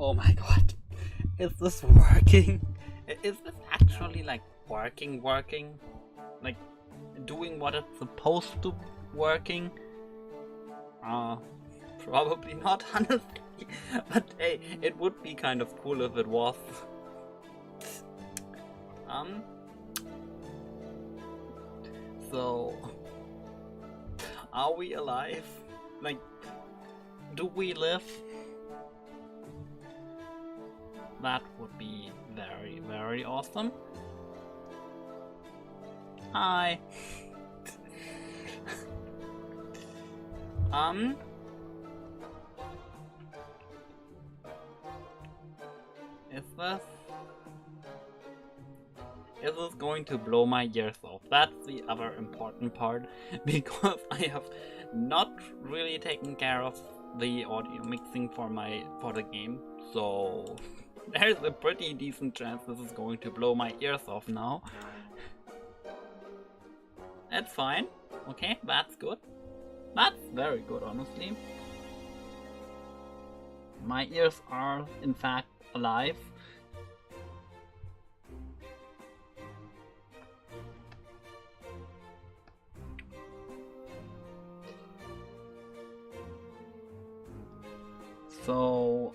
Oh my god. Is this working? Is this actually like working? Like doing what it's supposed to working? Probably not, honestly. But hey, it would be kind of cool if it was. So are we alive? Like, do we live? That would be very, very awesome. Hi. Is this going to blow my ears off? That's the other important part, because I have not really taken care of the audio mixing for the game, so there's a pretty decent chance this is going to blow my ears off now. That's fine. Okay, that's good. That's very good, honestly. My ears are, in fact, alive. So,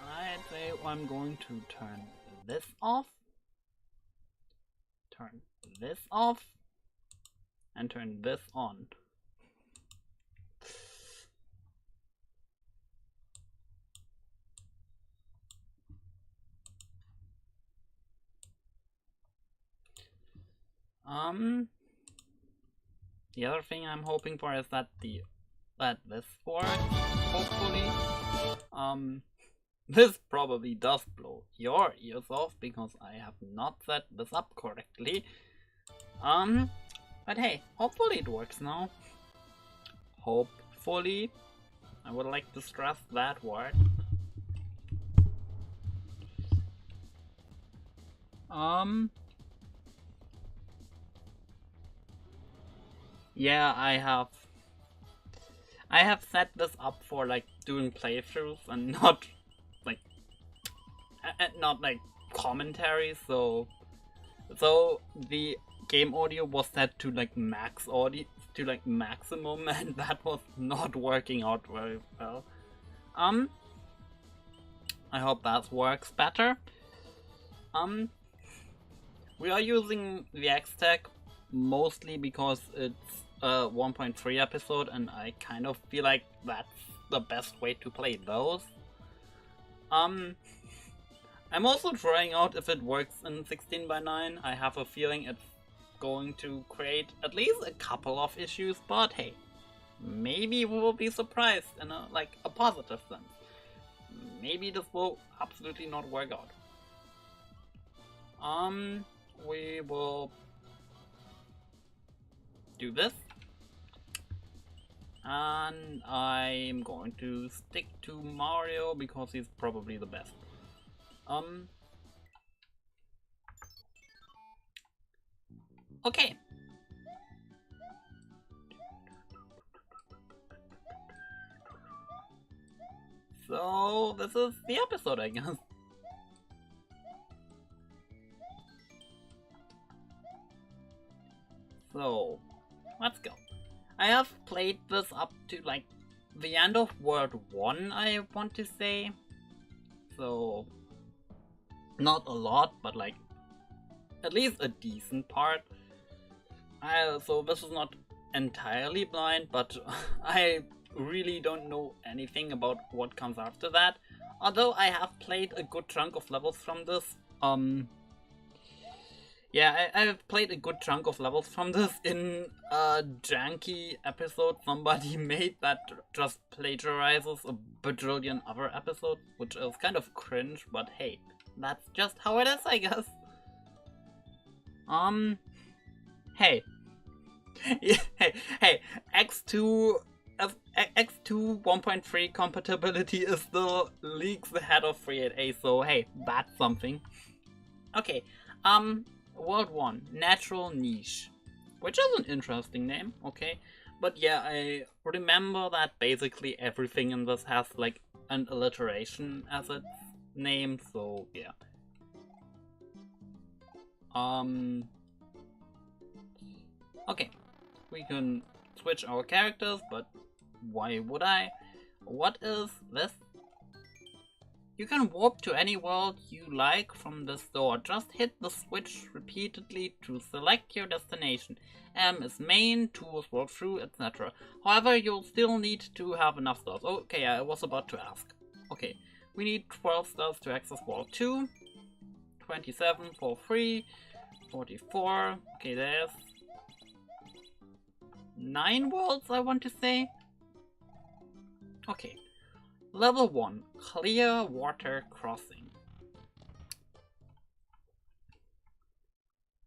I'd say I'm going to turn this off, turn this off, and turn this on. The other thing I'm hoping for is that this works, hopefully. This probably does blow your ears off because I have not set this up correctly. But hey, hopefully it works now. Hopefully. I would like to stress that word. Yeah, I have set this up for like doing playthroughs and not like commentary, so the game audio was set to like max audio, to like maximum, and that was not working out very well. I hope that works better. We are using the X-Tech mostly because it's a 1.3 episode, and I kind of feel like that's the best way to play those. I'm also trying out if it works in 16:9. I have a feeling it's going to create at least a couple of issues, but hey, maybe we will be surprised in a positive sense. Maybe this will absolutely not work out. We will do this, and I'm going to stick to Mario because he's probably the best. Okay. So this is the episode, I guess. So, let's go. I have played this up to like the end of World 1, I want to say. So, not a lot, but like at least a decent part. So this is not entirely blind, but I really don't know anything about what comes after that. Although I have played a good chunk of levels from this. Yeah, I've played a good chunk of levels from this in a janky episode somebody made that just plagiarizes a bajillion other episodes, which is kind of cringe, but hey, that's just how it is, I guess. Hey. Hey, X2 X2 1.3 compatibility is still leagues ahead of 3.8a, so hey, that's something. Okay, World 1, Natural Niche, which is an interesting name, okay? But yeah, I remember that basically everything in this has like an alliteration as its name, so yeah. Okay, we can switch our characters, but why would I? What is this? You can warp to any world you like from this door. Just hit the switch repeatedly to select your destination. M is main, 2 is world through, etc. However, you'll still need to have enough stars. Okay, I was about to ask. Okay, we need 12 stars to access world 2. 27 for 3. 44. Okay, there's 9 worlds, I want to say. Okay. Level 1, Clearwater Crossing.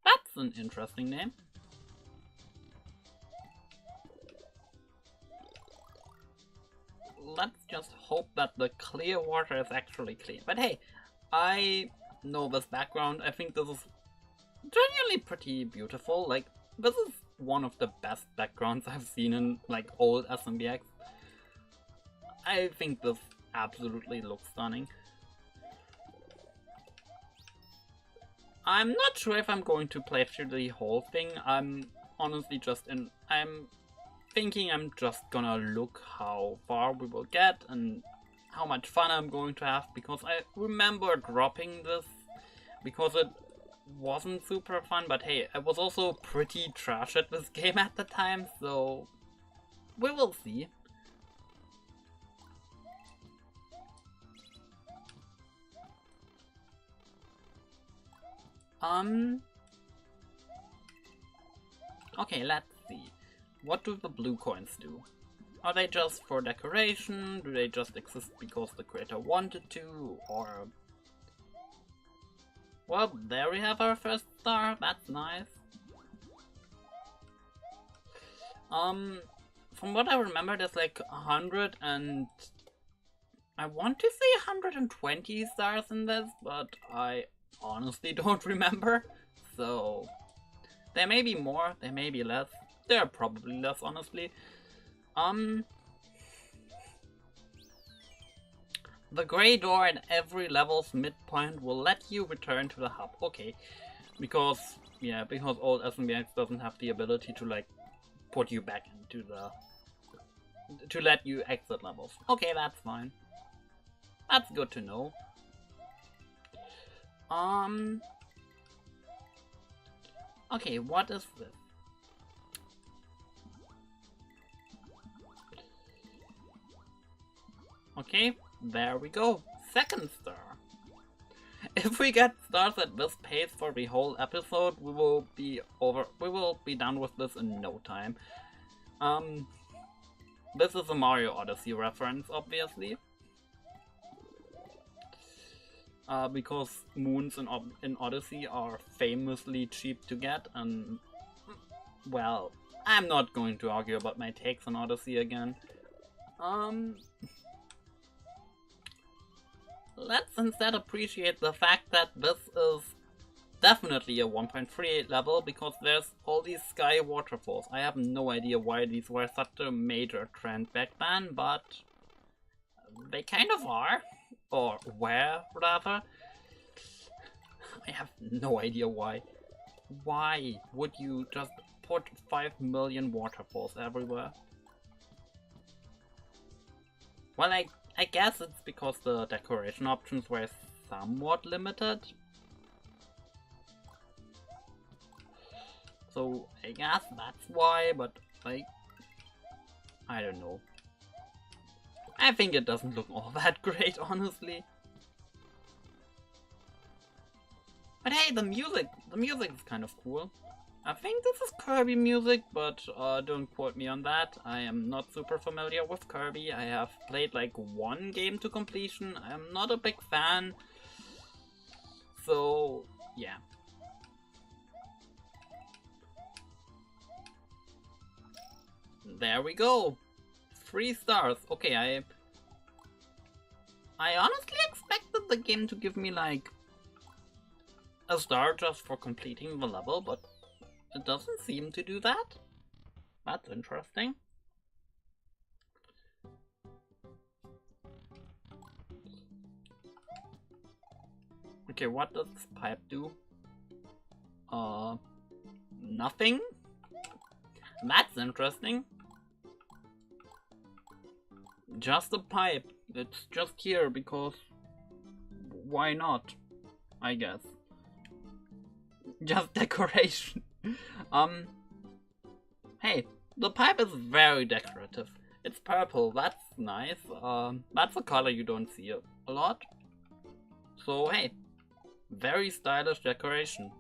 That's an interesting name. Let's just hope that the clear water is actually clean. But hey, I know this background. I think this is genuinely pretty beautiful. Like, this is one of the best backgrounds I've seen in like old SMBX. I think this absolutely looks stunning. I'm not sure if I'm going to play through the whole thing. I'm honestly I'm thinking I'm just gonna look how far we will get and how much fun I'm going to have, because I remember dropping this because it wasn't super fun, but hey, I was also pretty trash at this game at the time, so we will see. Okay, let's see. What do the blue coins do? Are they just for decoration? Do they just exist because the creator wanted to? Or... well, there we have our first star. That's nice. From what I remember, there's like 100 and... I want to say 120 stars in this, but I honestly don't remember. So... there may be more, there may be less. There are probably less, honestly. The gray door at every level's midpoint will let you return to the hub. Okay, because old SMBX doesn't have the ability to like put you back into the... to let you exit levels. Okay, that's fine. That's good to know. Okay, what is this? Okay, there we go. Second star. If we get stars at this pace for the whole episode, we will be done with this in no time. This is a Mario Odyssey reference, obviously. Because moons in Odyssey are famously cheap to get, and well, I'm not going to argue about my takes on Odyssey again. Let's instead appreciate the fact that this is definitely a 1.38 level, because there's all these sky waterfalls. I have no idea why these were such a major trend back then, but they kind of are. Or where, rather. I have no idea why. Why would you just put 5 million waterfalls everywhere? Well, I guess it's because the decoration options were somewhat limited. So I guess that's why, but like, I don't know. I think it doesn't look all that great, honestly. But hey, the music is kind of cool. I think this is Kirby music, but don't quote me on that. I am not super familiar with Kirby. I have played like one game to completion. I am not a big fan. So, yeah. There we go. 3 stars. Okay, I honestly expected the game to give me like a star just for completing the level, but it doesn't seem to do that. That's interesting. Okay, what does this pipe do? Nothing? That's interesting. Just a pipe. It's just here because why not? I guess. Just decoration. Hey, the pipe is very decorative. It's purple, that's nice. That's a color you don't see a lot. So hey, very stylish decoration.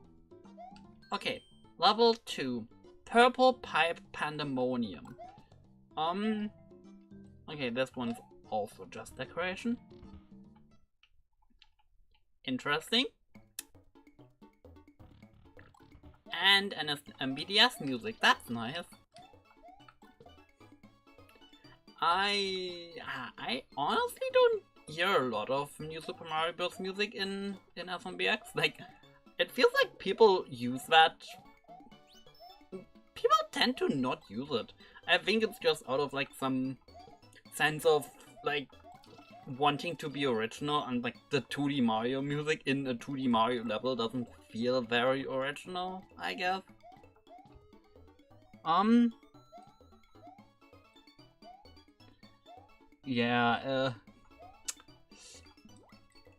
Okay, level 2. Purple Pipe Pandemonium. Okay, this one's also just decoration. Interesting. And an SMBX music, that's nice. I honestly don't hear a lot of New Super Mario Bros. Music in SMBX. Like, it feels like people use that. People tend to not use it. I think it's just out of like some sense of like wanting to be original, and like the 2D Mario music in a 2D Mario level doesn't feel very original, I guess. Yeah,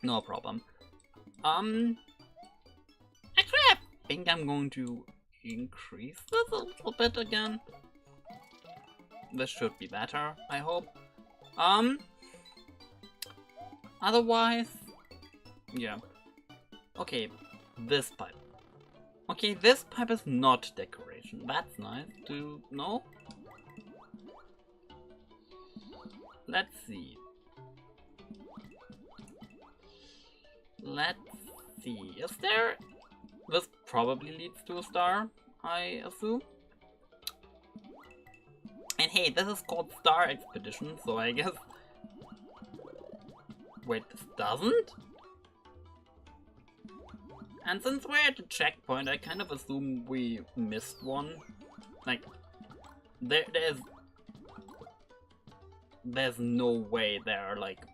no problem. Actually, I think I'm going to increase this a little bit again. This should be better, I hope. Otherwise, yeah. Okay, this pipe. Okay, this pipe is not decoration. That's nice to know. Let's see. Let's see. Is there... This probably leads to a star, I assume. And hey, this is called Star Expedition, so I guess... Wait, this doesn't? And since we're at the checkpoint, I kind of assume we missed one. Like, there's no way there are like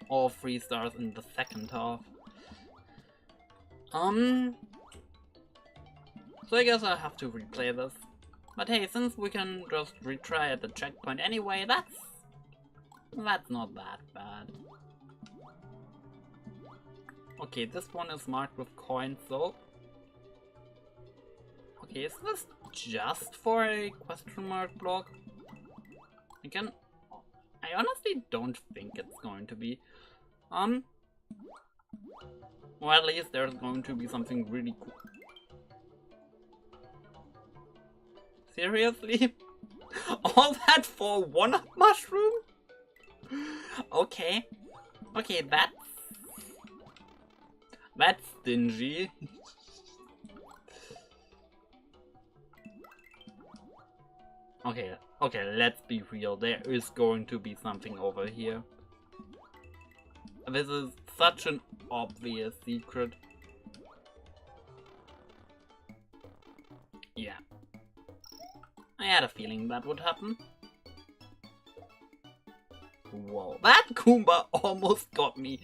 all 3 stars in the second half. So I guess I'll have to replay this. But hey, since we can just retry at the checkpoint anyway, that's not that bad. Okay, this one is marked with coins, so... Okay, is this just for a question mark block? I honestly don't think it's going to be. Well, at least there's going to be something really cool. Seriously? All that for one mushroom? Okay. Okay, that's stingy. Okay, let's be real. There is going to be something over here. This is such an obvious secret. Yeah. I had a feeling that would happen. Whoa, that Goomba almost got me.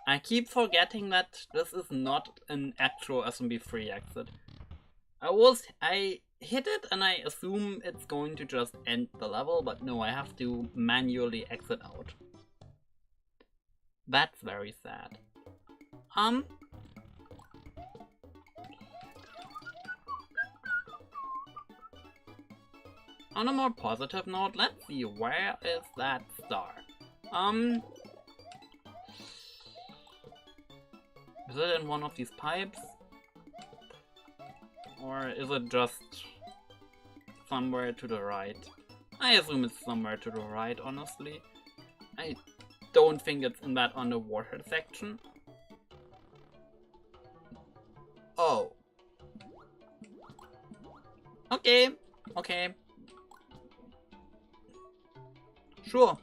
I keep forgetting that this is not an actual SMB3 exit. I hit it and I assume it's going to just end the level, but no, I have to manually exit out. That's very sad. On a more positive note, let's see, where is that star? Is it in one of these pipes? Or is it just somewhere to the right? I assume it's somewhere to the right, honestly. I don't think it's in that underwater section. Oh. Okay. Okay. Sure.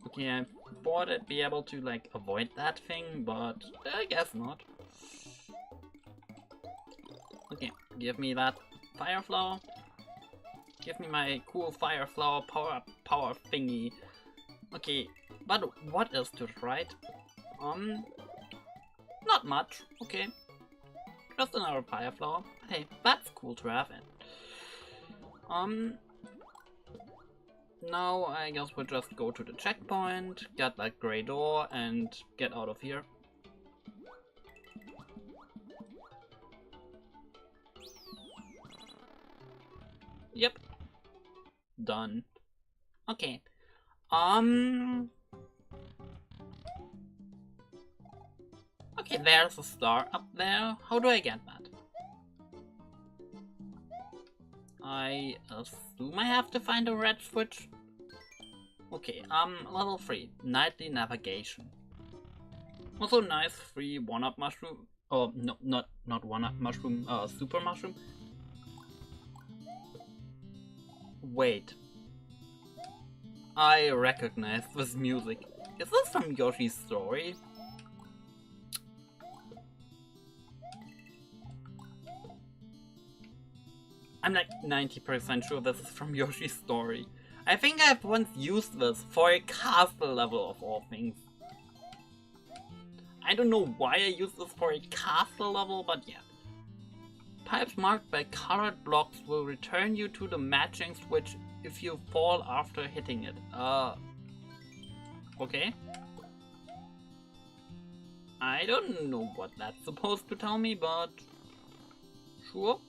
Okay, I thought I'd be able to, like, avoid that thing, but I guess not. Okay, give me that fire flower. Give me my cool fire flower power thingy. Okay, but what is to the right? Not much. Okay, just another fire flower. Hey, that's cool to have it. Now I guess we'll just go to the checkpoint, get that gray door, and get out of here. Yep. Done. Okay. Okay, there's a star up there. How do I get that? I assume I have to find a red switch. Okay, level 3, Nightly Navigation. Also nice free 1-up mushroom. Oh, no, not 1-up mushroom, super mushroom. Wait. I recognize this music. Is this from Yoshi's Story? I'm like 90% sure this is from Yoshi's Story. I think I've once used this for a castle level of all things. I don't know why I used this for a castle level, but yeah. Pipes marked by colored blocks will return you to the matching switch if you fall after hitting it. Okay. I don't know what that's supposed to tell me, but sure.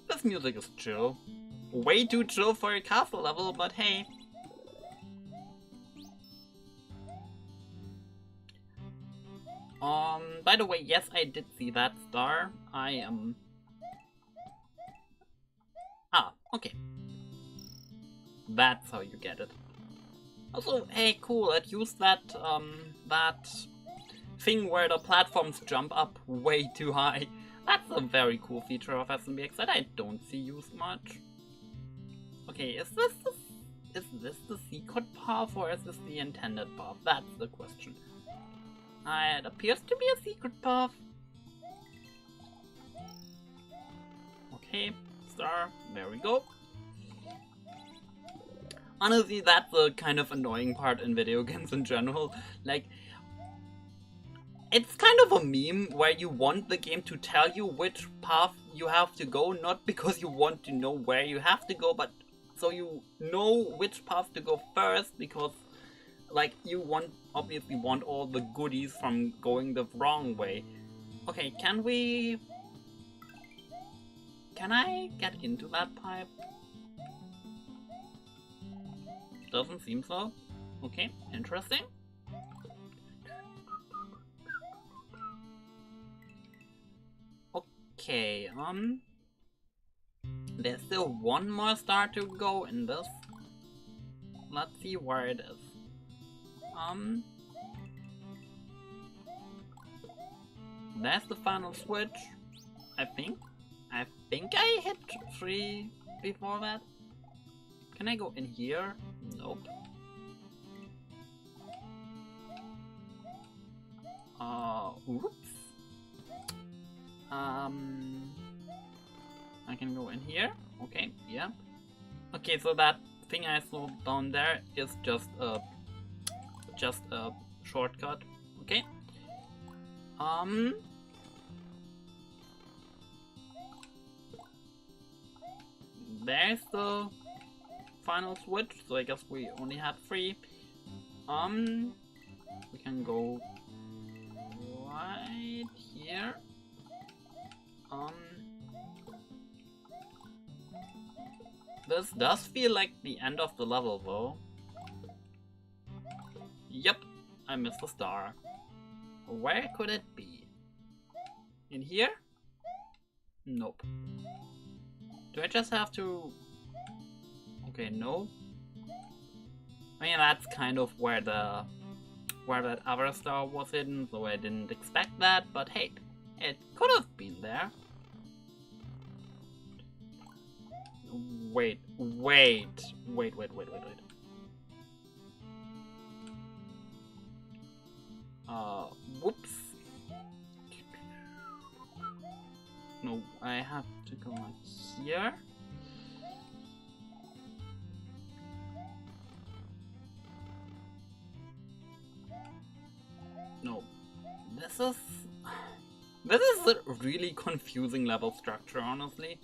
This music is chill. Way too chill for a castle level, but hey. By the way, yes, I did see that star. I am... Ah, okay. That's how you get it. Also, hey, cool, it used that thing where the platforms jump up way too high. That's a very cool feature of SMBX that I don't see used much. Okay, is this the secret path or is this the intended path? That's the question. It appears to be a secret path. Okay, star, there we go. Honestly, that's the kind of annoying part in video games in general. Like, it's kind of a meme where you want the game to tell you which path you have to go, not because you want to know where you have to go, but so you know which path to go first, because like you obviously want all the goodies from going the wrong way. Okay, can I get into that pipe? Doesn't seem so. Okay, interesting. Okay, there's still one more star to go in this. Let's see where it is. That's the final switch, I think. I think I hit 3 before that. Can I go in here? Nope. Oops. I can go in here. Okay, yeah. Okay, so that thing I saw down there is just a shortcut. Okay. There's the final switch, so I guess we only have 3. We can go right here. This does feel like the end of the level though. Yep, I missed a star. Where could it be? In here? Nope. Do I just have to... Okay, no. I mean, that's kind of where that other star was hidden, so I didn't expect that, but hey, it could have been there. Wait. Whoops. No, I have to go on here. No, this is a really confusing level structure, honestly.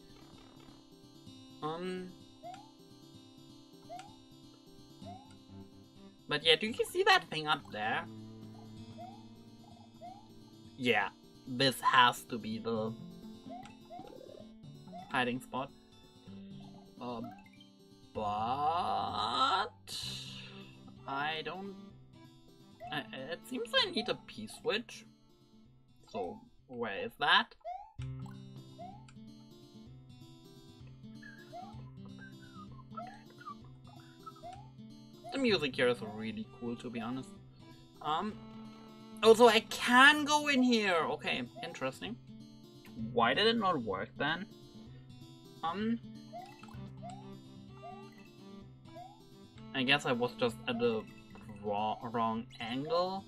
But yeah, do you see that thing up there? Yeah, this has to be the hiding spot. But I don't. It seems I need a P-switch. So where is that? The music here is really cool, to be honest. Also, I can go in here. Okay, interesting. Why did it not work then? I guess I was just at the wrong angle.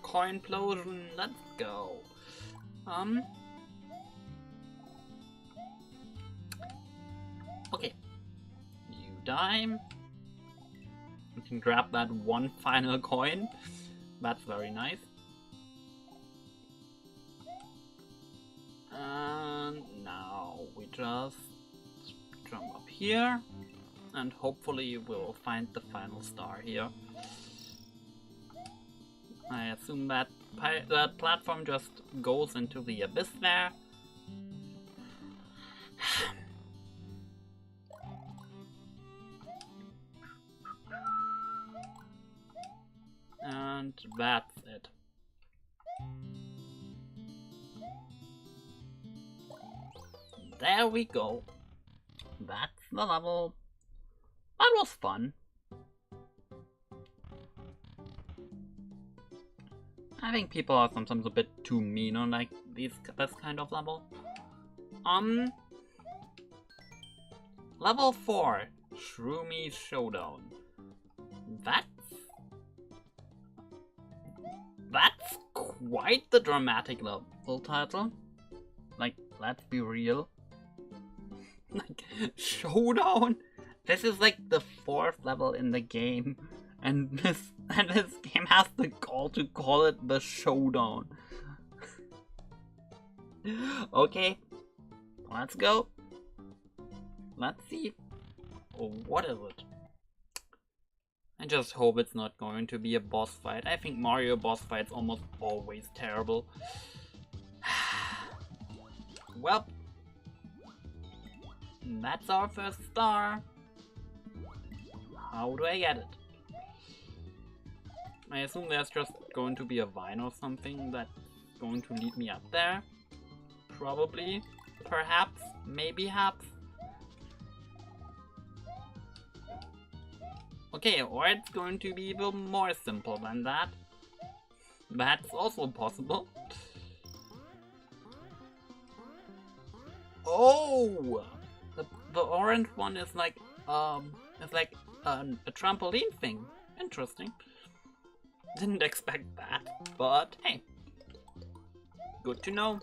Coinplosion, let's go. Okay. You die. You can grab that one final coin. That's very nice. And now we just jump up here. And hopefully we'll find the final star here. I assume that that platform just goes into the abyss there. And that's it. There we go. That's the level. That was fun. I think people are sometimes a bit too mean on like this kind of level. Level 4, Shroomy Showdown. That's quite the dramatic level title. Like, let's be real. Like, Showdown? This is like the 4th level in the game, and this game has the goal to call it the Showdown. Okay, let's go. Let's see. Oh, what is it? I just hope it's not going to be a boss fight. I think Mario boss fights almost always terrible. Well, that's our first star. How do I get it? I assume there's just going to be a vine or something that's going to lead me up there. Probably. Perhaps. Maybe haps. Okay, or it's going to be even more simple than that. That's also possible. Oh! The orange one is like, it's like a trampoline thing. Interesting. Didn't expect that, but hey. Good to know.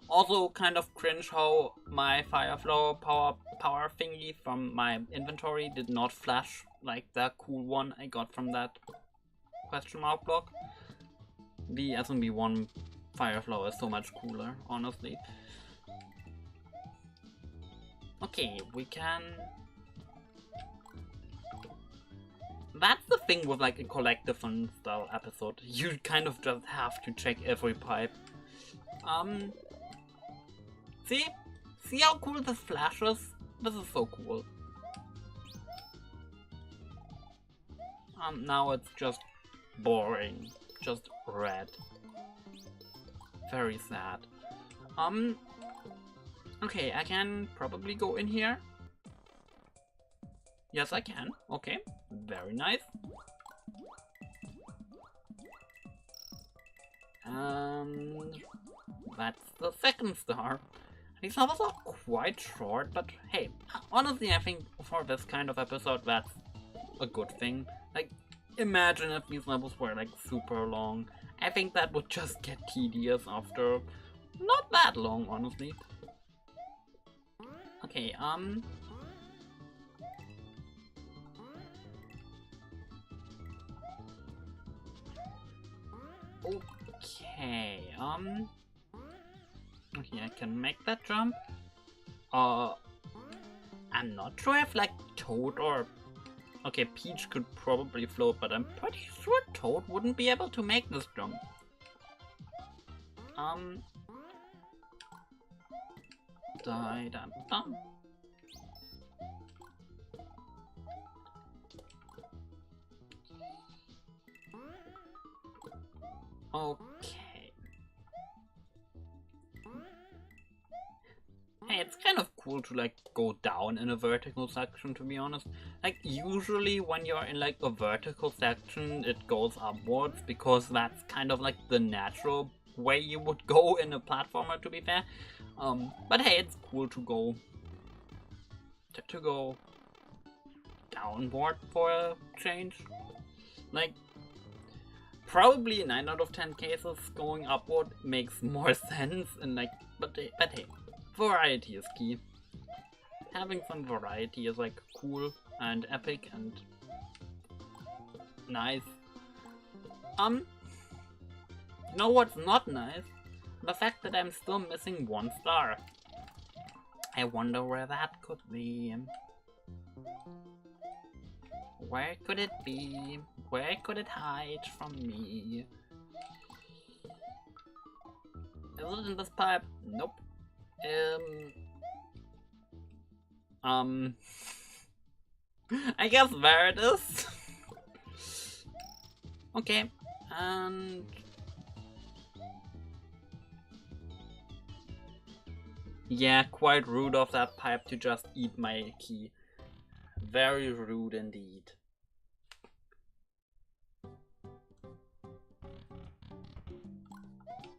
Also kind of cringe how my fire flow power thingy from my inventory did not flash like that cool one I got from that question mark block. The SMB1 fire flow is so much cooler, honestly. Okay, we can... That's the thing with like a collectathon style episode. You kind of just have to check every pipe. See how cool this flashes? This is so cool. Now it's just boring. Just red. Very sad. Okay, I can probably go in here. Yes, I can. Okay, very nice. And that's the second star. These levels are quite short, but hey, honestly, I think for this kind of episode, that's a good thing. Like, imagine if these levels were like super long. I think that would just get tedious after not that long, honestly. Okay, okay, okay, I can make that jump. I'm not sure if like Toad or... Okay, Peach could probably float, but I'm pretty sure Toad wouldn't be able to make this jump. Die, dum, dum. Okay. Hey, it's kind of cool to like go down in a vertical section, to be honest. Like usually when you're in like a vertical section, it goes upwards because that's kind of like the natural way you would go in a platformer, to be fair. But hey, it's cool to go downward for a change. Like, probably 9 out of 10 cases going upward makes more sense, and like, but hey, variety is key. Having some variety is like cool and epic and nice. You know what's not nice? The fact that I'm still missing 1 star. I wonder where that could be. Where could it be? Where could it hide from me? Is it in this pipe? Nope. I guess there it is. Okay, and... Yeah, quite rude of that pipe to just eat my key. Very rude indeed.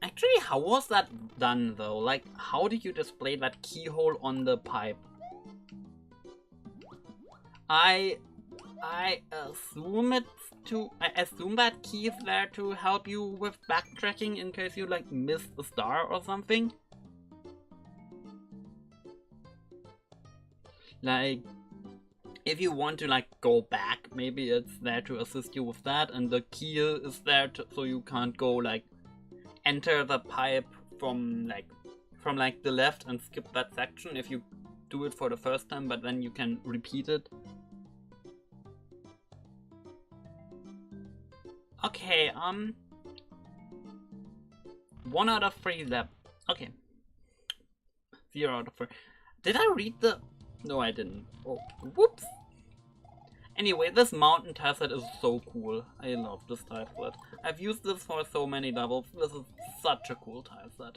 Actually, how was that done though? Like, how did you display that keyhole on the pipe? I assume I assume that key is there to help you with backtracking in case you like missed a star or something. Like, if you want to like go back, maybe it's there to assist you with that, and the key is there so you can't go like enter the pipe from the left and skip that section if you do it for the first time, but then you can repeat it. Okay, 1 out of 3 left. Okay. 0 out of 3. Did I read the... No, I didn't. Oh, whoops. Anyway, this mountain tileset is so cool. I love this tileset. I've used this for so many levels. This is such a cool tileset.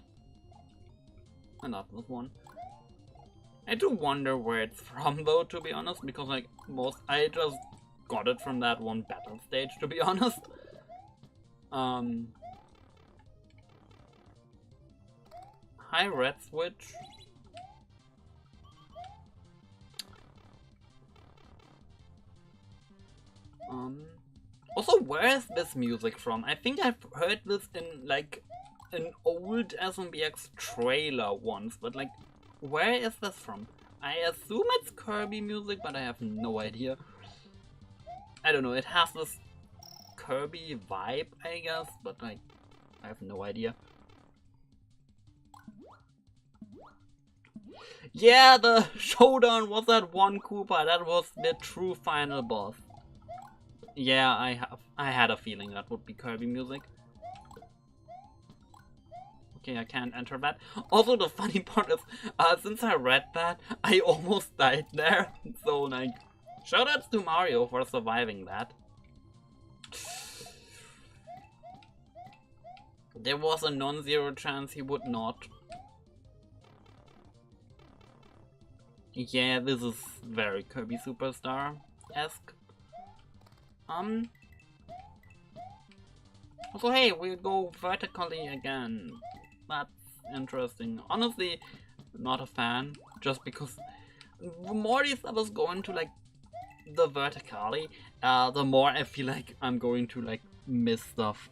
I love this one. I do wonder where it's from though, to be honest, because like I just got it from that one battle stage, to be honest. Hi, Red Switch. Also, where is this music from? I think I've heard this in like an old SMBX trailer once, but like, where is this from? I assume it's Kirby music, but I have no idea. I don't know, it has this Kirby vibe, I guess, but like, I have no idea. Yeah, the Showdown was that one Koopa, that was the true final boss. Yeah, I had a feeling that would be Kirby music. Okay, I can't enter that. Also, the funny part is, since I read that, I almost died there. So, like, shoutouts to Mario for surviving that. There was a non-zero chance he would not. Yeah, this is very Kirby Superstar-esque. So hey, we go vertically again. That's interesting. Honestly, not a fan, just because the more these levels go into like the vertically, the more I feel like I'm going to like miss stuff.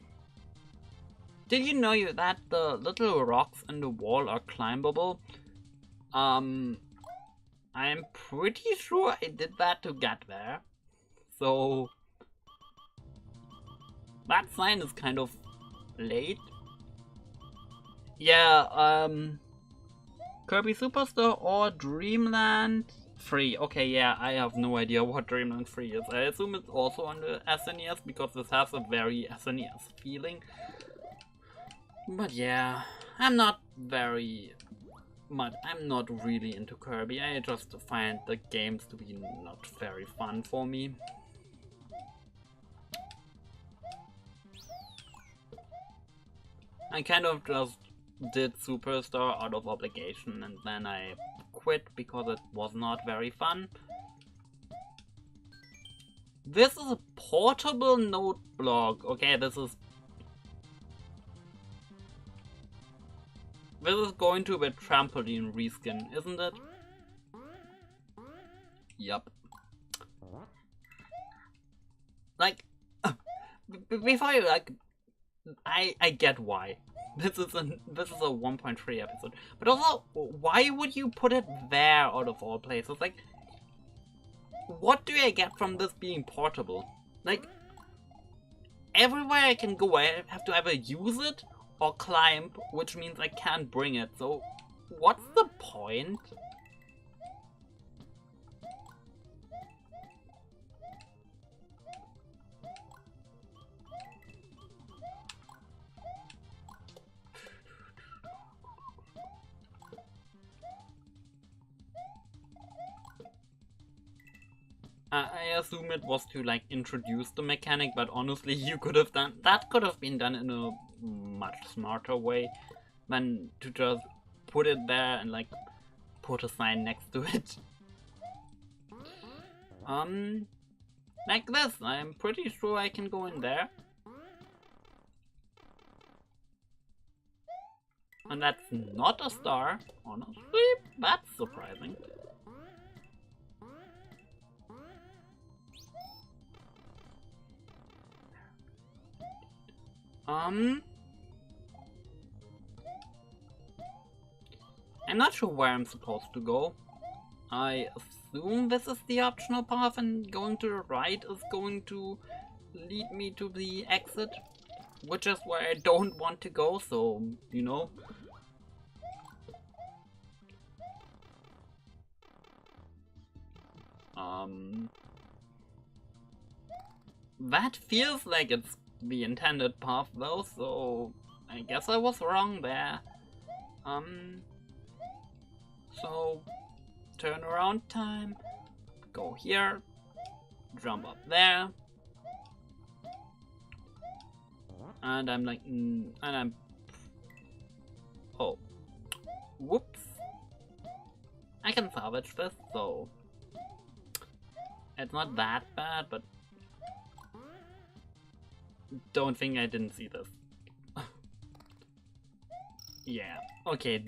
Did you know that the little rocks in the wall are climbable? I'm pretty sure I did that to get there. So that sign is kind of late. Yeah, Kirby Superstar or Dreamland 3. Okay, yeah, I have no idea what Dreamland 3 is. I assume it's also on the SNES because this has a very SNES feeling. But yeah, I'm not really into Kirby. I just find the games to be not very fun for me. I kind of just did Superstar out of obligation and then I quit because it was not very fun. This is a portable note block. Okay, this is going to be a trampoline reskin, isn't it? Yup. Like, before you like, I get why. This is a 1.3 episode, but also, why would you put it there out of all places? Like, what do I get from this being portable? Like, everywhere I can go, I have to either use it or climb, which means I can't bring it. So, what's the point? I assume it was to like introduce the mechanic, but honestly, could have been done in a much smarter way than to just put it there and like put a sign next to it. Like this. I'm pretty sure I can go in there. And that's not a star, honestly. That's surprising. I'm not sure where I'm supposed to go. I assume this is the optional path and going to the right is going to lead me to the exit, which is where I don't want to go, so, you know. That feels like it's the intended path though, so I guess I was wrong there. So turn around time, go here, jump up there, and I'm like, oh, whoops. I can salvage this, so it's not that bad, but don't think I didn't see this. Yeah, okay,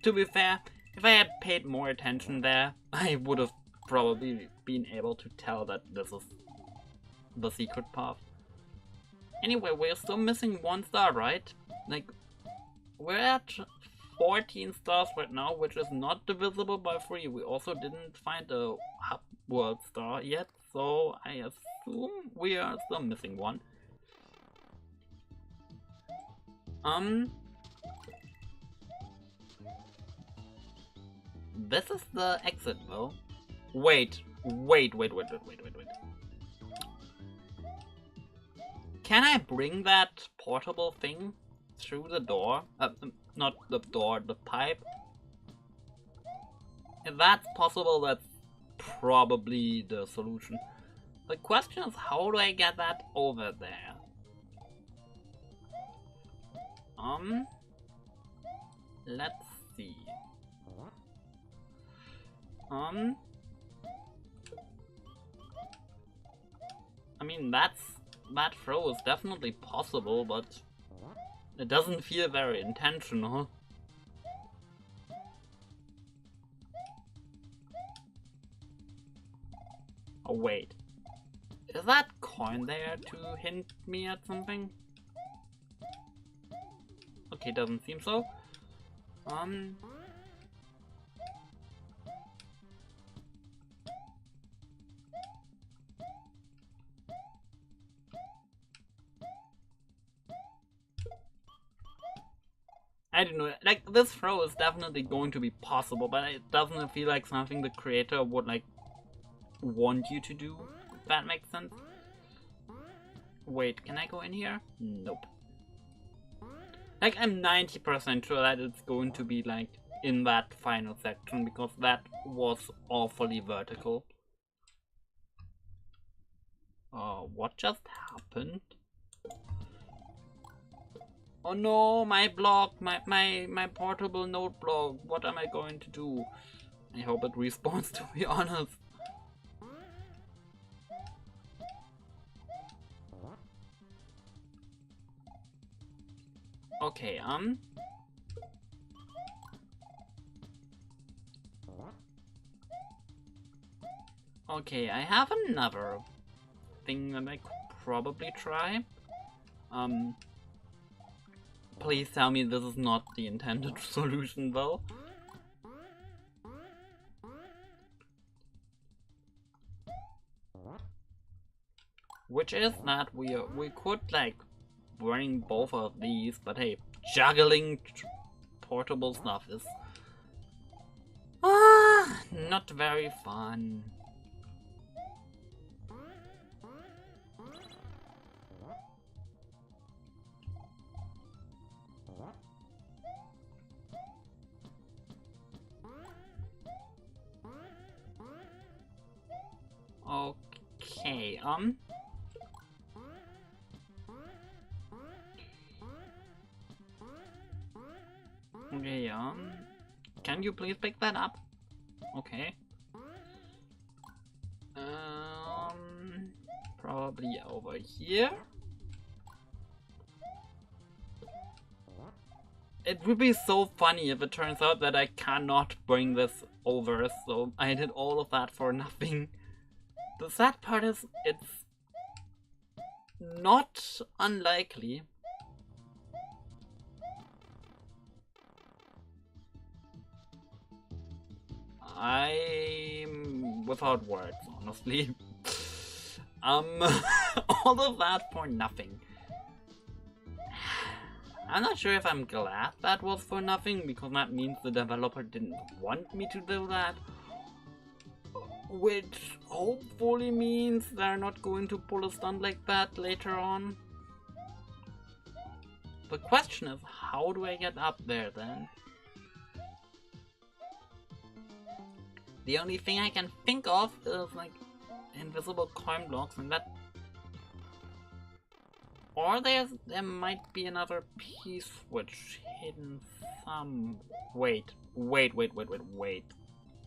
to be fair, if I had paid more attention there, I would have probably been able to tell that this is the secret path. Anyway, we're still missing 1 star, right? Like, we're at 14 stars right now, which is not divisible by 3. We also didn't find a hub world star yet, so I assume we are still missing 1. This is the exit though. Wait. Can I bring that portable thing through the door? Not the door, the pipe. If that's possible, that's probably the solution. The question is, how do I get that over there? Let's see. I mean, that throw is definitely possible, but it doesn't feel very intentional. Oh wait, is that coin there to hint me at something? Okay, doesn't seem so. I don't know, like, this throw is definitely going to be possible, but it doesn't feel like something the creator would, like, want you to do, if that makes sense. Wait, can I go in here? Nope. Like, I'm 90% sure that it's going to be, like, in that final section, because that was awfully vertical. What just happened? Oh no, my block, my portable node block. What am I going to do? I hope it respawns, to be honest. Okay, okay, I have another thing that I could probably try. Please tell me this is not the intended solution, though. Which is that we could, like, bring both of these, but hey, juggling portable stuff is not very fun. Okay, okay, can you please pick that up? Okay. Probably over here. It would be so funny if it turns out that I cannot bring this over, so I did all of that for nothing. The sad part is, it's not unlikely. I'm without words, honestly. All of that for nothing. I'm not sure if I'm glad that was for nothing, because that means the developer didn't want me to do that. Which hopefully means they're not going to pull a stunt like that later on. The question is, how do I get up there then? The only thing I can think of is, like, invisible coin blocks, and that... Or there might be another piece which hidden some... Wait.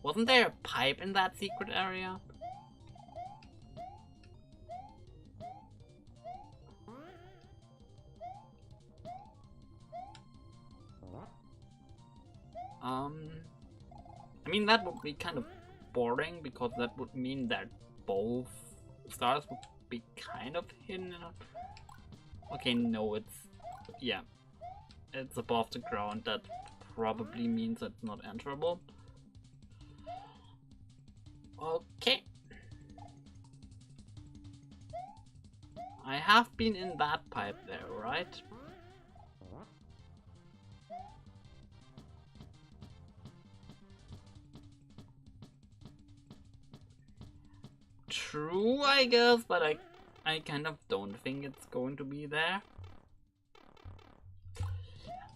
Wasn't there a pipe in that secret area? I mean, that would be kind of boring, because that would mean that both stars would be kind of hidden. Okay, no, it's... yeah. It's above the ground. That probably means it's not enterable. Okay. I have been in that pipe there, right? True, I guess, but I kind of don't think it's going to be there.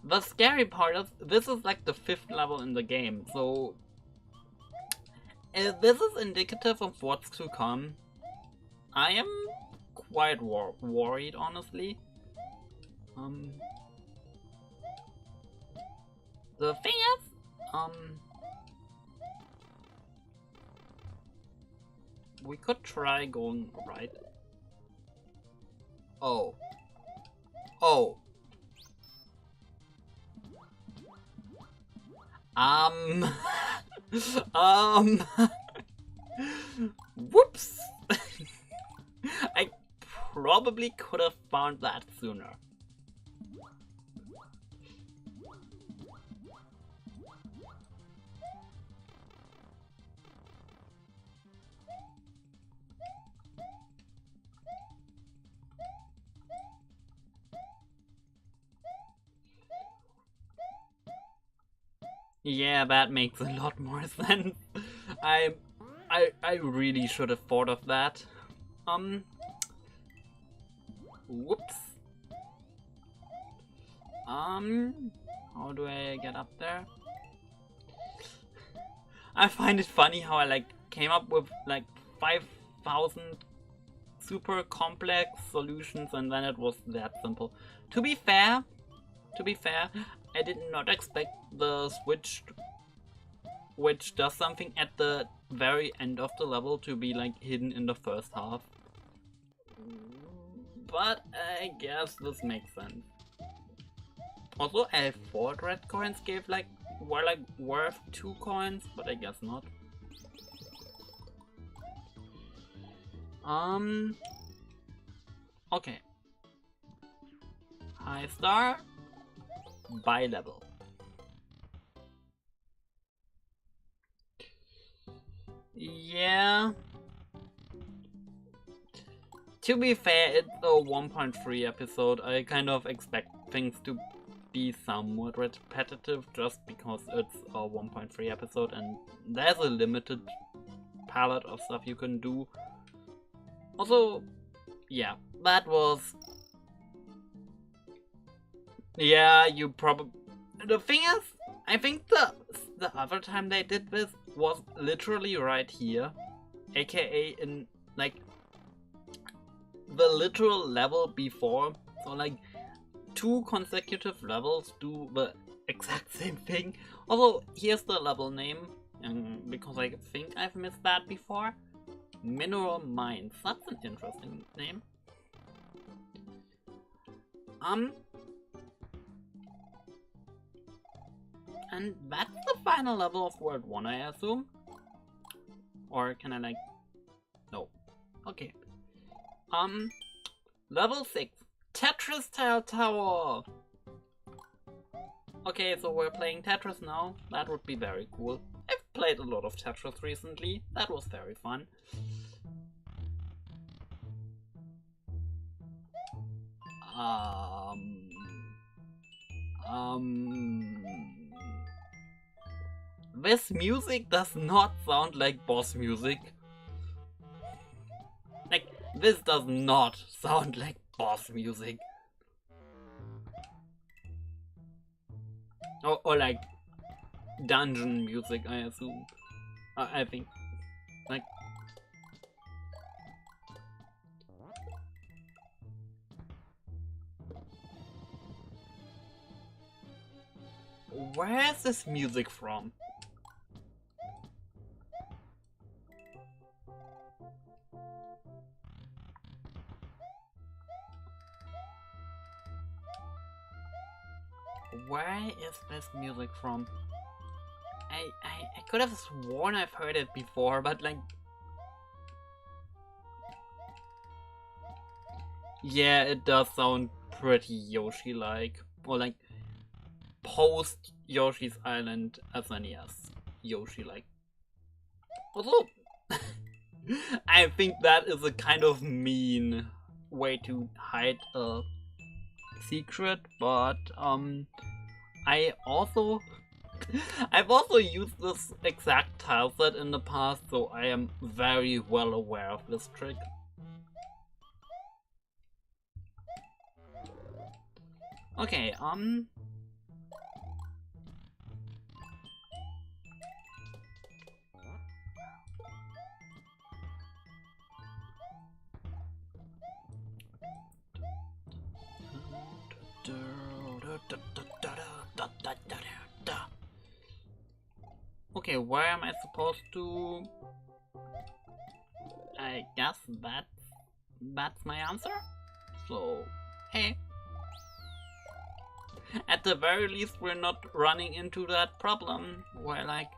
The scary part is, this is like the 5th level in the game, so if this is indicative of what's to come, I am quite worried, honestly. The thing is, We could try going right. Oh. Oh. Whoops. I probably could have found that sooner. Yeah, that makes a lot more sense. I really should have thought of that. Whoops. How do I get up there? I find it funny how I like came up with like 5,000 super complex solutions and then it was that simple. To be fair, I did not expect the switch which does something at the very end of the level to be like hidden in the first half. But I guess this makes sense. Also, I thought red coins were worth 2 coins, but I guess not. Okay. High star. By level. Yeah. To be fair, it's a 1.3 episode. I kind of expect things to be somewhat repetitive just because it's a 1.3 episode and there's a limited palette of stuff you can do. Also, yeah, that was... Yeah, you probably... The thing is, I think the other time they did this was literally right here. AKA in, like, the literal level before. So, like, 2 consecutive levels do the exact same thing. Although, here's the level name, because I think I've missed that before. Mineral Mines. That's an interesting name. And that's the final level of World 1, I assume? Or can I like... No. Okay. Level 6. Tetris Tile Tower! Okay, so we're playing Tetris now. That would be very cool. I've played a lot of Tetris recently. That was very fun. This music does not sound like boss music. Like, this does not sound like boss music. Or like dungeon music, I assume. I think. Like. Where is this music from? Where is this music from? I could have sworn I've heard it before, but like... Yeah, it does sound pretty Yoshi-like. Or like post Yoshi's Island SNES Yoshi-like. Although I think that is a kind of mean way to hide a secret, but I've also used this exact tile set in the past, so I am very well aware of this trick. Okay, okay, where am I supposed to... I guess that's my answer. So, hey. At the very least, we're not running into that problem where, like,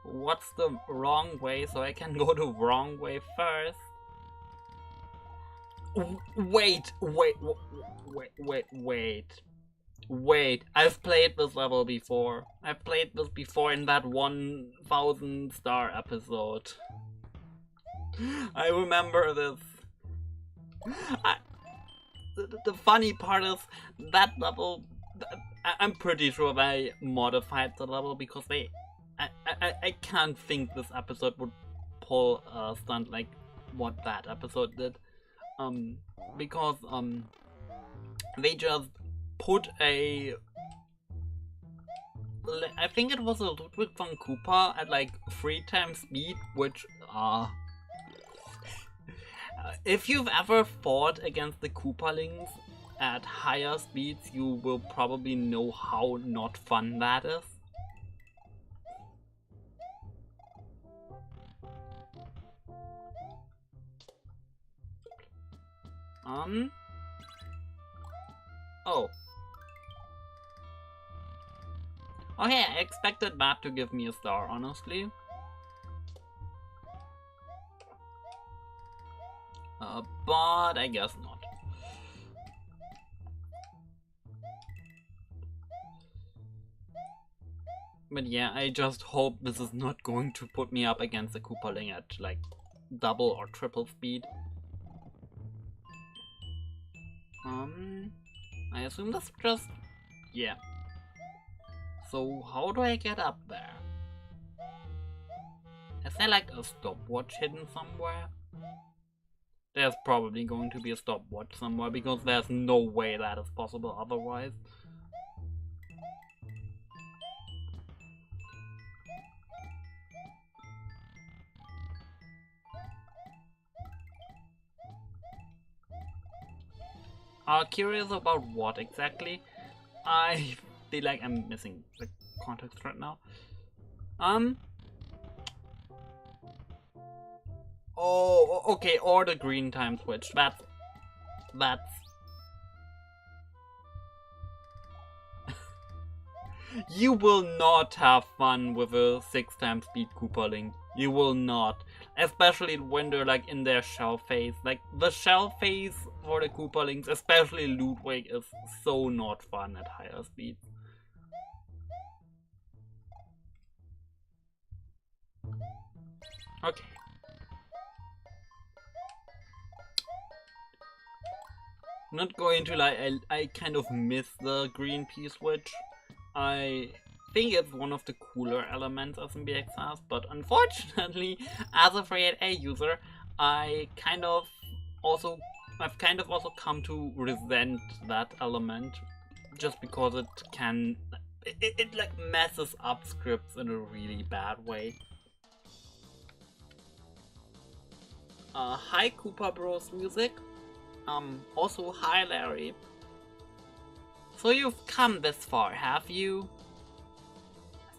what's the wrong way so I can go the wrong way first. Wait. I've played this level before. I've played this before in that 1000 star episode. I remember this. The funny part is that level. I'm pretty sure they modified the level because I can't think this episode would pull a stunt like what that episode did. Because they just put I think it was a Ludwig von Cooper at like 3 times speed, which if you've ever fought against the Kooparlings at higher speeds, you will probably know how not fun that is. Oh. Okay, I expected that to give me a star, honestly. But I guess not. But yeah, I just hope this is not going to put me up against the Koopaling at like double or triple speed. I assume that's just... yeah. So how do I get up there? Is there like a stopwatch hidden somewhere? There's probably going to be a stopwatch somewhere because there's no way that is possible otherwise. Curious about what exactly? I feel like I'm missing the context right now. Oh, okay, or the green time switch. That's... You will not have fun with a 6 times speed Koopaling. You will not. Especially when they're like in their shell phase. Like the shell phase for the Koopalings, especially Ludwig, is so not fun at higher speeds. Okay. I'm not going to lie, I kind of miss the green P switch. I think it's one of the cooler elements SMBX has, but unfortunately, as a free 8A user, I've kind of also come to resent that element, just because it can, it like messes up scripts in a really bad way. Hi Koopa Bros music. Also hi Larry. So you've come this far, have you?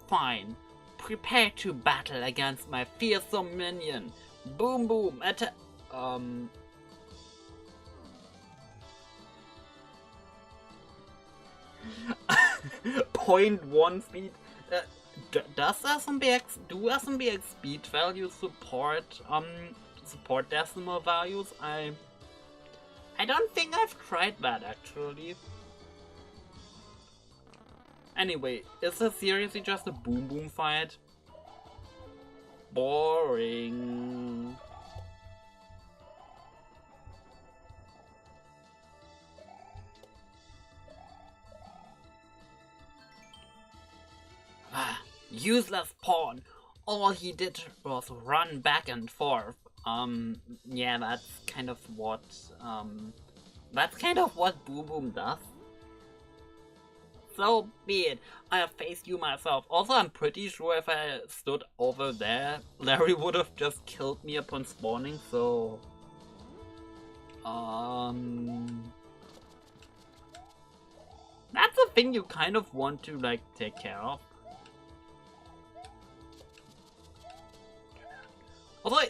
Fine. Prepare to battle against my fearsome minion. Boom boom attack. 0.1 speed. Does do SMBX speed values support decimal values? I don't think I've tried that actually. Anyway, is this seriously just a boom boom fight? Boring. Useless pawn. All he did was run back and forth. Yeah, that's kind of what Boom Boom does. So be it. I have faced you myself. Also, I'm pretty sure if I stood over there, Larry would have just killed me upon spawning, so... That's a thing you kind of want to, like, take care of. Also,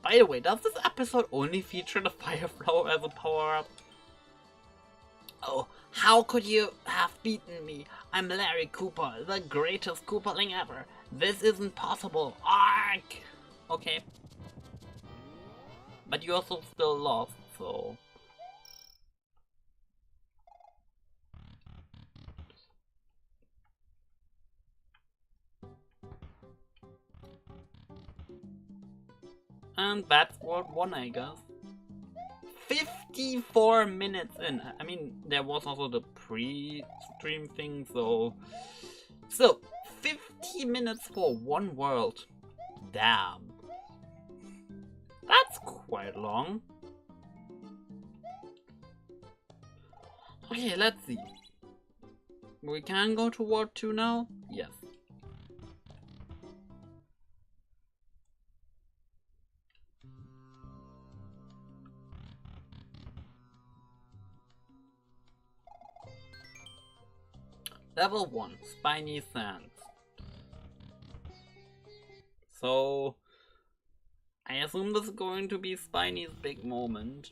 By the way, does this episode only feature the fire flower as a power-up? Oh, how could you have beaten me? I'm Larry Cooper, the greatest Cooperling ever. This isn't possible. Ark! Okay. But you also still lost, so... And that's World 1, I guess. 54 minutes in. I mean, there was also the pre-stream thing, so... Still, 50 minutes for one world. Damn. That's quite long. Okay, let's see. We can go to World 2 now? Yes. Level 1, Spiny Sands. So, I assume this is going to be Spiny's big moment.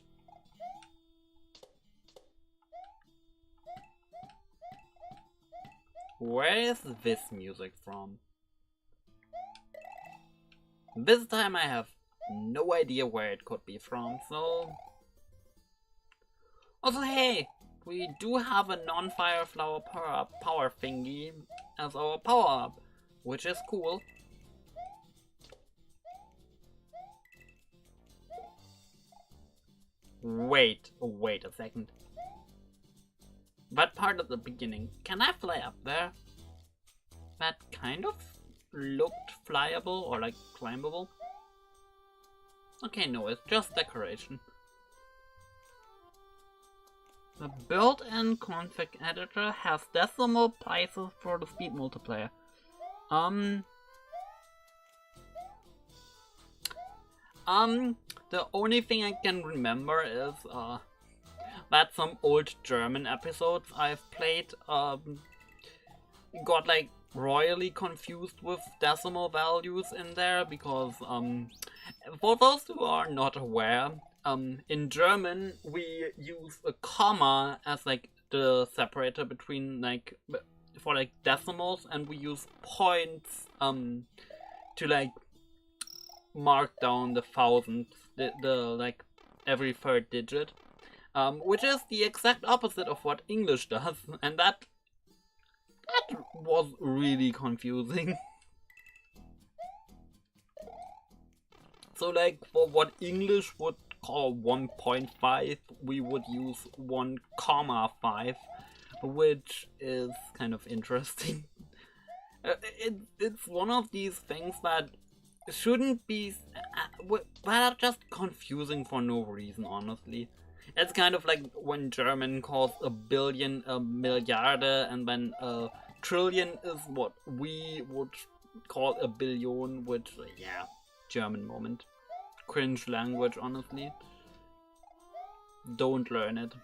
Where is this music from? This time I have no idea where it could be from, so... Also, hey! We do have a non-fire flower power thingy as our power-up, which is cool. Wait a second. That part at the beginning, can I fly up there? That kind of looked flyable or like climbable. Okay, no, it's just decoration. The built-in config editor has decimal places for the speed multiplier. The only thing I can remember is that some old German episodes I've played got like royally confused with decimal values in there because for those who are not aware, in German we use a comma as like the separator between like for like decimals, and we use points to like mark down the thousands, the like every third digit, which is the exact opposite of what English does, and that was really confusing. So like for what English would call 1.5, we would use 1,5, which is kind of interesting. It's one of these things that shouldn't be, that are just confusing for no reason, honestly. It's kind of like when German calls a billion a milliarde, and then a trillion is what we would call a billion, which, yeah, German moment. Cringe language, honestly. Don't learn it.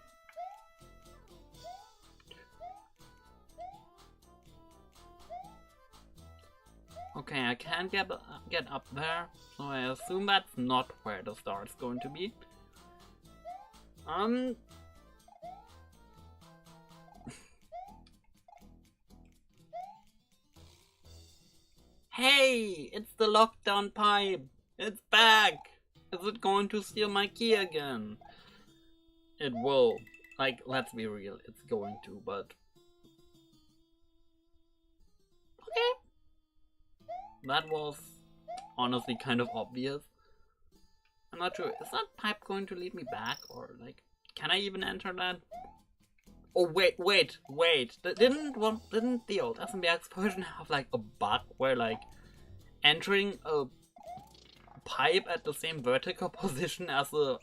Okay, I can't get up there, so I assume that's not where the star is going to be. Hey! It's the lockdown pipe! It's back! Is it going to steal my key again? It will. Like, let's be real, it's going to, but... Okay. That was honestly kind of obvious. I'm not sure, is that pipe going to lead me back, or like, can I even enter that? Oh wait! Didn't the old SMBX version have like a bug where like entering a pipe at the same vertical position as a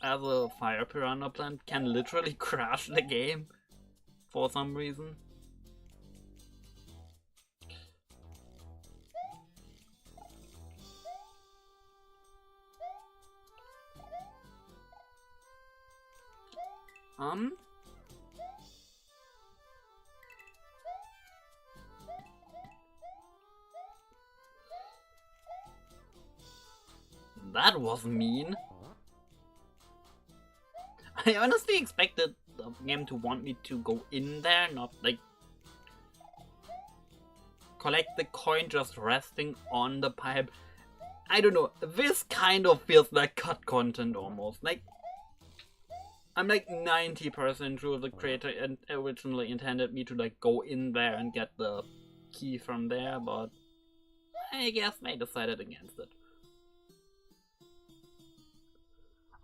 fire piranha plant can literally crash the game for some reason? That was mean. I honestly expected the game to want me to go in there, not like collect the coin just resting on the pipe. I don't know, this kind of feels like cut content almost. Like, I'm like 90% sure the creator originally intended me to like go in there and get the key from there, but I guess they decided against it.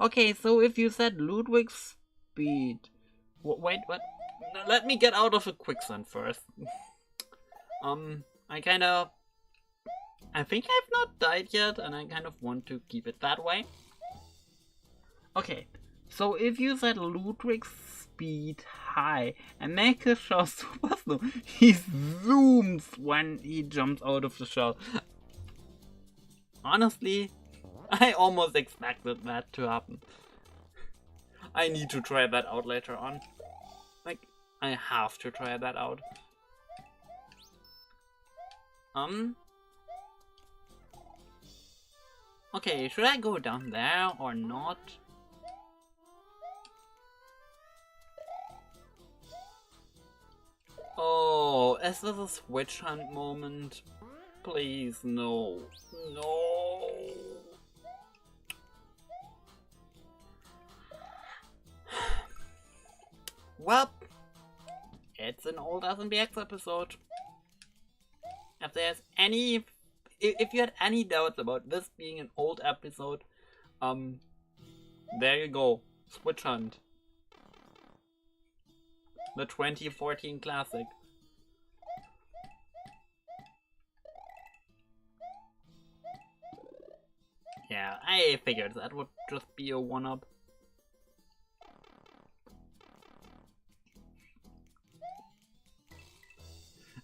Okay, so if you said Ludwig's speed... Wait, what? Let me get out of the quicksand first. I think I've not died yet, and I kind of want to keep it that way. Okay, so if you set Ludwig's speed high and make his shell super slow, he zooms when he jumps out of the shell. Honestly, I almost expected that to happen. I need to try that out later on. Like, I have to try that out. Okay, should I go down there or not? Oh, is this a switch hunt moment? Please, no. No. Well, it's an old SMBX episode. If there's any... If you had any doubts about this being an old episode, there you go. Switch Hunt. The 2014 classic. Yeah, I figured that would just be a one-up.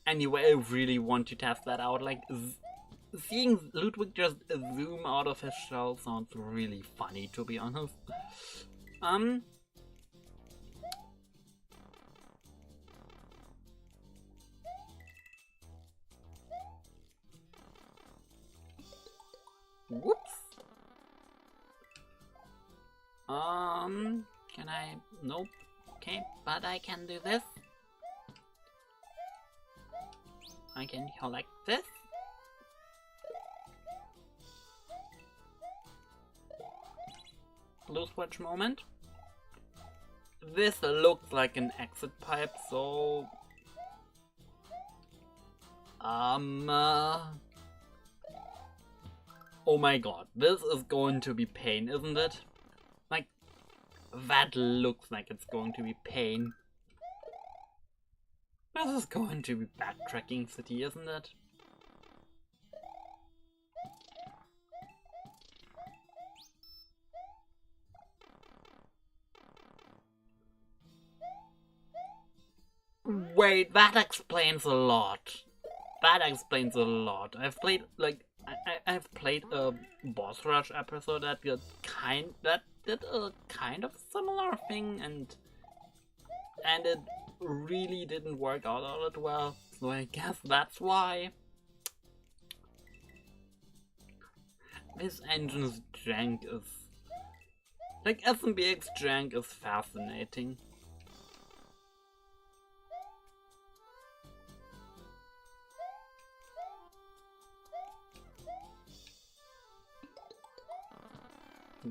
Anyway, I really want to test that out. Like, seeing Ludwig just zoom out of his shell sounds really funny, to be honest. Whoops. Can I? Nope. Okay, but I can do this. I can collect this. Blue switch moment. This looks like an exit pipe, so... Oh my god, this is going to be pain, isn't it? Like, that looks like it's going to be pain. This is going to be backtracking city, isn't it? Wait, that explains a lot. That explains a lot. I've played I've played a boss rush episode that did a kind of similar thing, and it really didn't work out all that well. So I guess that's why. This engine's jank is like SMBX jank is fascinating.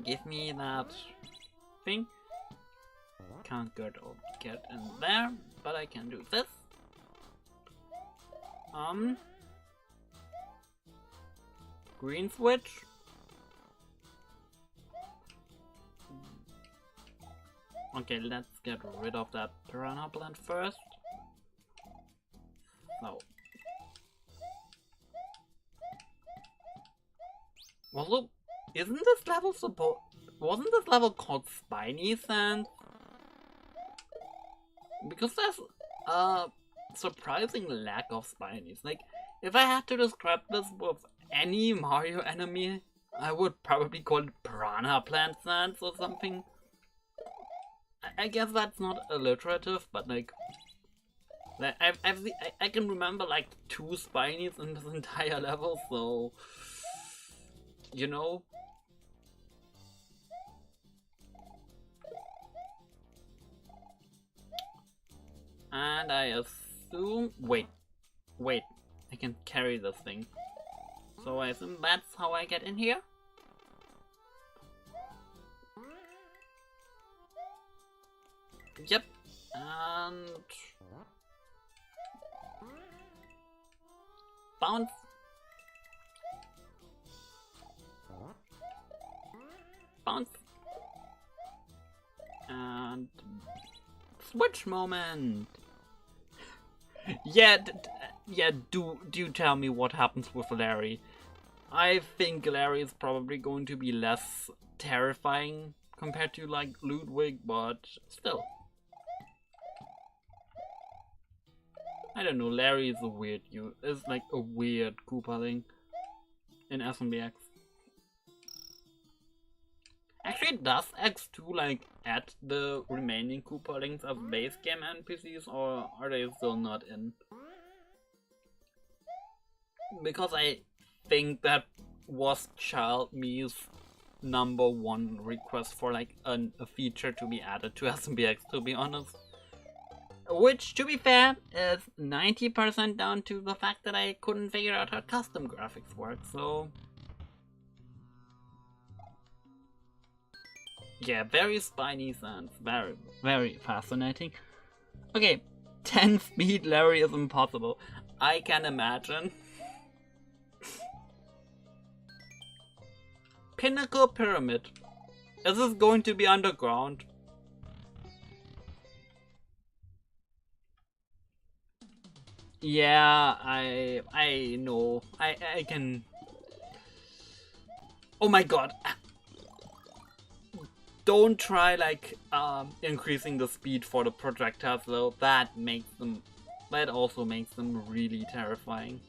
Give me that thing. Can't get in there, but I can do this. Green switch. Okay, let's get rid of that piranha plant first. So. Also, isn't this level wasn't this level called Spiny Sand? Because there's a surprising lack of spinies. Like, if I had to describe this with any Mario enemy, I would probably call it Piranha Plant Sands or something. I guess that's not alliterative, but like, I can remember like 2 spinies in this entire level, so you know. And I assume... Wait. I can carry this thing. So I assume that's how I get in here? Yep. And... bounce. Bounce. And... switch moment! Yeah, do tell me what happens with Larry. I think Larry is probably going to be less terrifying compared to like Ludwig, but still. I don't know, Larry is a weird it's like a weird Koopa thing in SMBX. Actually, does X2 like add the remaining Koopa links as base game NPCs, or are they still not in? Because I think that was Child Me's #1 request for like a feature to be added to SMBX, to be honest. Which, to be fair, is 90% down to the fact that I couldn't figure out how custom graphics work, so... yeah, very Spiny sounds. Very, very fascinating. Okay, 10 speed Larry is impossible. I can imagine. Pinnacle Pyramid. Is this going to be underground? Yeah, I know. I can... oh my god. Don't try like increasing the speed for the projectiles though. That also makes them really terrifying.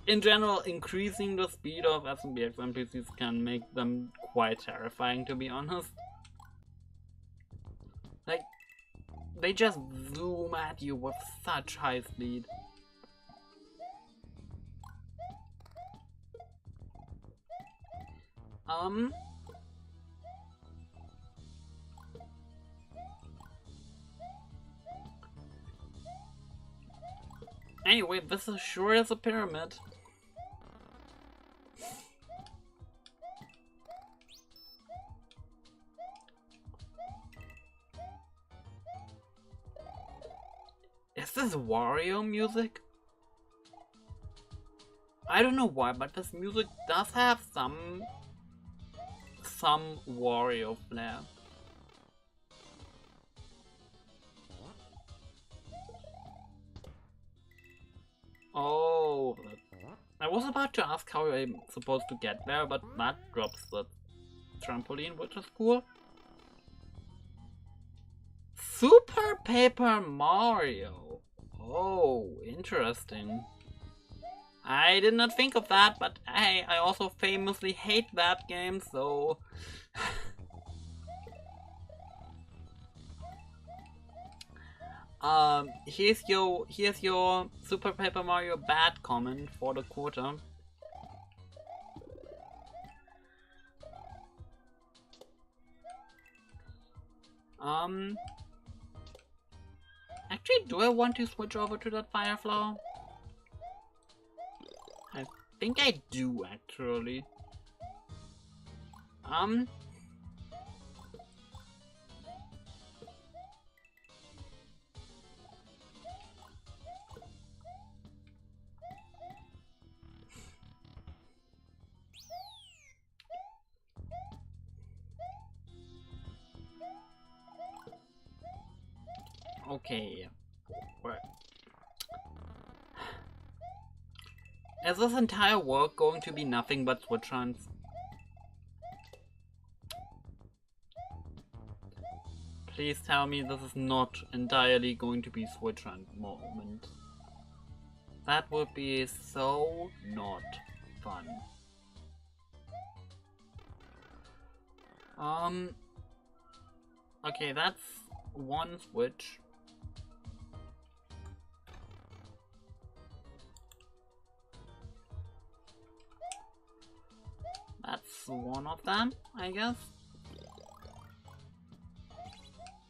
In general, increasing the speed of SMBX NPCs can make them quite terrifying, to be honest. Like, they just zoom at you with such high speed. Anyway, this is sure as a pyramid. Is this Wario music? I don't know why, but this music does have some Wario flair. Oh, I was about to ask how I'm supposed to get there, but that drops the trampoline, which is cool. Super Paper Mario. Oh, interesting. I did not think of that, but hey, I also famously hate that game, so... here's your Super Paper Mario bad comment for the quarter. Actually, do I want to switch over to that Fire Flower? I think I do, actually. Okay. Is this entire world going to be nothing but switch runs? Please tell me this is not entirely going to be switch run moment. That would be so not fun. Okay, that's one switch. That's one of them, I guess.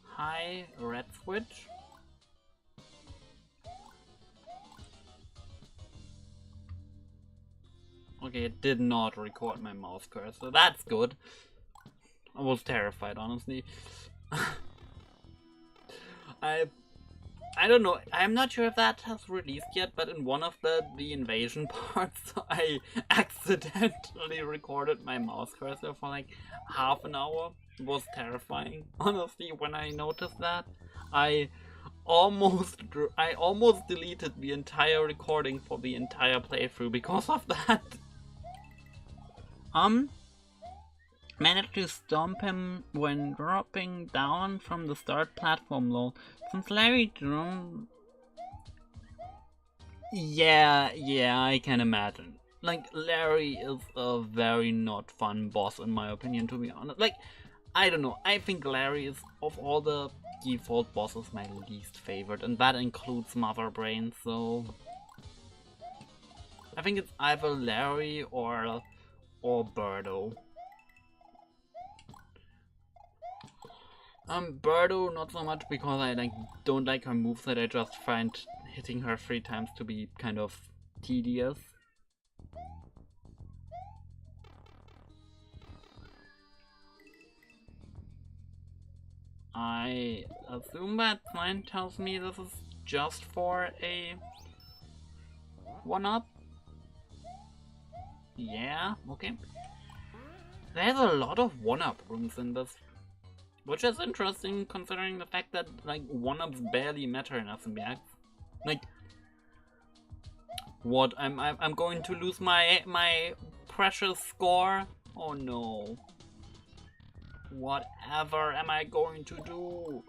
High red switch. Okay, it did not record my mouse cursor. That's good. I was terrified, honestly. I don't know. I'm not sure if that has released yet, but in one of the invasion parts, I accidentally recorded my mouse cursor for like half an hour. It was terrifying. Honestly, when I noticed that, I almost deleted the entire recording for the entire playthrough because of that. Managed to stomp him when dropping down from the start platform low. Since Larry Drum... Yeah, I can imagine. Like, Larry is a very not fun boss in my opinion, to be honest. Like, I don't know, I think Larry is, of all the default bosses, my least favorite, and that includes Mother Brain, so... I think it's either Larry or Birdo. Birdo not so much because I don't like her moveset. I just find hitting her 3 times to be kind of tedious. I assume that sign tells me this is just for a 1-up. Yeah, okay. There's a lot of 1-up rooms in this. Which is interesting considering the fact that like 1-ups barely matter in SMBX. Like, what? I'm going to lose my precious score? Oh no. Whatever am I going to do?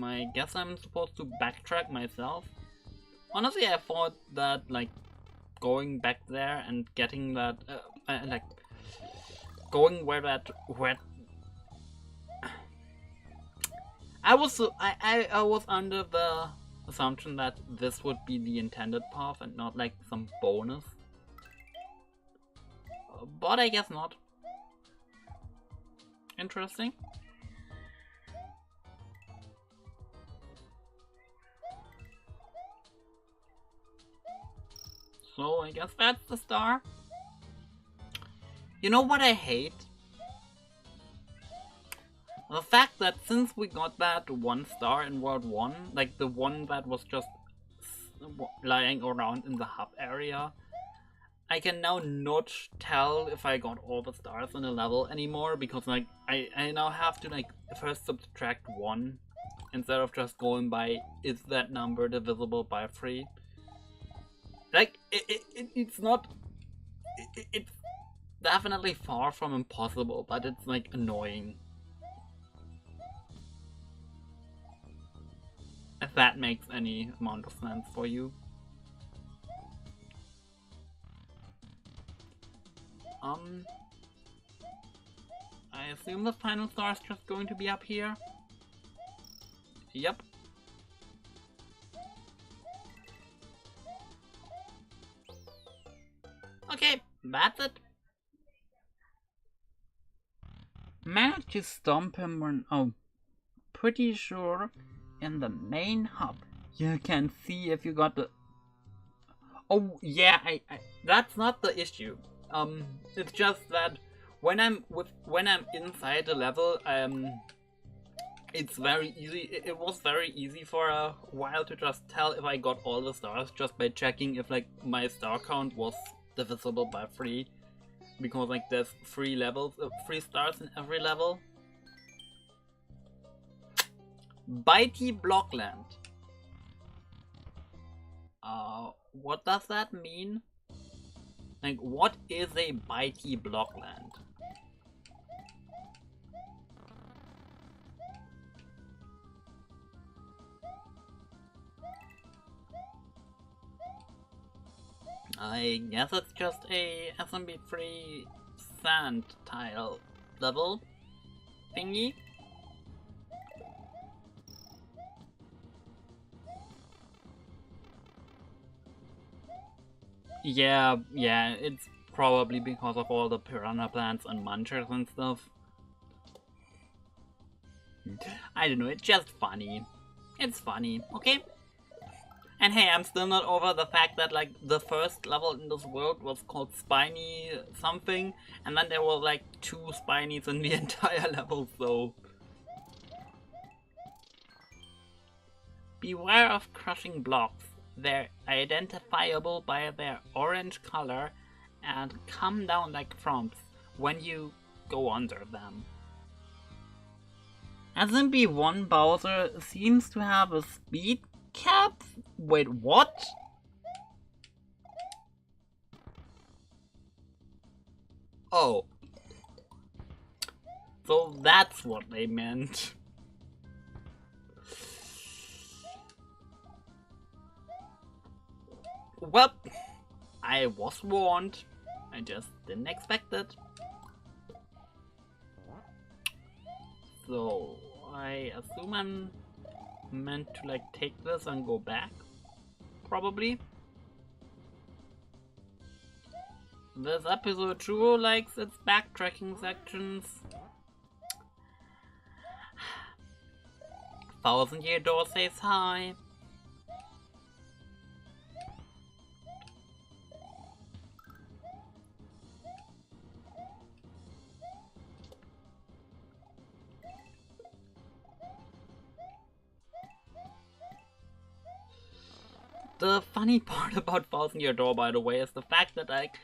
I guess I'm supposed to backtrack myself. Honestly, I thought that like going back there and getting that, like, going where I was under the assumption that this would be the intended path and not like some bonus. But I guess not. Interesting. So I guess that's the star. You know what I hate? The fact that since we got that 1 star in World 1, like the one that was just lying around in the hub area, I can now not tell if I got all the stars in a level anymore because like I now have to like first subtract 1 instead of just going by is that number divisible by 3. Like, it's not... It's definitely far from impossible, but it's, like, annoying. If that makes any amount of sense for you. I assume the final star is just going to be up here? Yep. Okay, that's it. Managed to stomp him when... Oh, pretty sure in the main hub you can see if you got the... Oh, yeah, that's not the issue. It's just that when I'm inside the level, it's very easy. It was very easy for a while to just tell if I got all the stars just by checking if like my star count was divisible by 3, because like there's 3 levels, 3 stars in every level. Bitey Blockland. What does that mean? Like, what is a Bitey Blockland? I guess it's just a SMB3 sand tile level thingy. Yeah, it's probably because of all the piranha plants and munchers and stuff. I don't know, it's just funny. It's funny, okay? And hey, I'm still not over the fact that like the first level in this world was called Spiny something, and then there were like 2 Spinies in the entire level, so... Beware of crushing blocks. They're identifiable by their orange color and come down like froms when you go under them. SMB1 Bowser seems to have a speed cap? Wait, what? Oh. So that's what they meant. Well, I was warned. I just didn't expect it. So, I assume I'm meant to like take this and go back? Probably. This episode sure likes its backtracking sections. 1000-Year Door says hi. The funny part about 1000-Year Door, by the way, is the fact that like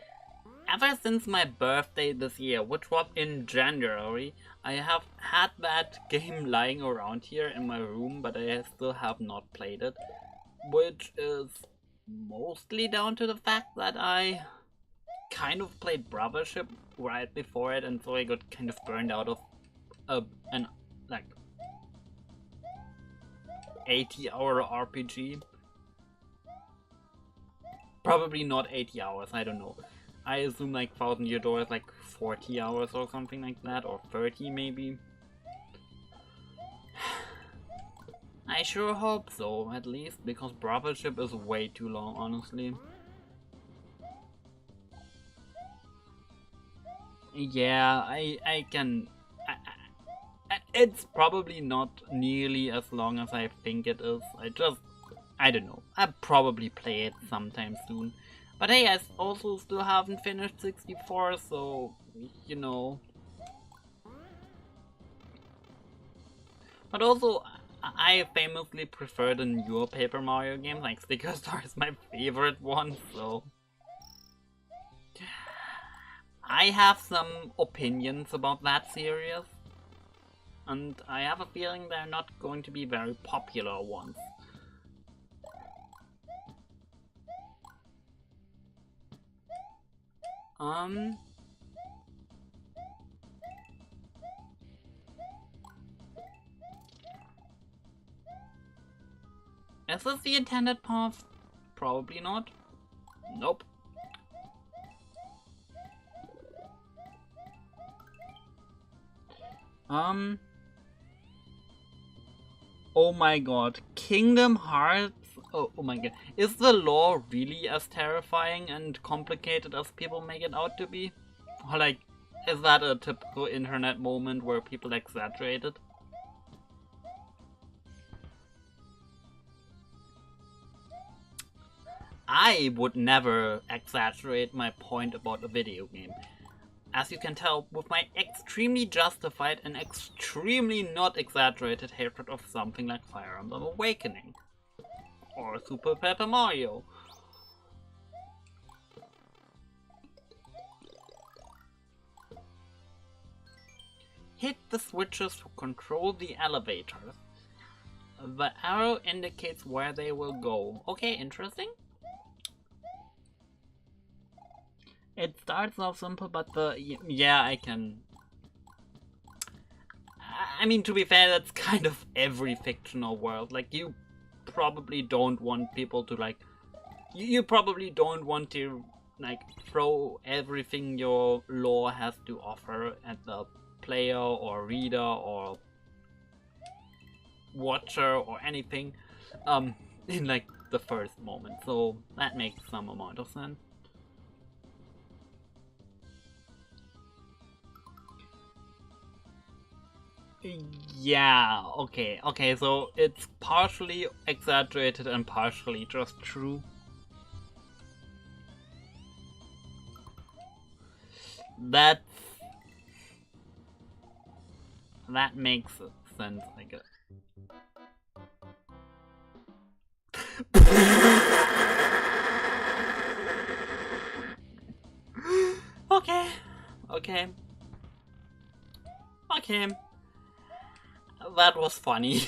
ever since my birthday this year, which was in January, I have had that game lying around here in my room, but I still have not played it, which is mostly down to the fact that I kind of played Brothership right before it, and so I got kind of burned out of an like 80-hour RPG. Probably not 80 hours, I don't know. I assume like 1000-Year Door is like 40 hours or something like that, or 30 maybe. I sure hope so, at least, because Brothership is way too long, honestly. Yeah, I can... it's probably not nearly as long as I think it is. I don't know. I'll probably play it sometime soon. But hey, I also still haven't finished 64, so, you know. But also, I famously prefer the newer Paper Mario games, like Sticker Star is my favorite one, so... I have some opinions about that series. And I have a feeling they're not going to be very popular ones. Is this the intended path? Probably not. Nope. Oh my god. Kingdom Hearts? Oh my god. Is the lore really as terrifying and complicated as people make it out to be? Or like, is that a typical internet moment where people exaggerate it? I would never exaggerate my point about a video game. As you can tell, with my extremely justified and extremely not exaggerated hatred of something like Fire Emblem Awakening. Or Super Paper Mario. Hit the switches to control the elevators. The arrow indicates where they will go. Okay, interesting. It starts off simple, but yeah, I can... I mean, to be fair, that's kind of every fictional world. Like, you probably don't want people to, like... You probably don't want to, like, throw everything your lore has to offer at the player or reader or watcher or anything in, like, the first moment. So, that makes some amount of sense. Yeah, okay, so it's partially exaggerated and partially just true. That makes sense, I guess. Okay. That was funny.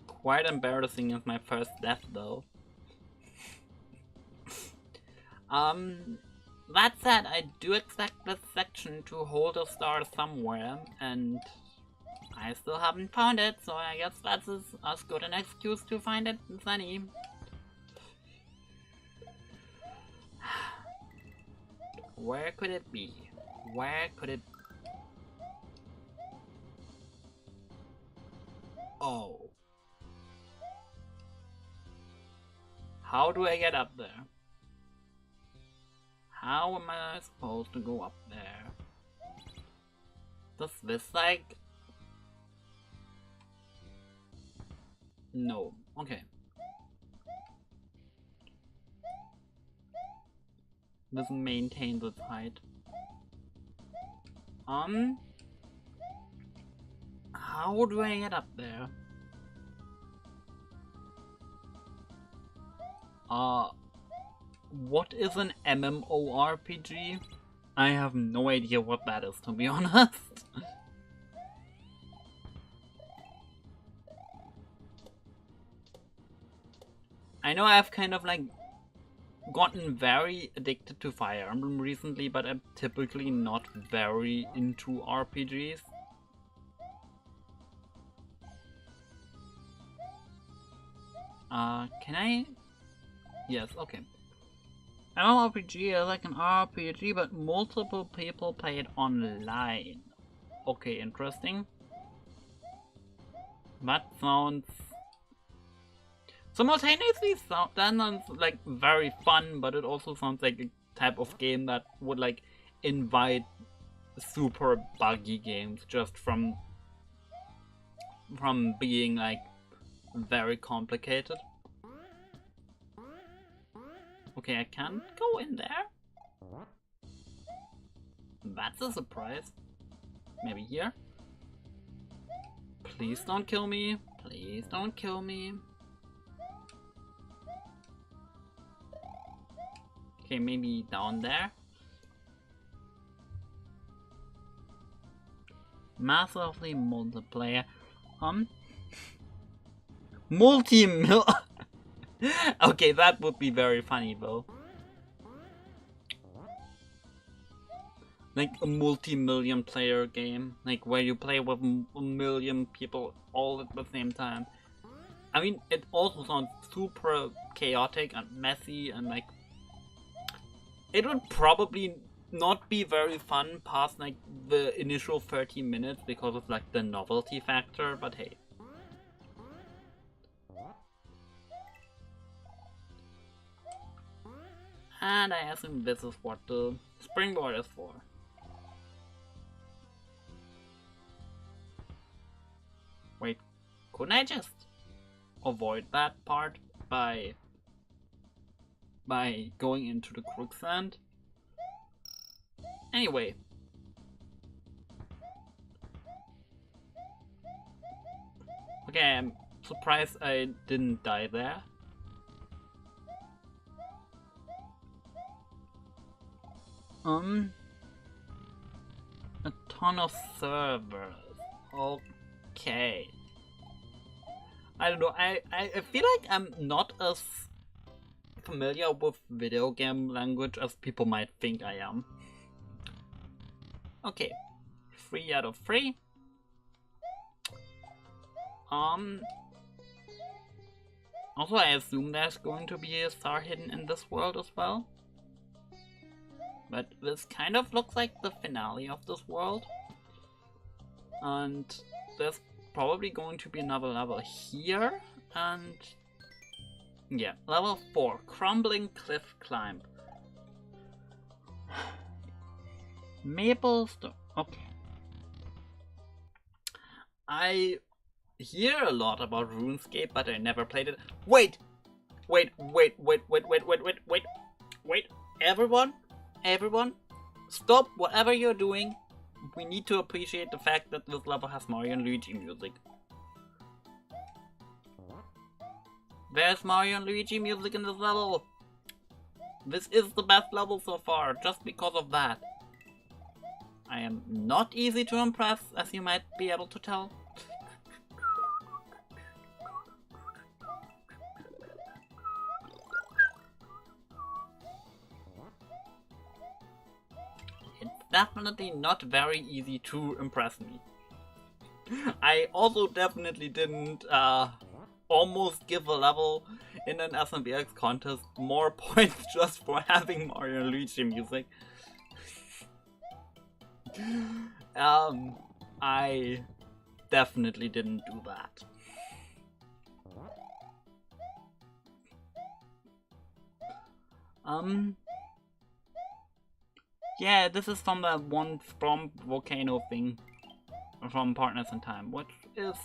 Quite embarrassing as my first death though. That said, I do expect this section to hold a star somewhere, and I still haven't found it, so I guess that's as good an excuse to find it as any. Where could it be? Where could it... Oh. How do I get up there? How am I supposed to go up there? Does this like... No. Okay. Doesn't maintain this height. How do I get up there? What is an MMORPG? I have no idea what that is, to be honest. I know I've kind of like gotten very addicted to Fire Emblem recently, but I'm typically not very into RPGs. Can I? Yes, okay. MMORPG is like an RPG, but multiple people play it online. Okay, interesting. That sounds... Simultaneously, that sounds like very fun, but it also sounds like a type of game that would like invite super buggy games just from being like very complicated. Okay, I can't go in there. That's a surprise. Maybe here? Please don't kill me. Please don't kill me. Okay, maybe down there. Massively multiplayer. Multi-mil... Okay, that would be very funny though. Like a multi-million player game, like where you play with a million people all at the same time. I mean, it also sounds super chaotic and messy, and like it would probably not be very fun past like the initial 30 minutes because of like the novelty factor, but hey. And I assume this is what the springboard is for. Wait, couldn't I just avoid that part by going into the quicksand? Anyway. Okay, I'm surprised I didn't die there. A ton of servers. Okay. I don't know, I feel like I'm not as familiar with video game language as people might think I am. Okay. 3 out of 3. Also, I assume there's going to be a star hidden in this world as well. But this kind of looks like the finale of this world. And there's probably going to be another level here. And yeah, level 4, Crumbling Cliff Climb. Maple Stone. Okay. I hear a lot about RuneScape, but I never played it. Wait! Everyone, stop whatever you're doing. We need to appreciate the fact that this level has Mario and Luigi music. There's Mario and Luigi music in this level. This is the best level so far, just because of that. I am not easy to impress, as you might be able to tell. It's definitely not very easy to impress me. I also definitely didn't almost give a level in an SMBX contest more points just for having Mario and Luigi music. I definitely didn't do that. Yeah, this is from the one from volcano thing from Partners in Time, which is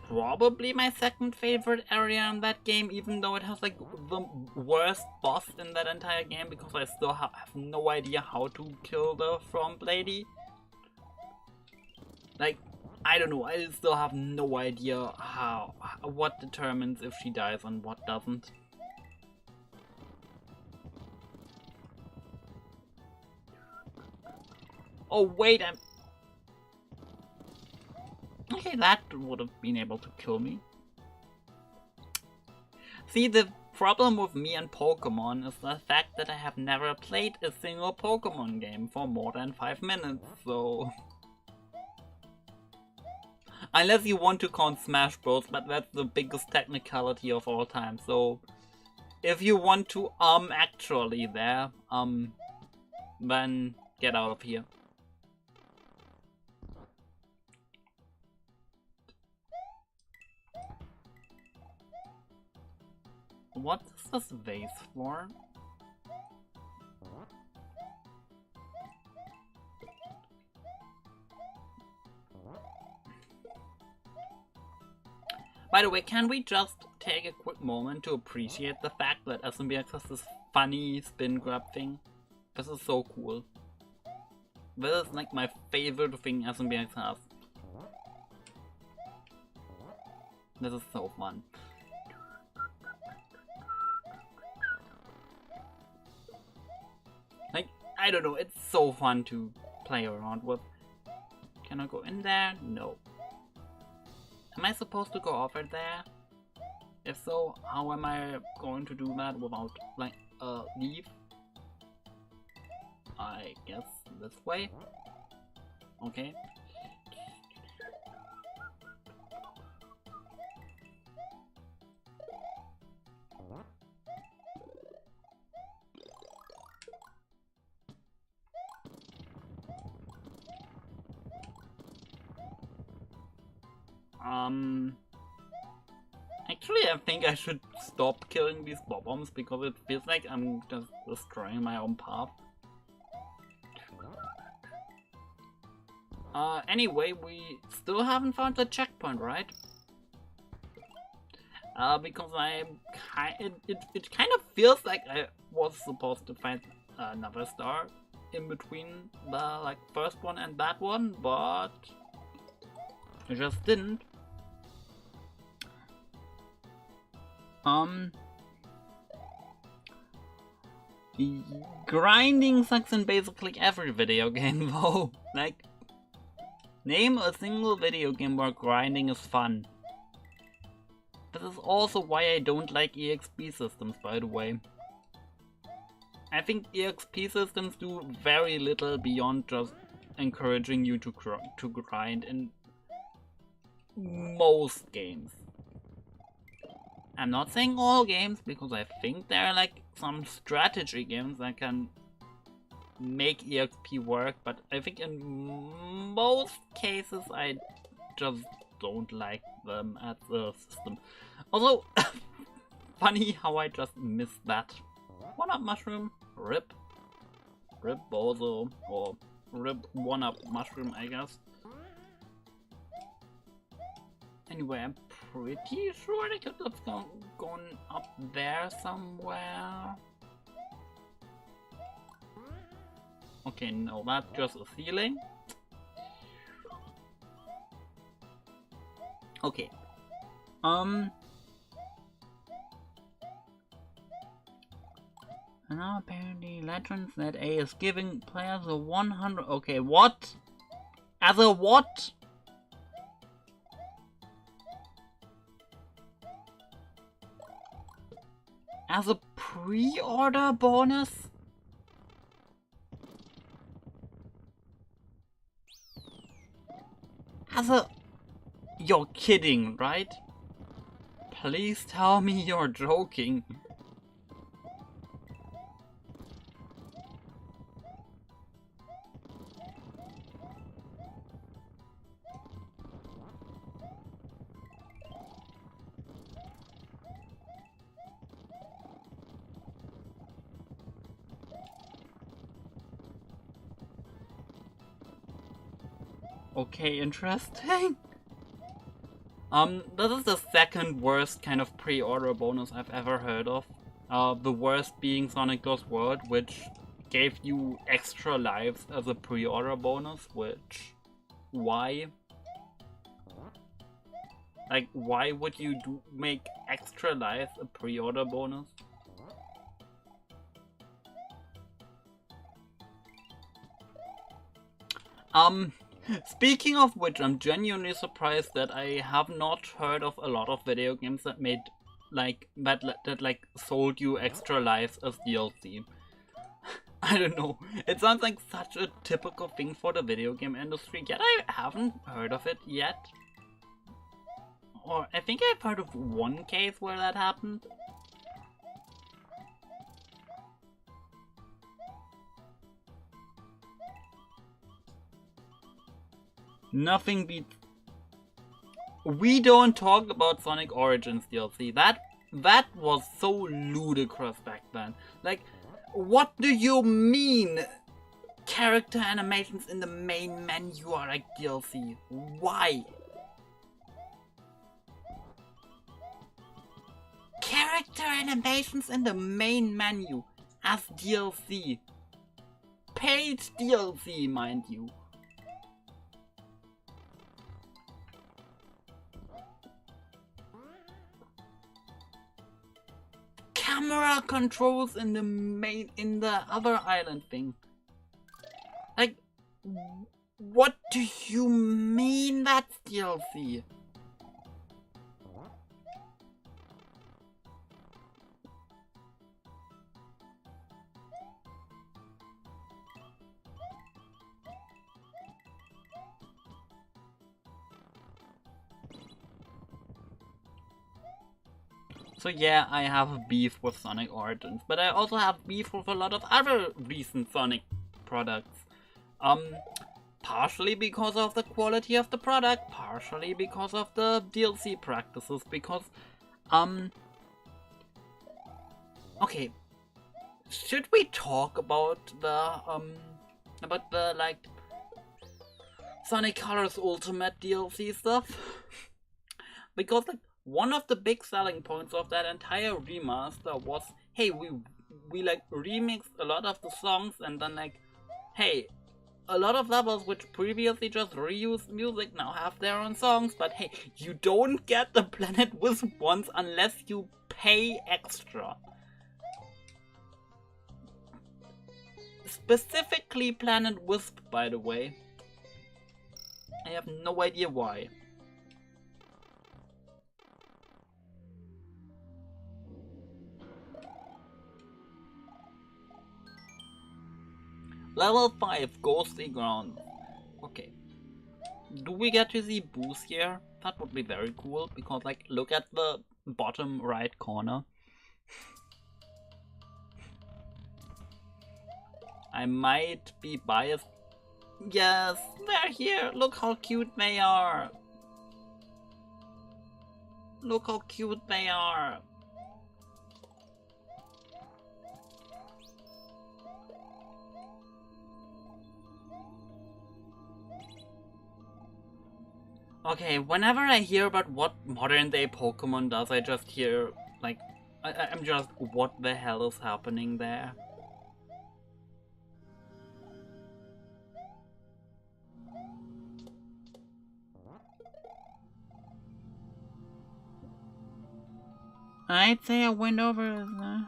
probably my second favorite area in that game, even though it has like the worst boss in that entire game, because I still have no idea how to kill the front lady. Like, I don't know, I still have no idea what determines if she dies and what doesn't. Oh wait, okay, that would have been able to kill me. See, the problem with me and Pokemon is the fact that I have never played a single Pokemon game for more than 5 minutes, so... Unless you want to count Smash Bros, but that's the biggest technicality of all time, so... If you want to, actually there, then get out of here. What is this vase for? By the way, can we just take a quick moment to appreciate the fact that SMBX has this funny spin grab thing? This is so cool. This is like my favorite thing SMBX has. This is so fun. Like, I don't know, it's so fun to play around with. Can I go in there? No. Am I supposed to go over there? If so, how am I going to do that without, like, leave? I guess this way? Okay. Actually, I think I should stop killing these bob-bombs because it feels like I'm just destroying my own path. Anyway, we still haven't found the checkpoint, right? Because it kind of feels like I was supposed to find another star in between the like first one and that one, but I just didn't. Grinding sucks in basically every video game though. Like, name a single video game where grinding is fun. This is also why I don't like EXP systems, by the way. I think EXP systems do very little beyond just encouraging you to grind in most games. I'm not saying all games, because I think there are like some strategy games that can make EXP work, but I think in most cases I just don't like them at the system. Also, funny how I just missed that. 1-up mushroom, rip. Rip bozo, or rip 1-up mushroom, I guess. Anyway, I'm pretty sure they could have gone up there somewhere. Okay, no, that's just a ceiling. Okay. And now apparently legends that A is giving players a 100. Okay, what? As a what? As a pre-order bonus? As a... You're kidding, right? Please tell me you're joking. Okay, interesting. This is the second worst kind of pre-order bonus I've ever heard of. The worst being Sonic Goes World, which gave you extra lives as a pre-order bonus, which... Why? Like, why would you make extra lives a pre-order bonus? Speaking of which, I'm genuinely surprised that I have not heard of a lot of video games that made, like, that like, sold you extra lives as DLC. I don't know, it sounds like such a typical thing for the video game industry, yet I haven't heard of it yet. Or, I think I've heard of one case where that happened. Nothing beats... We don't talk about Sonic Origins DLC. That was so ludicrous back then. Like, what do you mean? Character animations in the main menu are like DLC. Why? Character animations in the main menu as DLC. Paid DLC, mind you. Camera controls in the other island thing. Like, what do you mean that's DLC? So yeah, I have beef with Sonic Origins, but I also have beef with a lot of other recent Sonic products. Partially because of the quality of the product, partially because of the DLC practices, because, okay, should we talk about the, like, Sonic Colors Ultimate DLC stuff? Because, like, one of the big selling points of that entire remaster was, hey, we like remixed a lot of the songs, and then like, hey, a lot of levels which previously just reused music now have their own songs, but hey, you don't get the Planet Wisp ones unless you pay extra. Specifically Planet Wisp, by the way. I have no idea why. Level 5, Ghostly Ground. Okay. Do we get to see Boost here? That would be very cool, because like, look at the bottom right corner. I might be biased. Yes, they're here! Look how cute they are! Look how cute they are. Okay, whenever I hear about what modern day Pokemon does, I just hear, like, I'm just, what the hell is happening there? I'd say I went over there.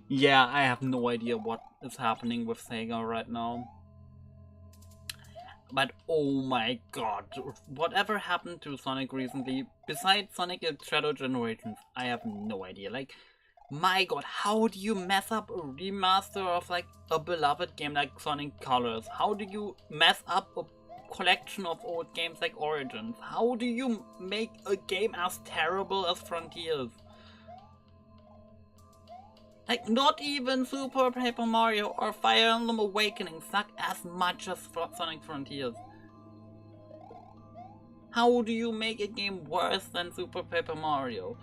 Yeah, I have no idea what is happening with Sega right now. But oh my god, whatever happened to Sonic recently, besides Sonic X Shadow Generations, I have no idea. Like, my god, how do you mess up a remaster of like a beloved game like Sonic Colors? How do you mess up a collection of old games like Origins? How do you make a game as terrible as Frontiers? Like, not even Super Paper Mario or Fire Emblem Awakening suck as much as Sonic Frontiers. How do you make a game worse than Super Paper Mario?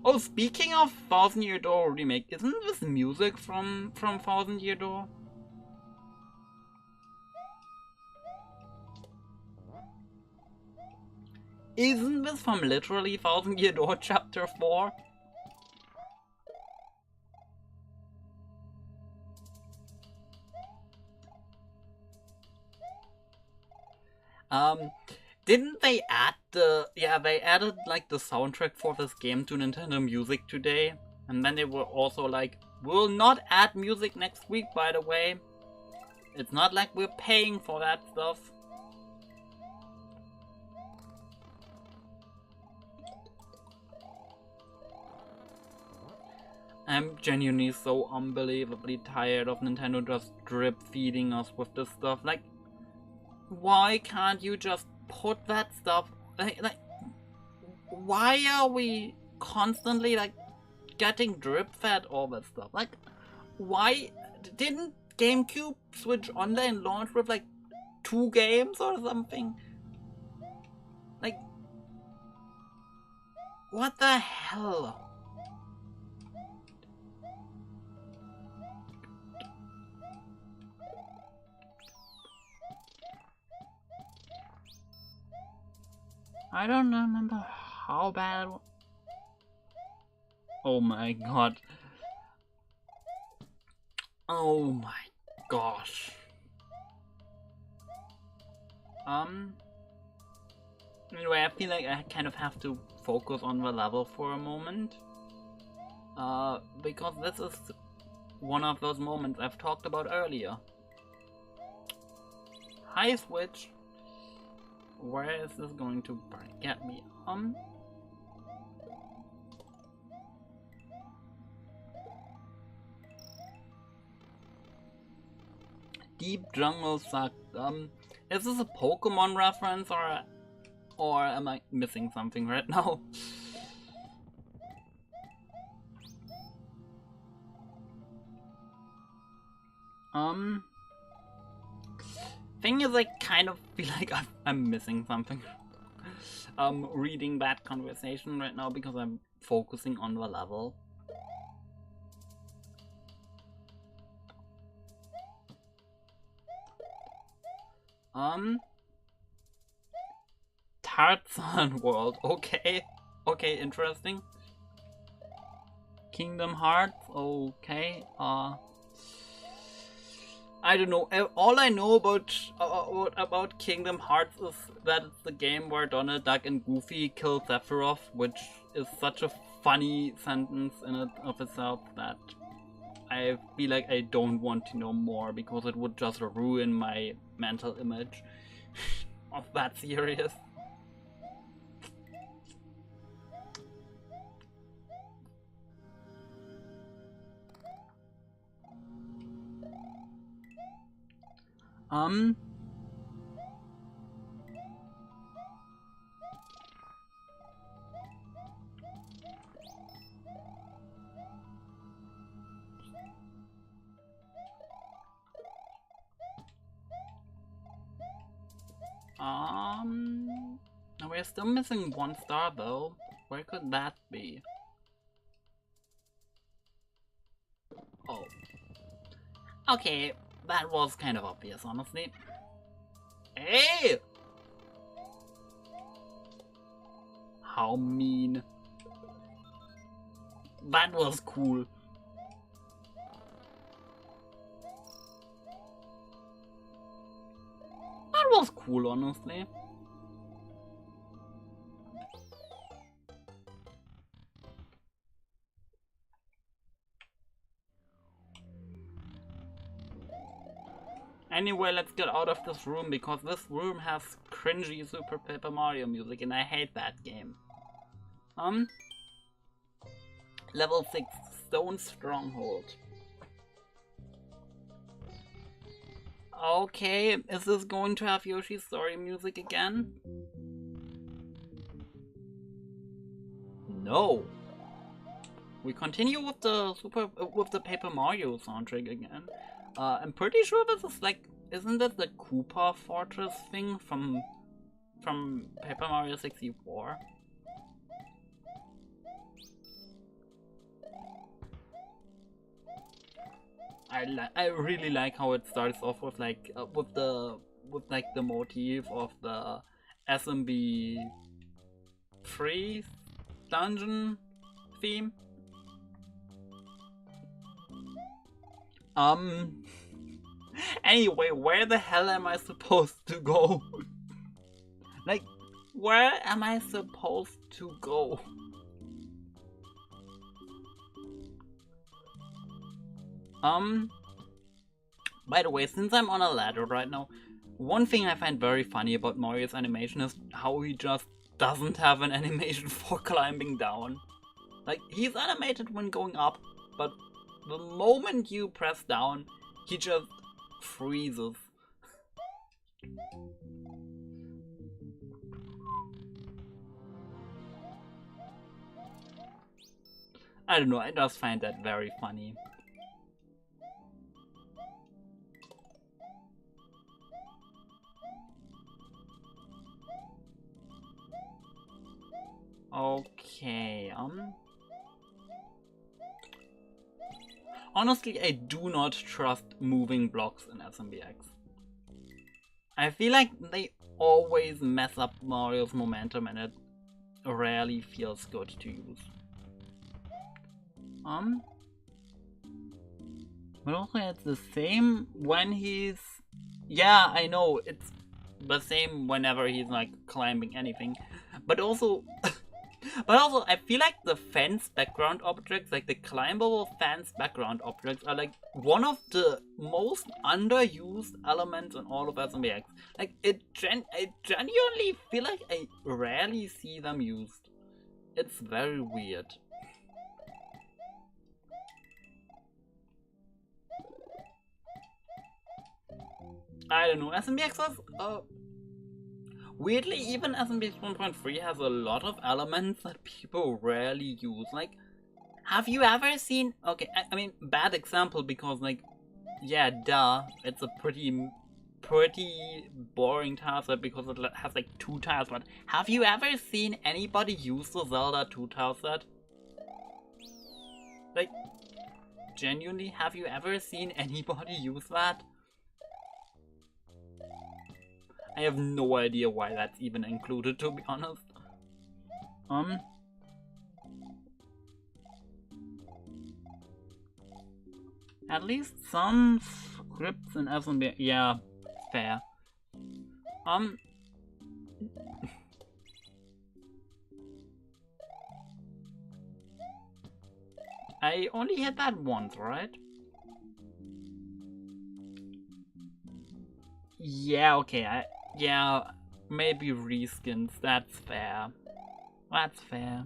Oh, speaking of Thousand Year Door remake, isn't this music from Thousand Year Door? Isn't this from literally Thousand Year Door Chapter 4? Didn't they add they added like the soundtrack for this game to Nintendo Music today? And then they were also like, we'll not add music next week, by the way. It's not like we're paying for that stuff. I'm genuinely so unbelievably tired of Nintendo just drip feeding us with this stuff. Like, why can't you just put that stuff, like why are we constantly like getting drip fed all that stuff? Like, why didn't GameCube Switch Online launch with like 2 games or something? Like, what the hell? I don't remember how bad it was. Oh my god. Oh my gosh. Anyway, I feel like I kind of have to focus on the level for a moment. Because this is one of those moments I've talked about earlier. Hi, Switch. Where is this going to get me? Deep Jungle sucked. Is this a Pokemon reference or am I missing something right now? Thing is, I kind of feel like I'm missing something. Reading that conversation right now because I'm focusing on the level. Tarzan World, okay. Okay, interesting. Kingdom Hearts, okay. I don't know. All I know about Kingdom Hearts is that it's the game where Donald Duck and Goofy kill Sephiroth, which is such a funny sentence in and of itself that I feel like I don't want to know more because it would just ruin my mental image of that series. We're still missing 1 star though. Where could that be? Oh. Okay, that was kind of obvious, honestly. Hey! How mean. That was cool. That was cool, honestly. Anyway, let's get out of this room because this room has cringy Super Paper Mario music and I hate that game. Level 6 Stone Stronghold. Okay, is this going to have Yoshi's story music again? No. We continue with the Paper Mario soundtrack again. I'm pretty sure this is like, isn't that the Koopa Fortress thing from Paper Mario 64? I really like how it starts off with like with the motif of the SMB3 dungeon theme. Anyway, where the hell am I supposed to go? Like, where am I supposed to go? By the way, since I'm on a ladder right now, one thing I find very funny about Mario's animation is how he just doesn't have an animation for climbing down. Like, he's animated when going up, but the moment you press down, he just freezes. I don't know, I just find that very funny. Okay, honestly, I do not trust moving blocks in SMBX. I feel like they always mess up Mario's momentum and it rarely feels good to use. But also it's the same when he's... Yeah, I know, it's the same whenever he's like climbing anything. But also... But also, I feel like the fence background objects, like the climbable fence background objects, are like one of the most underused elements in all of SMBX. Like, I genuinely feel like I rarely see them used. It's very weird. I don't know, SMBX has, weirdly, even SMBX 1.3 has a lot of elements that people rarely use. Like, have you ever seen... Okay, I mean, bad example because, like, yeah, duh, it's a pretty boring tile set because it has, like, 2 tiles, but have you ever seen anybody use the Zelda 2 tile set? Like, genuinely, have you ever seen anybody use that? I have no idea why that's even included, to be honest. At least some scripts in SMB. Yeah, fair. I only hit that once, right? Yeah, okay, yeah, maybe reskins, that's fair. That's fair.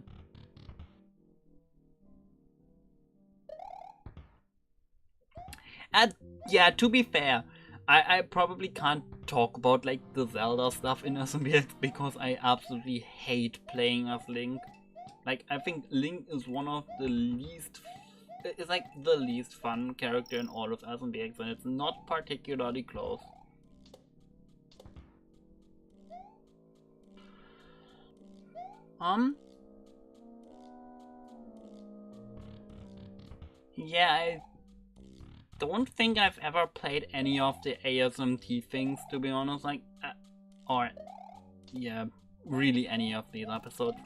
And yeah, to be fair, I probably can't talk about like the Zelda stuff in SMBX because I absolutely hate playing as Link. Like, I think Link is one of the least... It's like the least fun character in all of SMBX and it's not particularly close. Yeah, I don't think I've ever played any of the ASMT things, to be honest, like, or, yeah, really any of these episodes.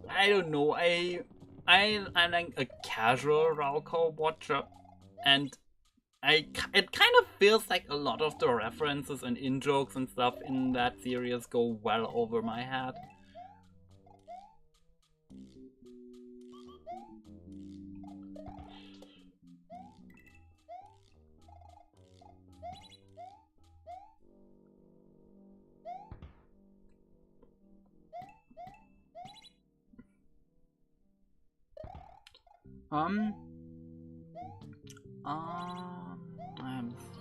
I don't know, I'm like a casual Rauko watcher, and it kind of feels like a lot of the references and in-jokes and stuff in that series go well over my head. I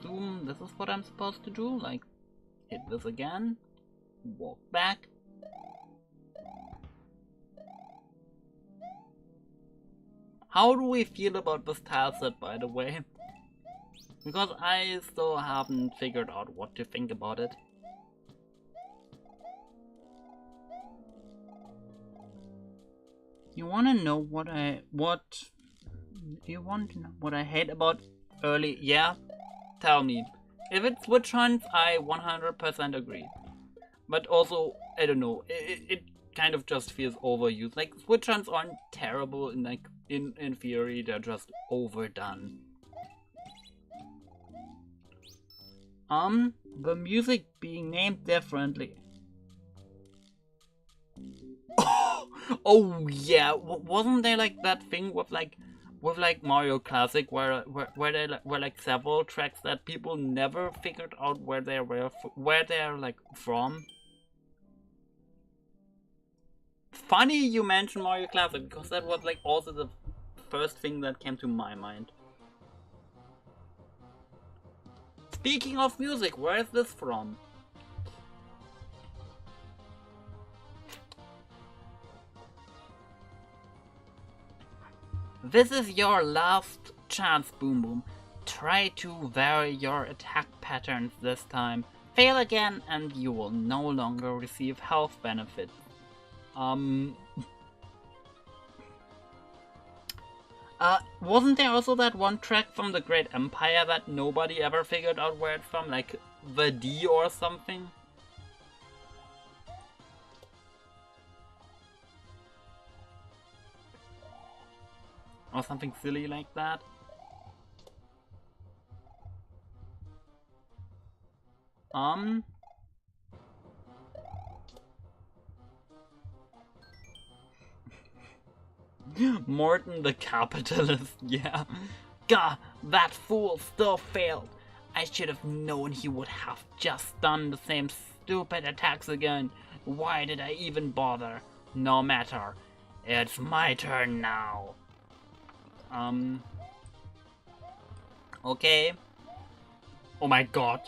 assume this is what I'm supposed to do, like, hit this again, walk back. How do we feel about this tile set, by the way? Because I still haven't figured out what to think about it. You wanna know what I hate about early? Yeah, tell me. If it's witch hunts, I 100% agree. But also, I don't know, it kind of just feels overused. Like, witch hunts aren't terrible in, like, in theory, they're just overdone. The music being named differently. Oh yeah, wasn't there like that thing with like Mario Classic where there were like several tracks that people never figured out where they're like from? Funny you mentioned Mario Classic, because that was like also the first thing that came to my mind. Speaking of music, where is this from? This is your last chance, Boom Boom. Try to vary your attack patterns this time. Fail again and you will no longer receive health benefits. Wasn't there also that one track from the Great Empire that nobody ever figured out where it's from? Like, the D or something? Or something silly like that? Morton the capitalist, yeah. Gah, that fool still failed. I should have known he would have just done the same stupid attacks again. Why did I even bother? No matter. It's my turn now. Okay. Oh my god.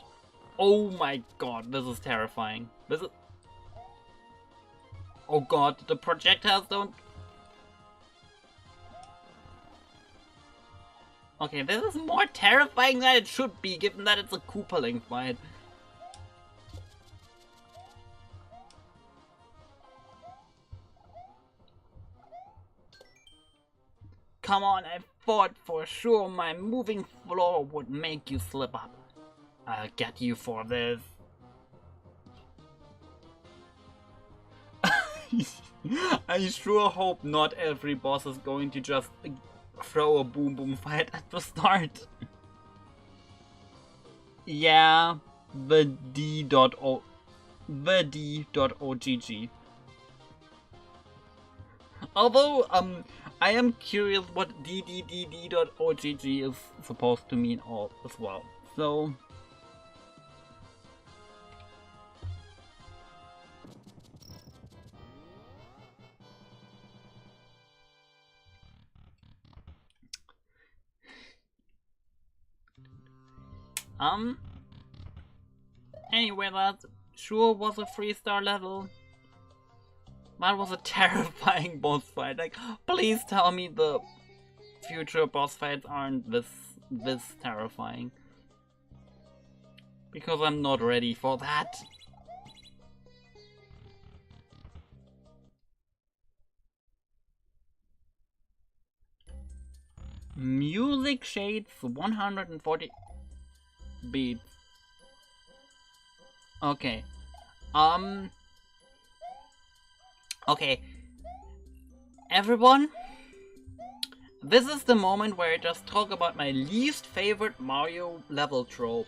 Oh my god, this is terrifying. This is... Oh god, the projectiles don't... Okay, this is more terrifying than it should be, given that it's a Koopaling fight. Come on, I thought for sure my moving floor would make you slip up. I'll get you for this. I sure hope not every boss is going to just throw a boom boom fight at the start. Yeah, the D.O. The D.OGG. Although, I am curious what DDDD.OGG is supposed to mean as well. So... Anyway, that sure was a 3-star level. That was a terrifying boss fight. Like, please tell me the future boss fights aren't this terrifying. Because I'm not ready for that. Music shades 140 beats. Okay. Okay. Everyone, this is the moment where I just talk about my least favorite Mario level trope.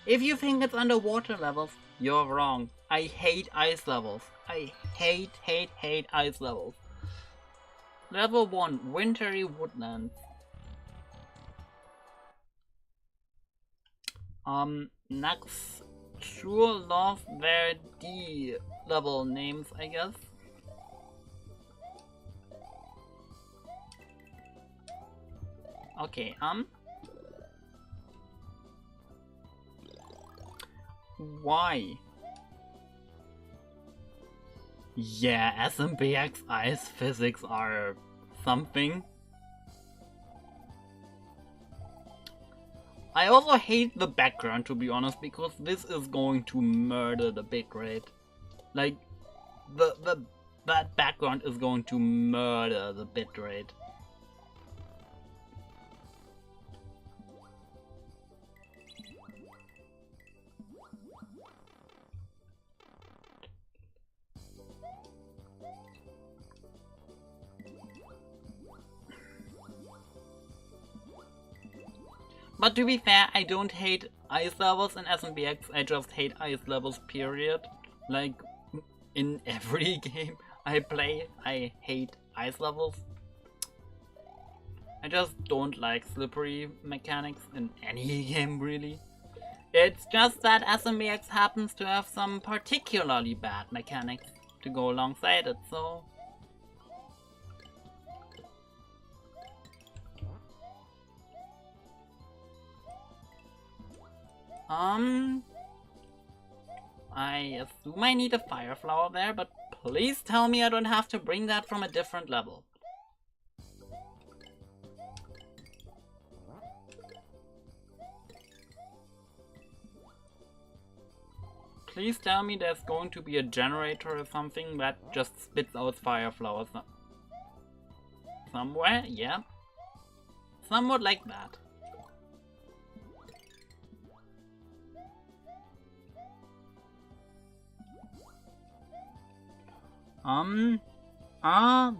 If you think it's underwater levels, you're wrong. I hate ice levels. I hate ice levels. Level 1, Wintry Woodlands. Next, sure love their D level names, I guess. Okay, why? Yeah, SMBX ice physics are something. I also hate the background, to be honest, because this is going to murder the bitrate. Like, that background is going to murder the bitrate. But to be fair, I don't hate ice levels in SMBX, I just hate ice levels, period. Like, in every game I play, I hate ice levels. I just don't like slippery mechanics in any game, really. It's just that SMBX happens to have some particularly bad mechanics to go alongside it, so... I assume I need a fire flower there, but please tell me I don't have to bring that from a different level. Please tell me there's going to be a generator or something that just spits out fire flowers somewhere, yeah. Somewhat like that.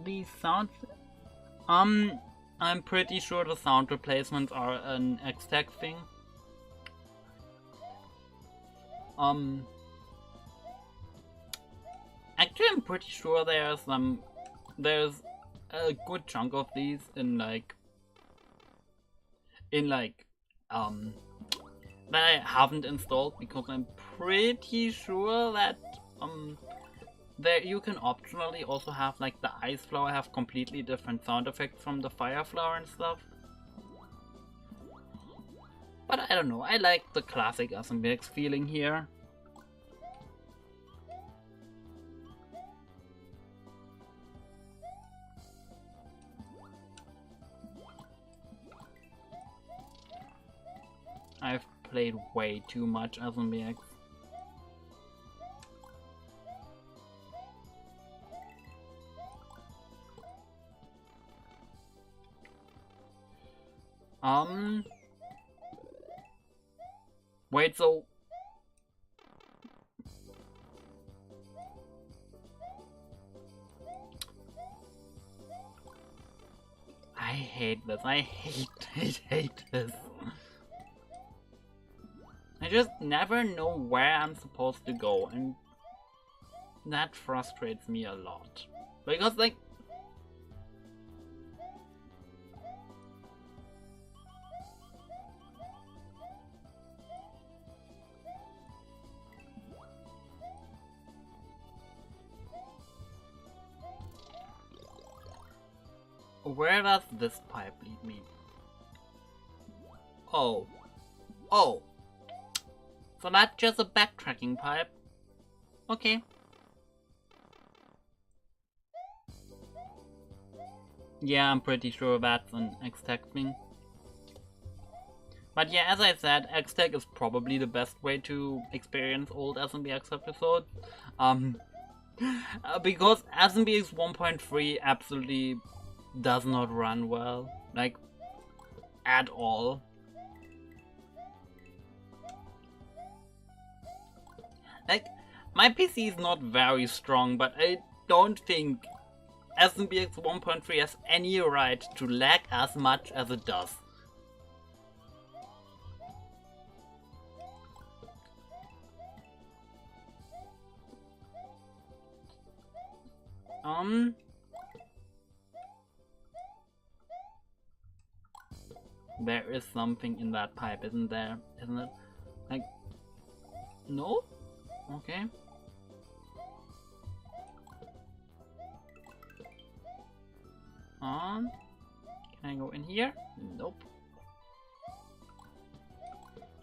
These sounds... I'm pretty sure the sound replacements are an X-Tech thing. Actually, I'm pretty sure there's a good chunk of these in like, that I haven't installed, because I'm pretty sure that, there you can optionally also have like the ice flower have completely different sound effects from the fire flower and stuff. But I don't know, I like the classic SMBX feeling here. I've played way too much SMBX. Wait, so... I hate this, I hate this. I just never know where I'm supposed to go, and that frustrates me a lot. Because, like, where does this pipe lead me? Oh. Oh. So that's just a backtracking pipe? Okay. Yeah, I'm pretty sure that's an X-Tech thing. But yeah, as I said, X-Tech is probably the best way to experience old SMBX episodes. Because SMBX 1.3 absolutely does not run well. Like, at all. Like, my PC is not very strong, but I don't think SMBX 1.3 has any right to lag as much as it does. There is something in that pipe, isn't there? Isn't it? Like, no? Okay. Can I go in here? Nope.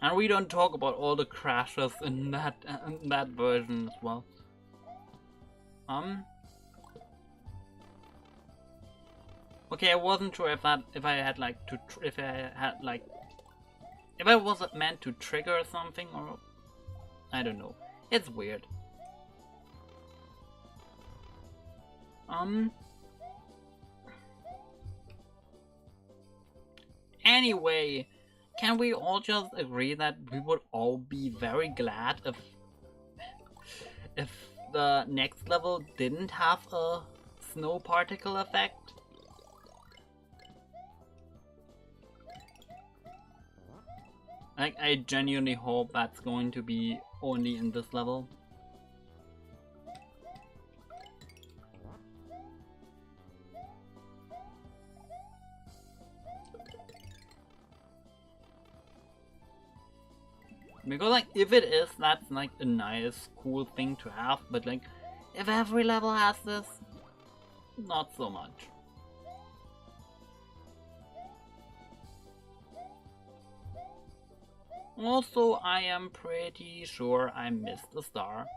And we don't talk about all the crashes in that version as well. Okay, I wasn't sure if I was meant to trigger something, or I don't know. It's weird. Anyway, can we all just agree that we would all be very glad if the next level didn't have a snow particle effect? Like, I genuinely hope that's going to be only in this level. Because, like, if it is, that's like a nice, cool thing to have, but like, if every level has this, not so much. Also, I am pretty sure I missed a star.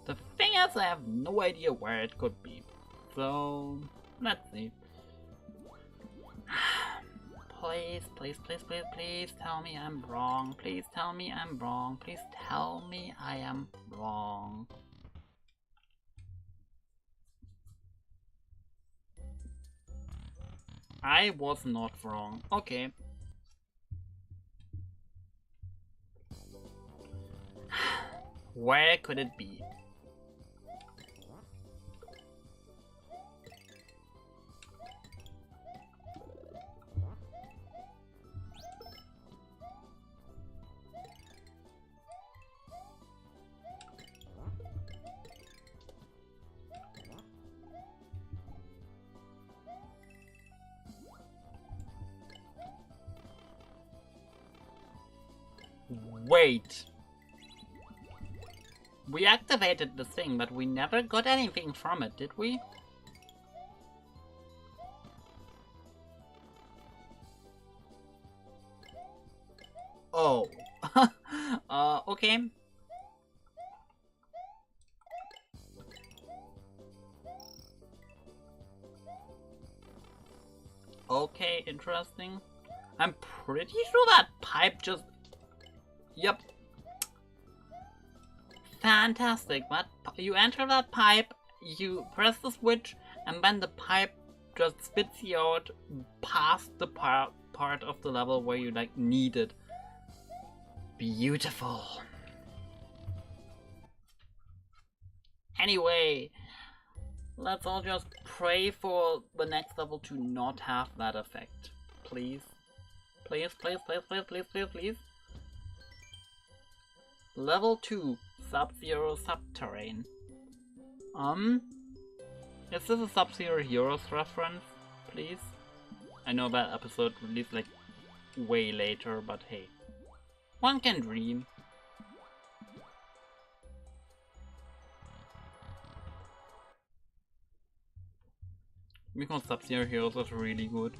The thing is, I have no idea where it could be. So, let's see. Please, please, please, please, please tell me I'm wrong. Please tell me I'm wrong. Please tell me I am wrong. I was not wrong. Okay. Where could it be? Wait. We activated the thing, but we never got anything from it, did we? Oh. Okay. Okay, interesting. I'm pretty sure that pipe just... Yep. Fantastic. That you enter that pipe, you press the switch, and then the pipe just spits you out past the part of the level where you like need it. Beautiful. Anyway, let's all just pray for the next level to not have that effect. Please. Please, please, please, please, please, please, please. Level 2, Sub-Zero Subterrane. Is this a Sub-Zero Heroes reference, please? I know that episode released like way later, but hey. One can dream. Because Sub-Zero Heroes was really good.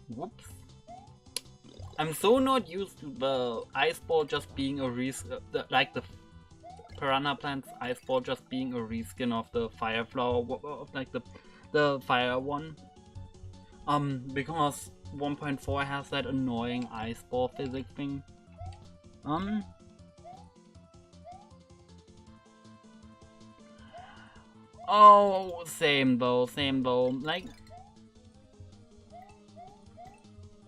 Whoops. I'm so not used to the ice ball just being a like the piranha plant's ice ball just being a reskin of the fire flower, of like the fire one. Because 1.4 has that annoying ice ball physics thing. Oh, same though. Like,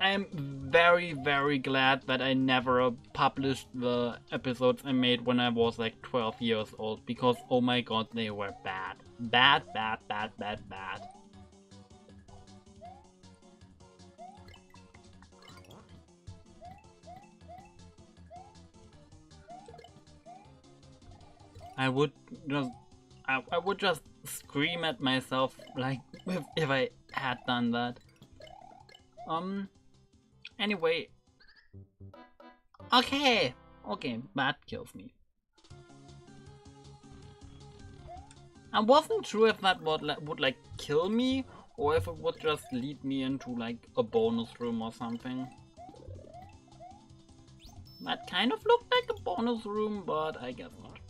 I'm very, very glad that I never published the episodes I made when I was like 12 years old, because oh my god, they were bad. Bad. I would just scream at myself, like, if I had done that. Anyway. Okay, that kills me. I wasn't sure if that would like kill me, or if it would just lead me into like a bonus room or something. That kind of looked like a bonus room, but I guess not.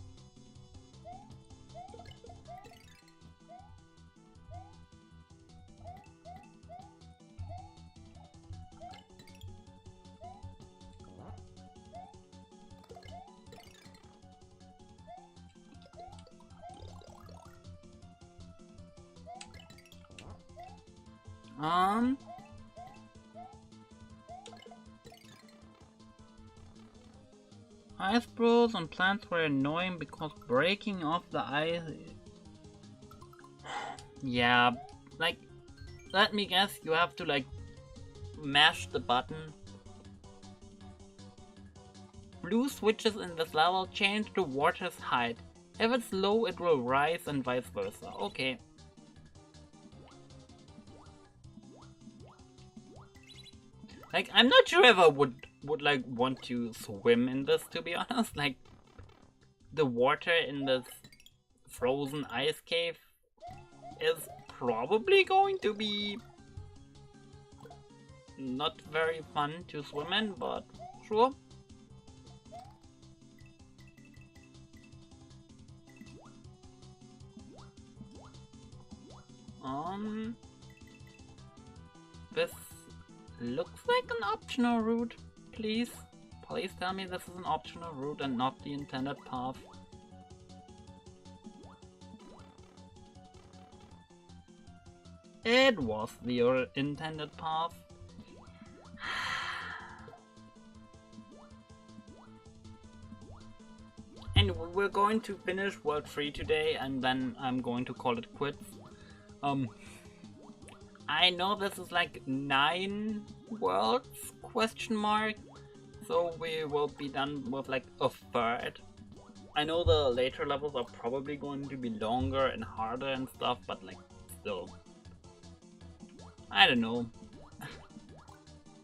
Ice bros and plants were annoying because breaking off the ice... Yeah, like, let me guess, you have to like mash the button. Blue switches in this level change the water's height. If it's low, it will rise and vice versa. Okay. Like, I'm not sure if I would like want to swim in this, to be honest. Like, the water in this frozen ice cave is probably going to be not very fun to swim in, but sure. This looks like an optional route. Please tell me this is an optional route and not the intended path. It was the intended path. Anyway, we're going to finish World 3 today, and then I'm going to call it quits. I know this is like 9 worlds, question mark, so we will be done with like a third. I know the later levels are probably going to be longer and harder and stuff, but like, still. I don't know.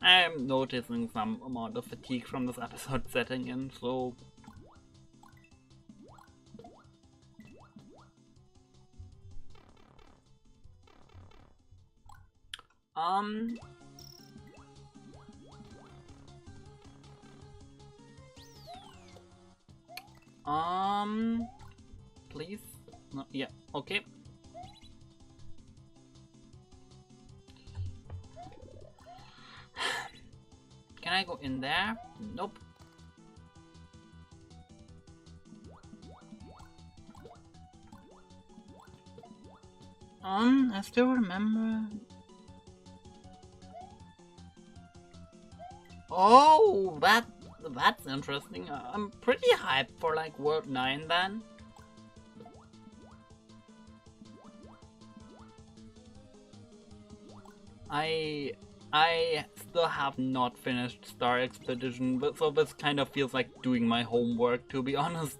I am noticing some amount of fatigue from this episode setting in, so... Please? No, yeah, okay. Can I go in there? Nope. I still remember... Oh, that's interesting. I'm pretty hyped for like World 9 then. I still have not finished Star Expedition, but so this kind of feels like doing my homework, to be honest.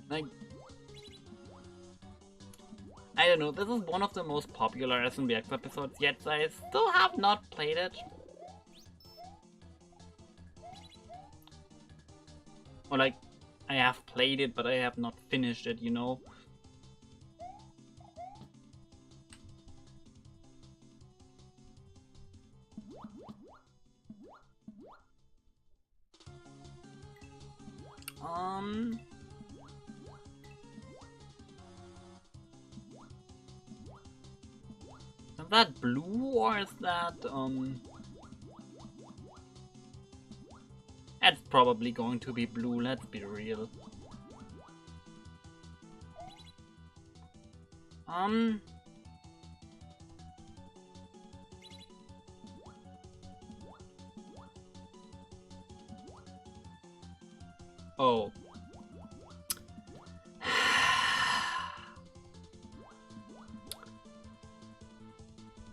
Like, I don't know, this is one of the most popular SMBX episodes, yet I still have not played it. Or like, I have played it, but I have not finished it, you know? that blue or is that It's probably going to be blue, let's be real. Oh.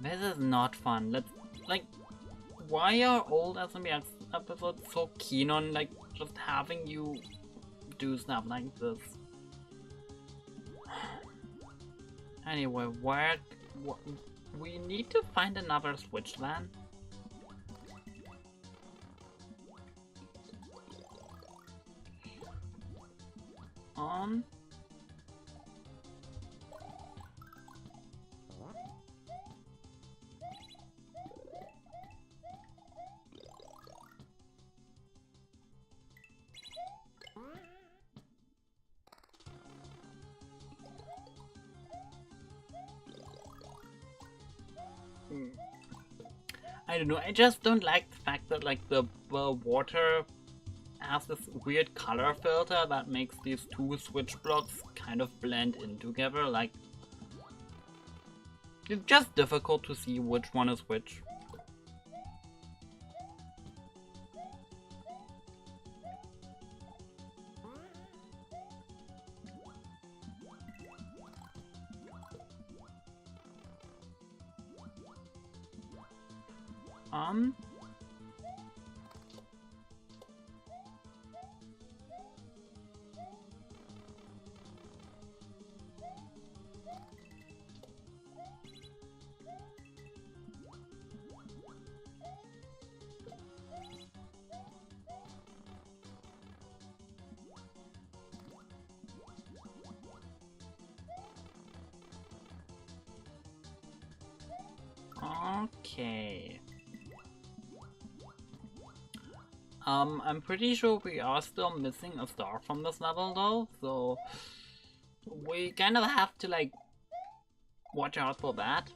This is not fun. Let's, like, why are old SMBX episodes so keen on, like, just having you do stuff like this? Anyway, we need to find another switch then. I don't know, I just don't like the fact that like the water has this weird color filter that makes these two switch blocks kind of blend in together. Like, it's just difficult to see which one is which. Okay. I'm pretty sure we are still missing a star from this level though, so we kind of have to like watch out for that.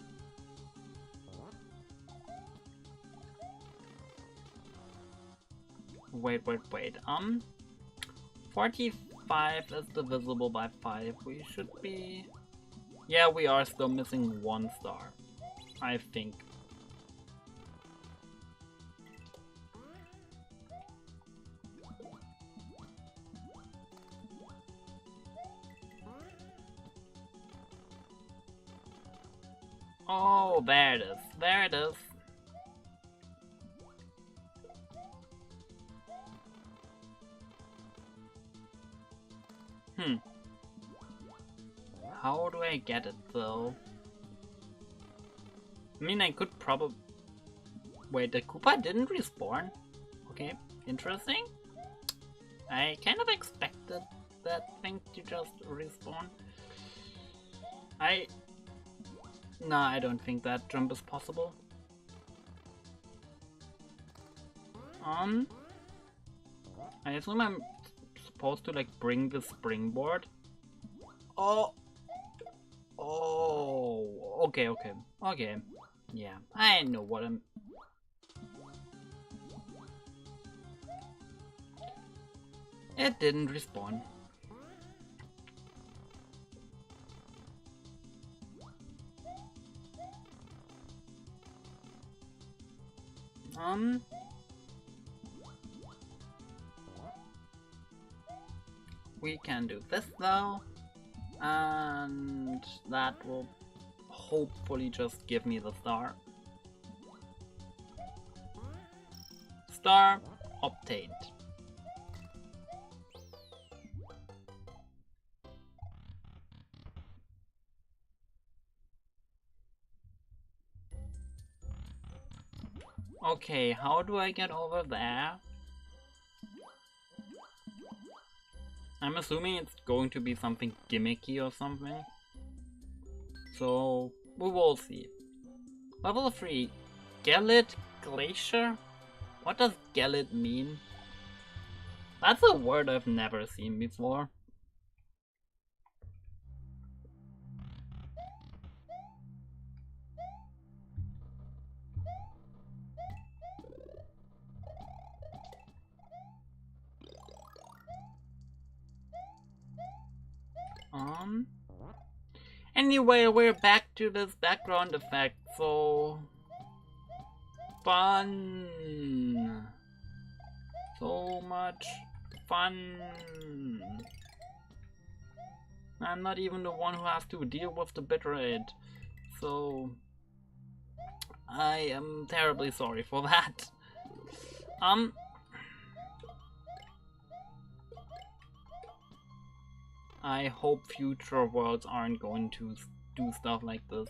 Wait. 45 is divisible by 5. We should be... Yeah, we are still missing 1 star, I think. Oh, there it is. There it is. How do I get it though? I mean, I could probably... Wait, the Koopa didn't respawn? Okay, interesting. I kind of expected that thing to just respawn. No, I don't think that jump is possible. I assume I'm supposed to like bring the springboard. Oh, okay. Yeah, I know what I'm... It didn't respawn. We can do this though, and that will hopefully just give me the star. Star obtained. Okay, how do I get over there? I'm assuming it's going to be something gimmicky or something. So, we will see. Level 3. Gelid Glacier? What does Gelid mean? That's a word I've never seen before. Anyway, we're back to this background effect, so fun. So much fun. I'm not even the one who has to deal with the bitrate, so I am terribly sorry for that. I hope future worlds aren't going to do stuff like this.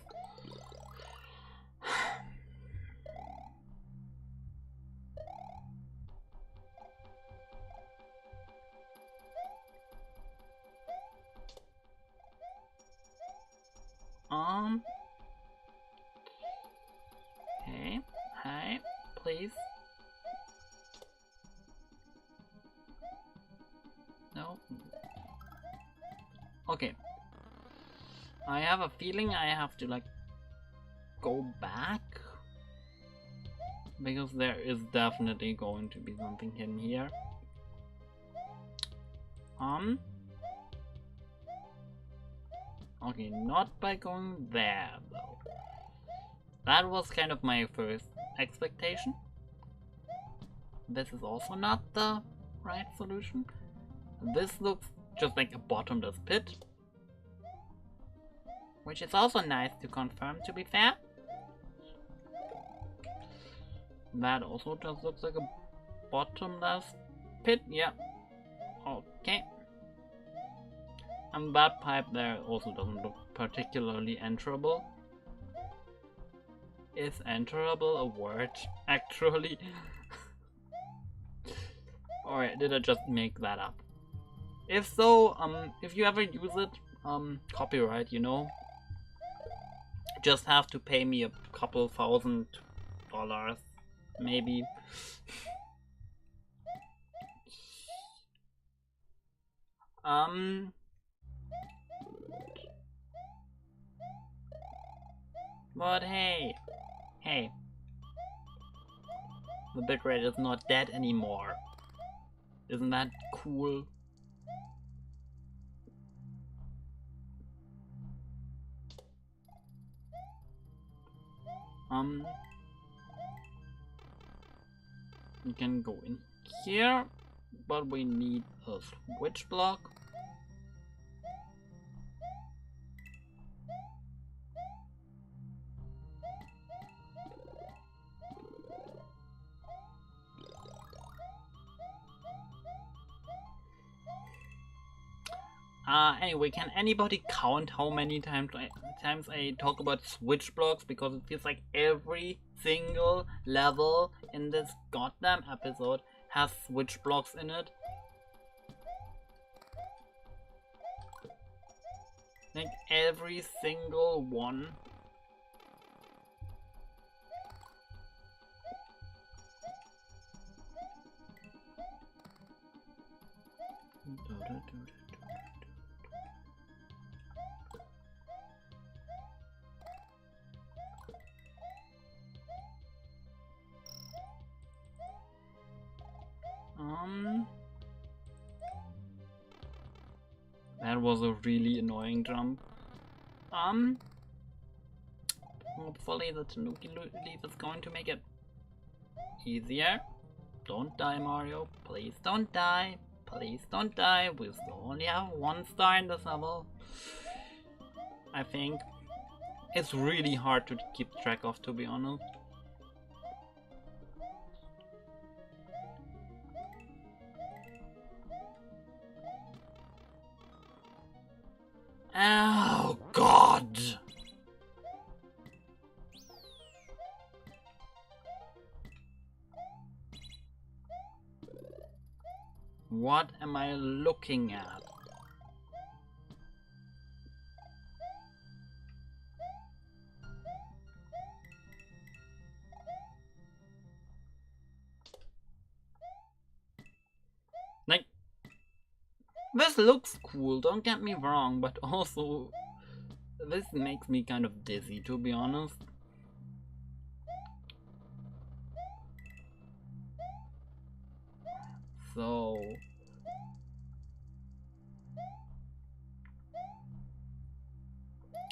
Hey, please. No. Okay. I have a feeling I have to like go back because there is definitely going to be something hidden here. Okay, not by going there though. That was kind of my first expectation. This is also not the right solution. This looks just like a bottomless pit, which is also nice to confirm, to be fair. That also just looks like a bottomless pit, yeah. Okay. And that pipe there also doesn't look particularly enterable. Is enterable a word, actually? Or did I just make that up? If so, if you ever use it, copyright, you know, just have to pay me a couple $1,000, maybe. But hey, the bitrate is not dead anymore. Isn't that cool? We can go in here, but we need a switch block. Anyway, can anybody count how many times I talk about switch blocks? Because it feels like every single level in this goddamn episode has switch blocks in it. Like every single one. That was a really annoying jump. Hopefully the Tanuki leaf is going to make it easier. Don't die, Mario. Please don't die. Please don't die. We still only have 1 star in this level. I think it's really hard to keep track of, to be honest. Oh God! What am I looking at? Like, this looks cool, don't get me wrong, but also this makes me kind of dizzy, to be honest. So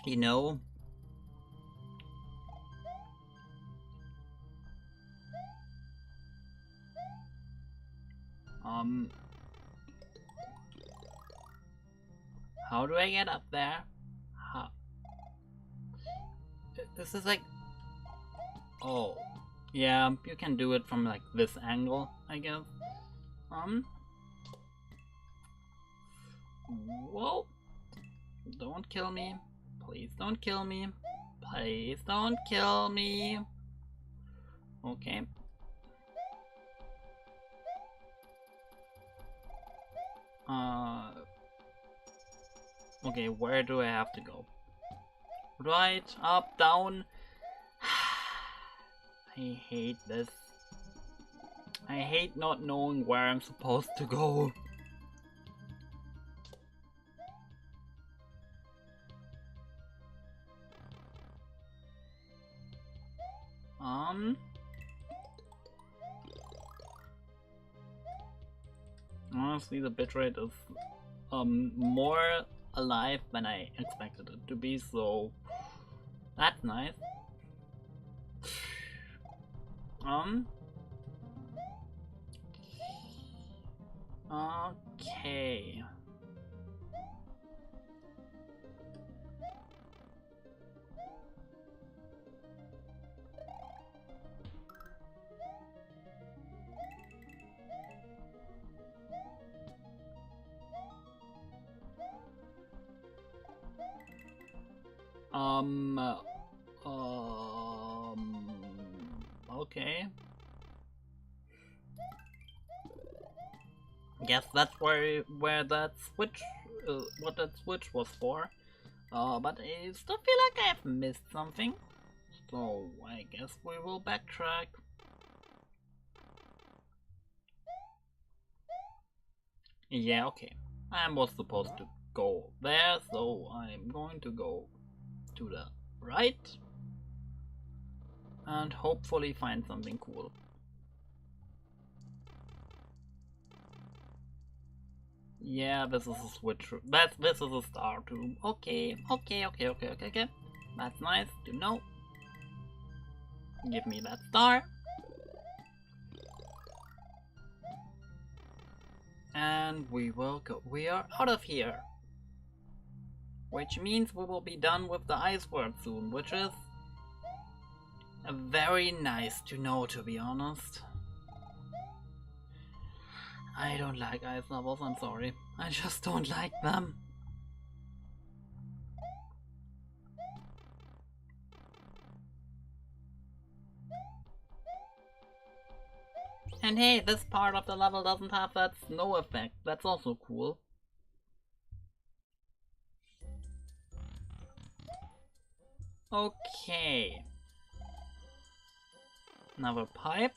You know? How do I get up there? How? This is like... Oh. Yeah, you can do it from like this angle, I guess. Whoa. Don't kill me. Please don't kill me. Please don't kill me. Okay. Okay, where do I have to go? Right, up, down. I hate this. I hate not knowing where I'm supposed to go. Honestly, the bitrate is more alive than I expected it to be, so that's nice. Okay. Okay. Guess that's where that switch, what that switch was for. But I still feel like I've missed something. So I guess we will backtrack. Yeah, okay. I was supposed to go there, so I'm going to go to the right and hopefully find something cool. Yeah, this is a switch. This is a star too. Okay. That's nice to know. Give me that star. And we will go. We are out of here. Which means we will be done with the ice world soon, which is very nice to know, to be honest. I don't like ice levels, I'm sorry. I just don't like them. And hey, this part of the level doesn't have that snow effect. That's also cool. Okay. Another pipe.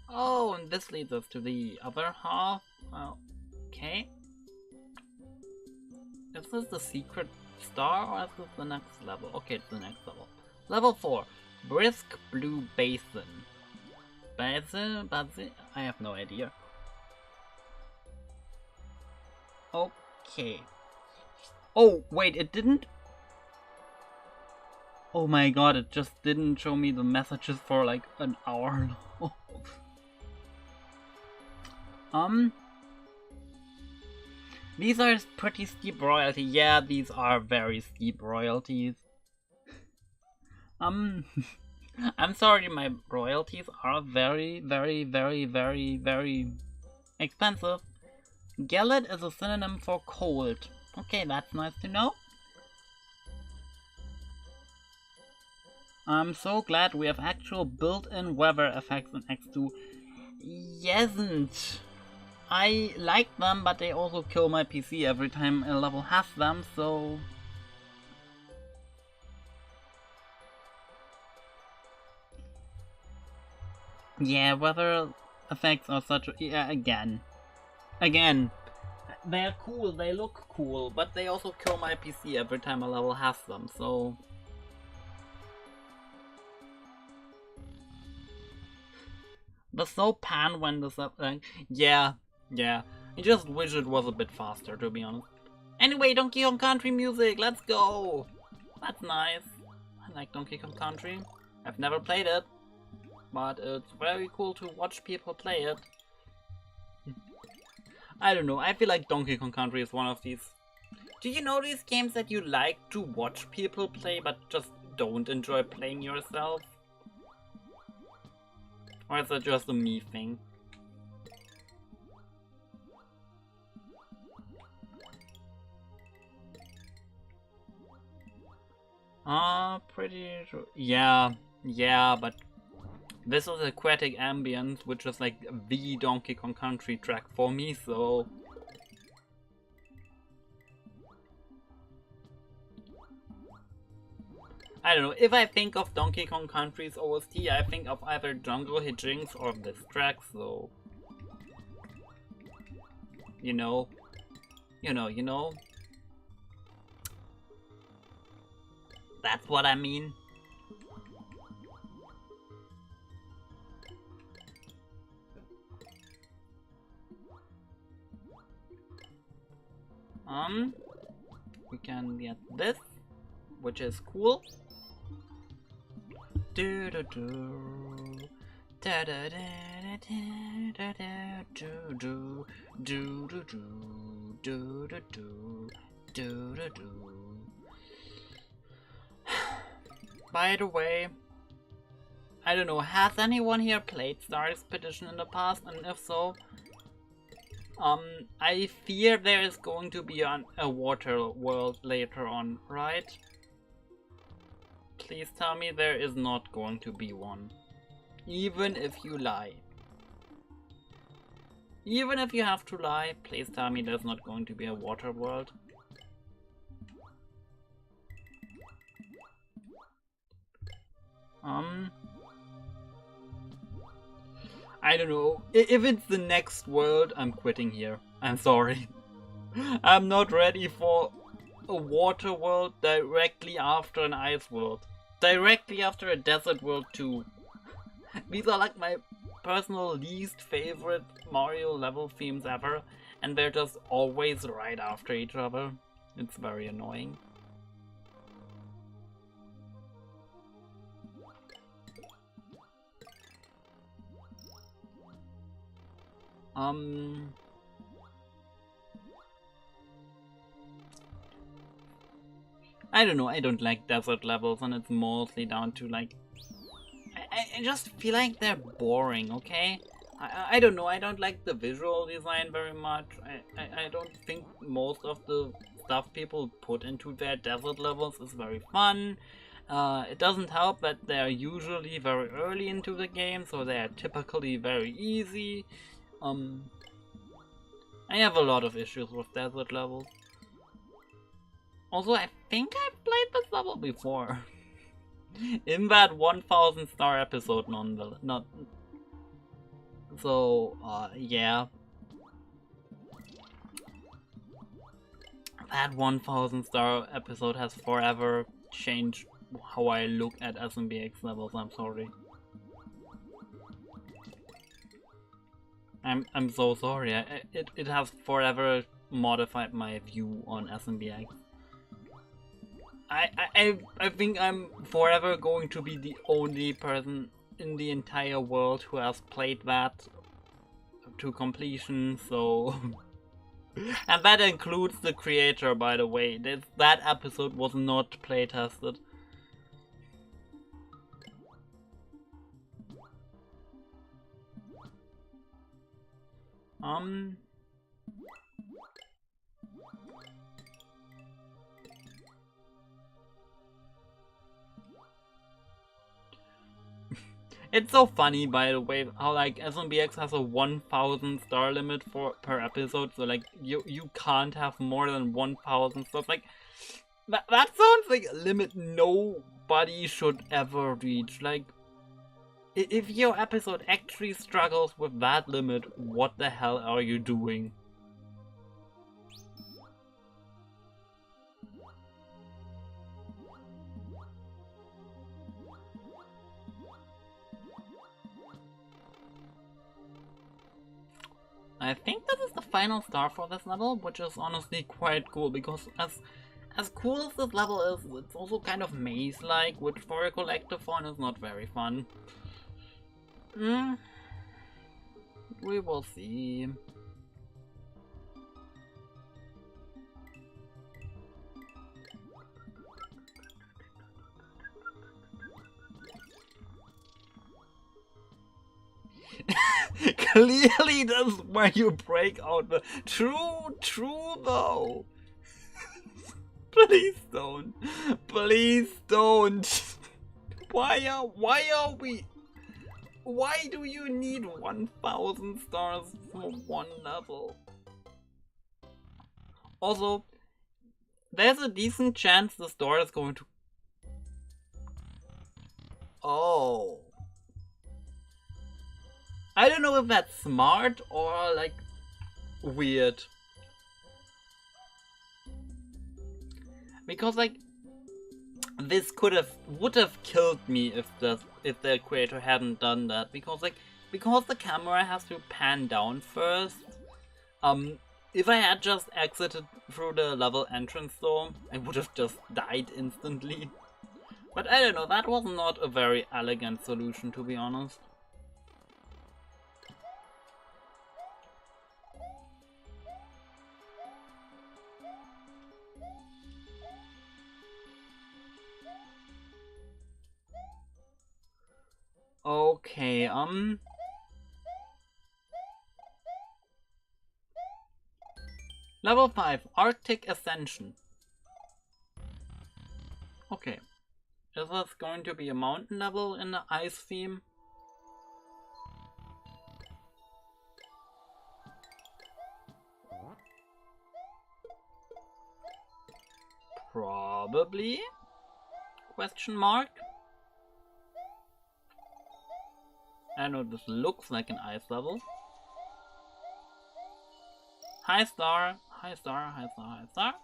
Oh, and this leads us to the other half. Okay. Is this the secret star or is this the next level? Okay, it's the next level. Level 4. Brisk Blue Basin. Basin? I have no idea. Okay. Oh, wait, it didn't? Oh my god, it just didn't show me the messages for like an hour. These are pretty steep royalty. Yeah, these are very steep royalties. I'm sorry, my royalties are very expensive. Gelid is a synonym for cold. Okay, that's nice to know. I'm so glad we have actual built-in weather effects in X2. Yesn't. I like them, but they also kill my PC every time a level has them, so... Yeah, weather effects are such a... Yeah, again. They're cool, they look cool, but they also kill my PC every time a level has them, so... The slow pan when this up... yeah. I just wish it was a bit faster, to be honest. Anyway, Donkey Kong Country music, let's go! That's nice. I like Donkey Kong Country. I've never played it, but it's very cool to watch people play it. I don't know, I feel like Donkey Kong Country is one of these... Do you know these games that you like to watch people play but just don't enjoy playing yourself? Or is that just a me thing? Pretty sure. Yeah, but this is Aquatic Ambience, which is like the Donkey Kong Country track for me, so... I don't know, if I think of Donkey Kong Country's OST, I think of either Jungle Hijinks or this track, so... You know. That's what I mean. We can get this, which is cool. Do do do. Da da da da da da do do do do do do do do do do. By the way, I don't know, has anyone here played Star Expedition in the past? And if so, I fear there is going to be a water world later on, right? Please tell me there is not going to be one. Even if you lie. Even if you have to lie, please tell me there's not going to be a water world. I don't know. If it's the next world, I'm quitting here. I'm sorry. I'm not ready for a water world directly after an ice world. Directly after a desert world too. These are like my personal least favorite Mario level themes ever, and they're just always right after each other. It's very annoying. I don't know, I don't like desert levels, and it's mostly down to like... I just feel like they're boring, okay? I don't know, I don't like the visual design very much. I don't think most of the stuff people put into their desert levels is very fun. It doesn't help that they're usually very early into the game, so they're typically very easy. I have a lot of issues with desert levels. Also, I think I've played this level before. In that 1000 star episode, not... So, yeah. That 1000 star episode has forever changed how I look at SMBX levels, I'm sorry. I'm so sorry, it has forever modified my view on SMBX. I think I'm forever going to be the only person in the entire world who has played that to completion, so... And that includes the creator, by the way. That episode was not playtested. It's so funny, by the way, how like SMBX has a 1000 star limit per episode, so like you can't have more than 1000 stars. Like that sounds like a limit nobody should ever reach. Like if your episode actually struggles with that limit, what the hell are you doing? I think this is the final star for this level, which is honestly quite cool, because as cool as this level is, it's also kind of maze-like, which for a collectathon is not very fun. We will see. Clearly this is where you break out the true though. Please don't. Please don't. Why do you need 1000 stars for one level? Also, there's a decent chance the store is going to... Oh. I don't know if that's smart or like weird. Because like this would have killed me if the creator hadn't done that, because the camera has to pan down first. If I had just exited through the level entrance though, I would have just died instantly. But I don't know, that was not a very elegant solution, to be honest. Okay, Level 5, Arctic Ascension. Okay. Is this going to be a mountain level in the ice theme? Probably? Question mark? I know this looks like an ice level. High star, high star, high star, high star.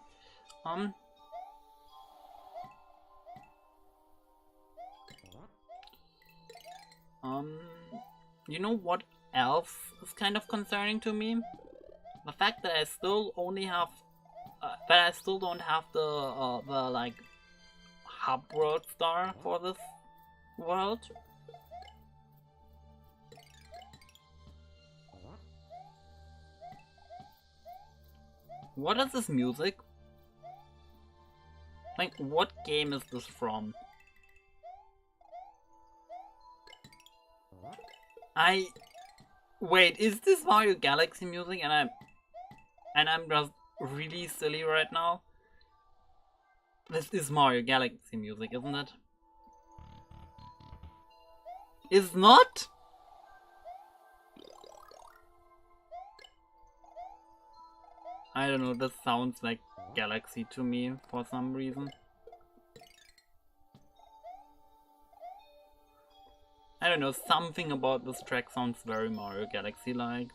You know what else is kind of concerning to me? The fact that I still only have, that I still don't have the like hub world star for this world. What is this music? Like, what game is this from? Wait, is this Mario Galaxy music and I'm just really silly right now? This is Mario Galaxy music, isn't it? Is not? I don't know, this sounds like Galaxy to me for some reason. I don't know, something about this track sounds very Mario Galaxy-like.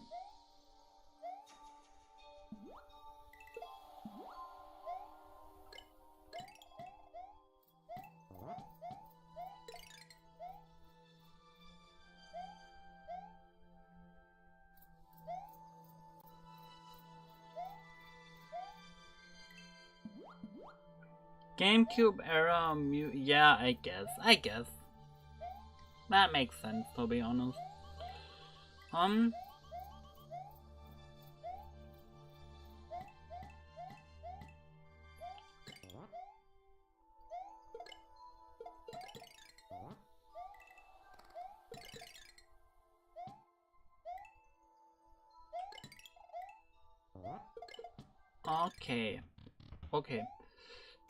GameCube era yeah, I guess. That makes sense, to be honest. Okay.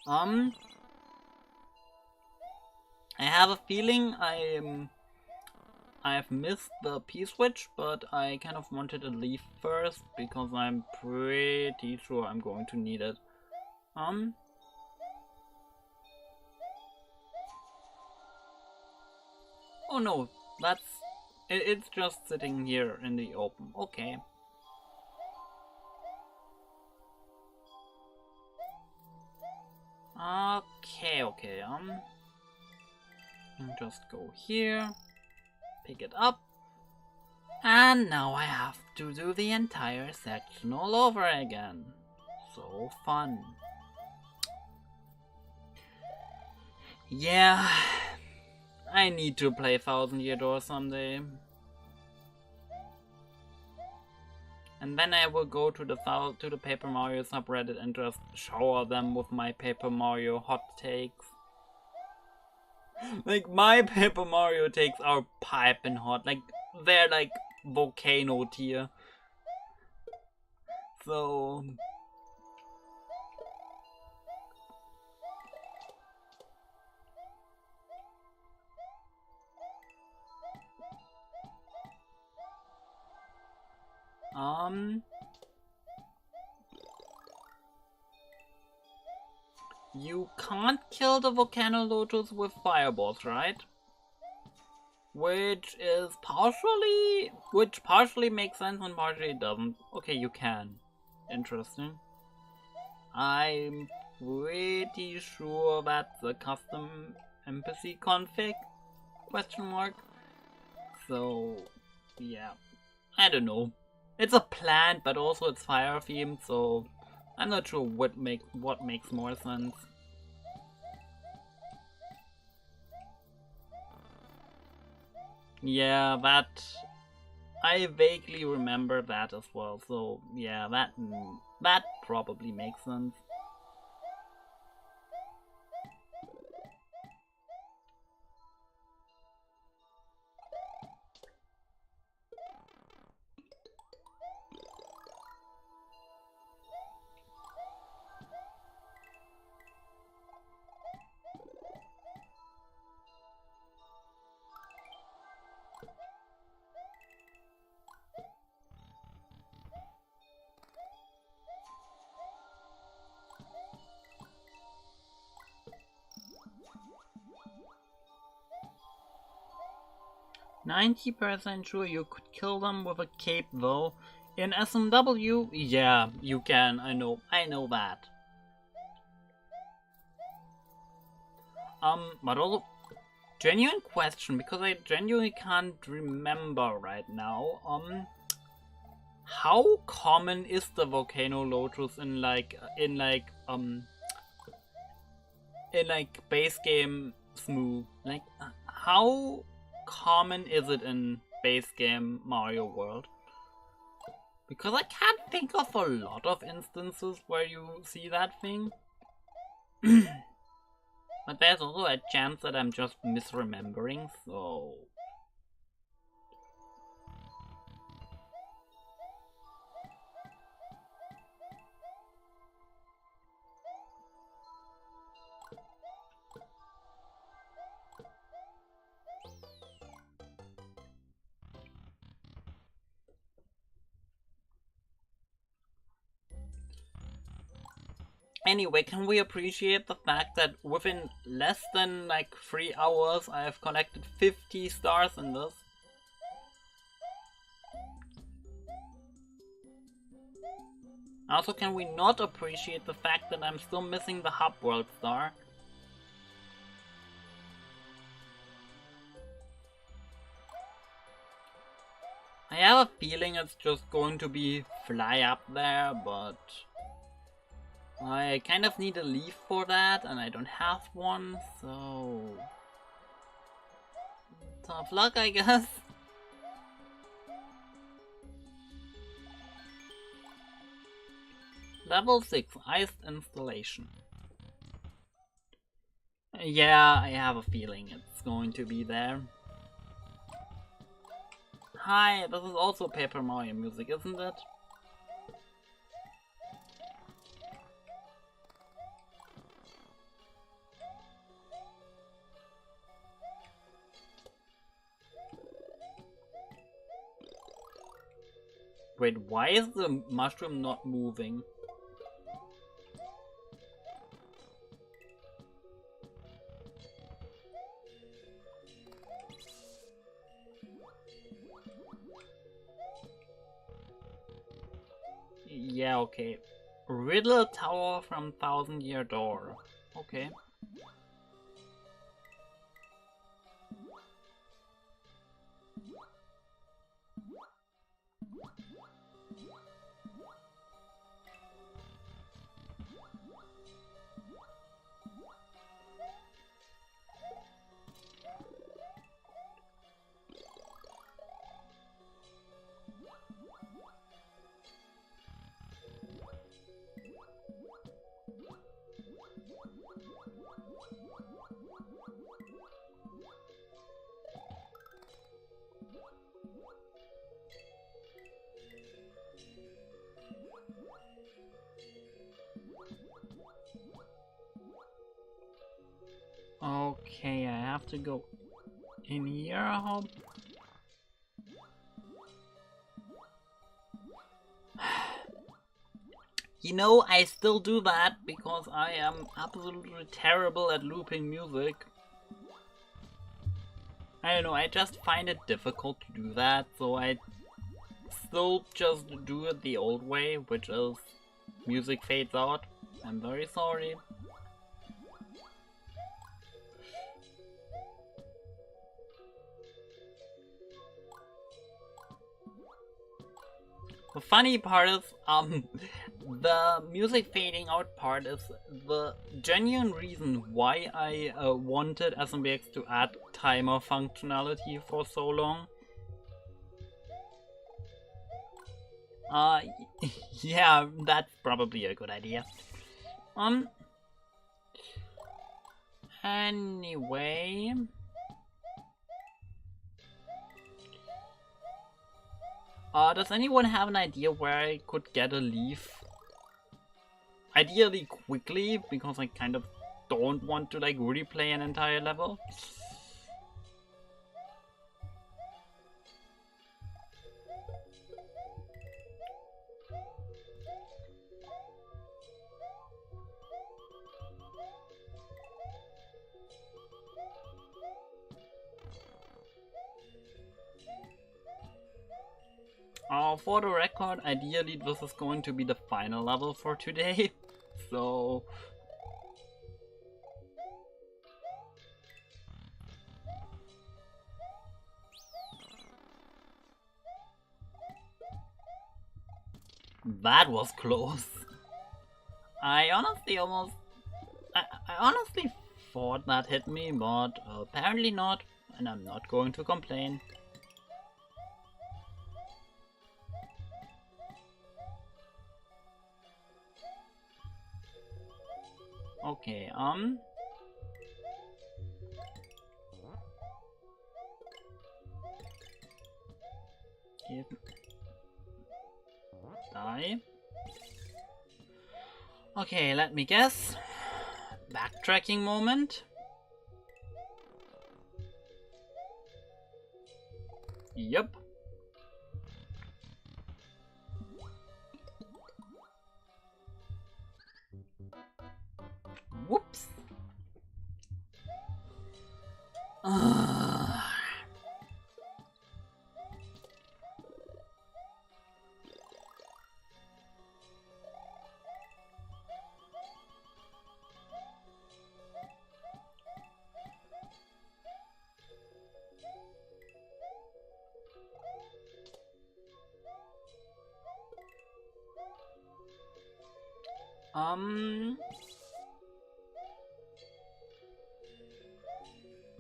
I have a feeling I've missed the P-switch, but I kind of wanted to leave first because I'm pretty sure I'm going to need it. Oh no, it's just sitting here in the open. Okay. Okay, just go here, pick it up, And now I have to do the entire section all over again. So fun. Yeah, I need to play 1000 Year Door someday. And then I will go to the Paper Mario subreddit and just shower them with my Paper Mario hot takes. Like, my Paper Mario takes are piping hot. Like, they're like volcano tier. So... You can't kill the Volcano Lotus with fireballs, right? Which partially makes sense and partially doesn't. Okay, you can. Interesting. I'm pretty sure that's a custom NPC config? Question mark. So, yeah. I don't know. It's a plant, but also it's fire themed, so I'm not sure what makes more sense. Yeah, that I vaguely remember that as well. So yeah, that probably makes sense. %90 sure you could kill them with a cape though. In SMW, yeah, you can. I know that. But also, genuine question, because I genuinely can't remember right now. How common is the Volcano Lotus in base game Smooth? Like, how common is it in base game Mario World? Because I can't think of a lot of instances where you see that thing. But there's also a chance that I'm just misremembering, so... Anyway, can we appreciate the fact that within less than like 3 hours I have collected 50 stars in this? Also, can we not appreciate the fact that I'm still missing the Hub World star? I have a feeling it's just going to be fly up there, but... I kind of need a leaf for that, and I don't have one, so... tough luck, I guess. Level 6, Iced Installation. Yeah, I have a feeling it's going to be there. Hi, this is also Paper Mario music, isn't it? Wait, why is the mushroom not moving? Yeah, okay. Riddle Tower from 1000 Year Door. Okay. Okay, I have to go in here, I hope. You know, I still do that because I am absolutely terrible at looping music. I don't know, I just find it difficult to do that, so I still just do it the old way, which is music fades out. I'm very sorry. The funny part is, the music fading out part is the genuine reason why I wanted SMBX to add timer functionality for so long. Yeah, that's probably a good idea. Anyway... does anyone have an idea where I could get a leaf? Ideally quickly, because I kind of don't want to like replay an entire level. For the record, ideally this is going to be the final level for today, so... That was close. I honestly thought that hit me, but apparently not, and I'm not going to complain. Okay, die. Okay, let me guess. Backtracking moment. Yep. Whoops.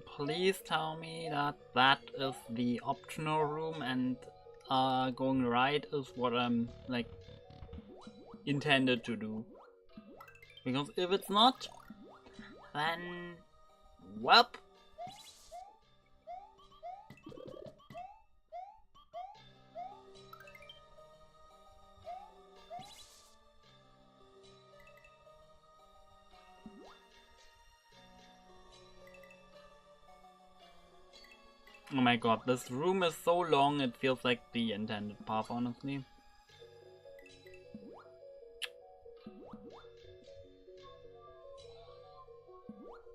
Please tell me that that is the optional room and going right is what I'm like intended to do. Because if it's not, then welp. Oh my god, this room is so long, it feels like the intended path, honestly.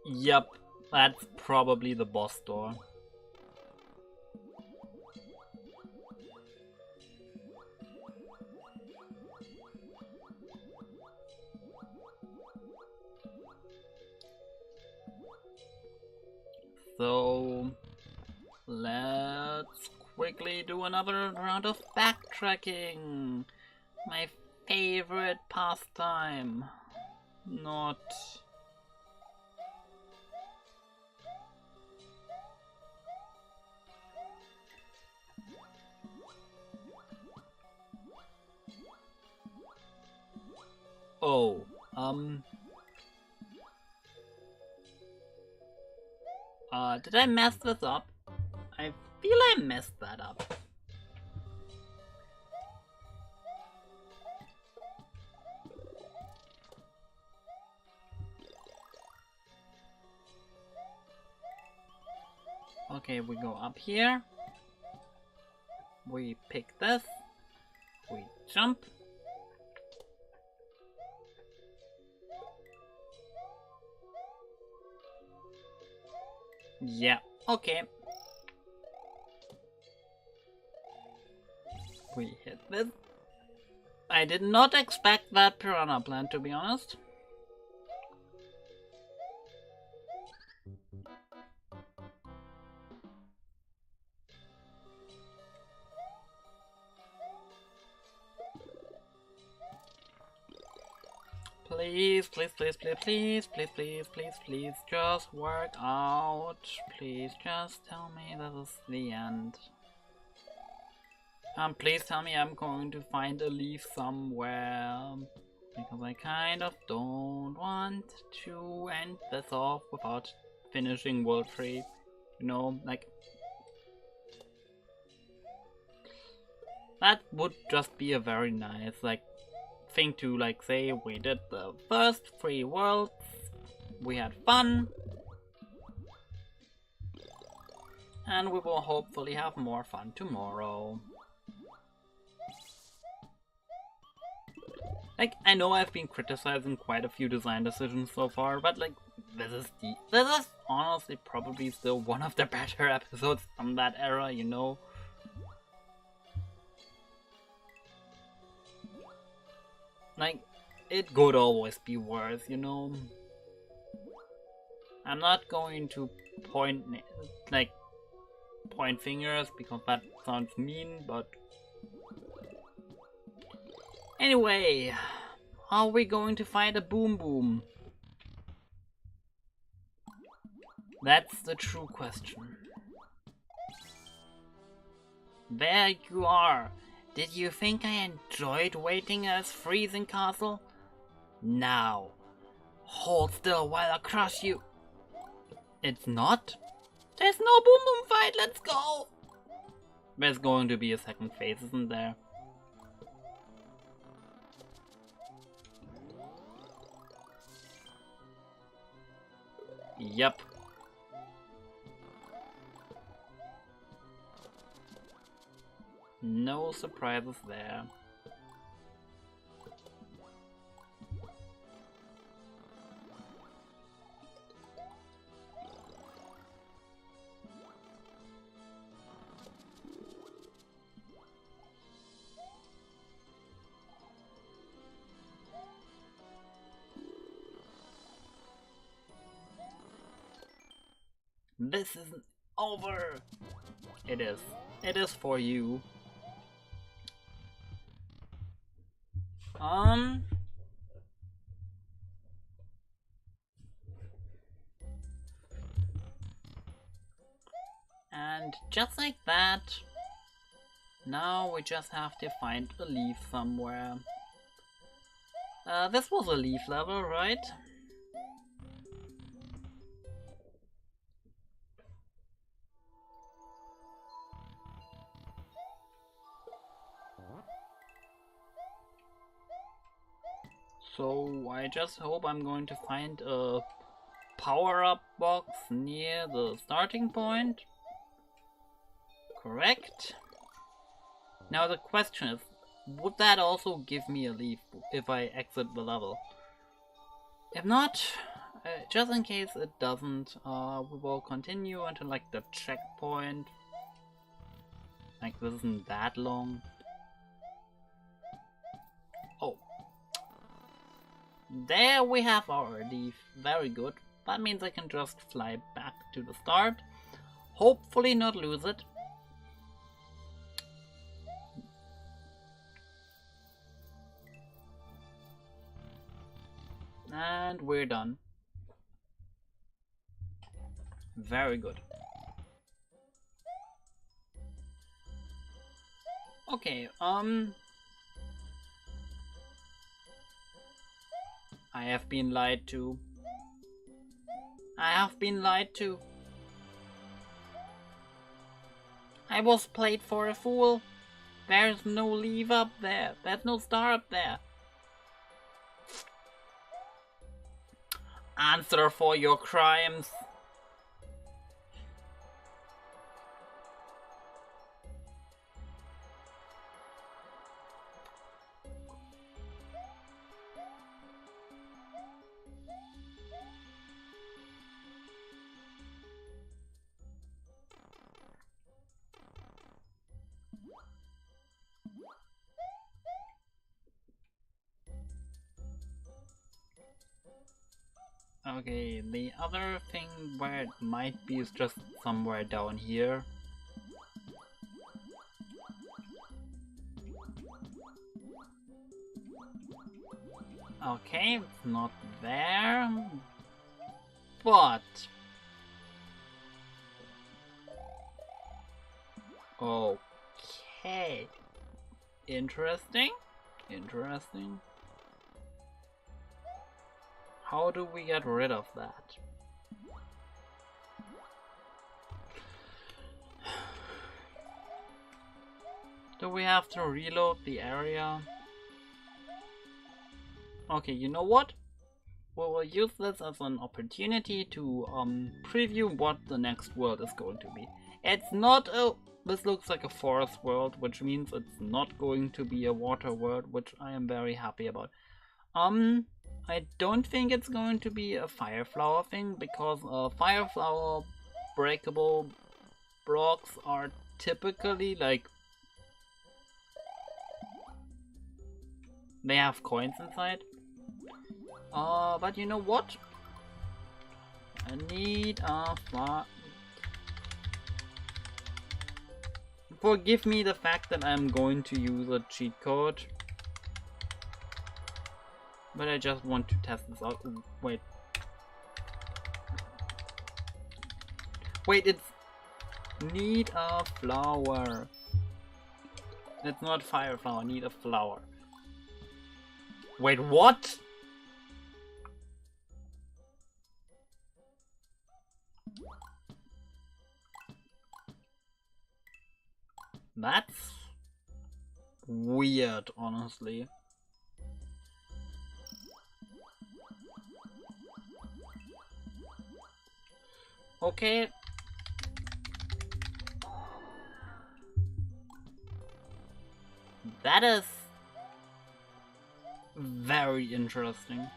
Yep, that's probably the boss door. So... let's quickly do another round of backtracking. My favorite pastime. Not... Oh, did I mess this up? I feel I messed that up. Okay, we go up here. We pick this. We jump. Yeah, okay. We hit this. I did not expect that piranha plant, to be honest. Please, please, please, please, please, please, please, please, please, just work out. Please just tell me this is the end. Please tell me I'm going to find a leaf somewhere. Because I kind of don't want to end this off without finishing Wintry. You know, like... that would just be a very nice, like, thing to, like, say we did the first 3 worlds, we had fun, and we will hopefully have more fun tomorrow. Like, I know I've been criticizing quite a few design decisions so far, but like, this is honestly probably still one of the better episodes from that era, you know? Like, it could always be worse, you know? I'm not going to point fingers because that sounds mean, but... Anyway, are we going to fight a boom boom? That's the true question. There you are. Did you think I enjoyed waiting at his freezing castle? Now, hold still while I crush you. It's not? There's no boom boom fight, let's go! There's going to be a second phase, isn't there? Yep. No surprises there. This isn't over! It is. It is for you. And just like that, now we just have to find a leaf somewhere. This was a leaf level, right? So I just hope I'm going to find a power-up box near the starting point. Correct. Now the question is, would that also give me a leaf if I exit the level? If not, just in case it doesn't, we will continue until like the checkpoint. Like, this isn't that long. Oh. There we have our leaf. Very good. That means I can just fly back to the start. Hopefully not lose it. And we're done. Very good. Okay, I have been lied to. I have been lied to. I was played for a fool. There's no leaf up there. There's no star up there. Answer for your crimes. Okay, the other thing where it might be is just somewhere down here. Okay, it's not there, but... Okay. Interesting. Interesting. How do we get rid of that? Do we have to reload the area? Okay, you know what? We will use this as an opportunity to preview what the next world is going to be. It's not a... This looks like a forest world, which means it's not going to be a water world, which I am very happy about. I don't think it's going to be a fire flower thing, because fire flower breakable blocks are typically like... They have coins inside. But you know what? I need a Forgive me the fact that I'm going to use a cheat code. But I just want to test this out. Wait. Wait, it's... Need a flower. It's not fire flower, need a flower. Wait, what? That's weird, honestly. Okay. That is very interesting.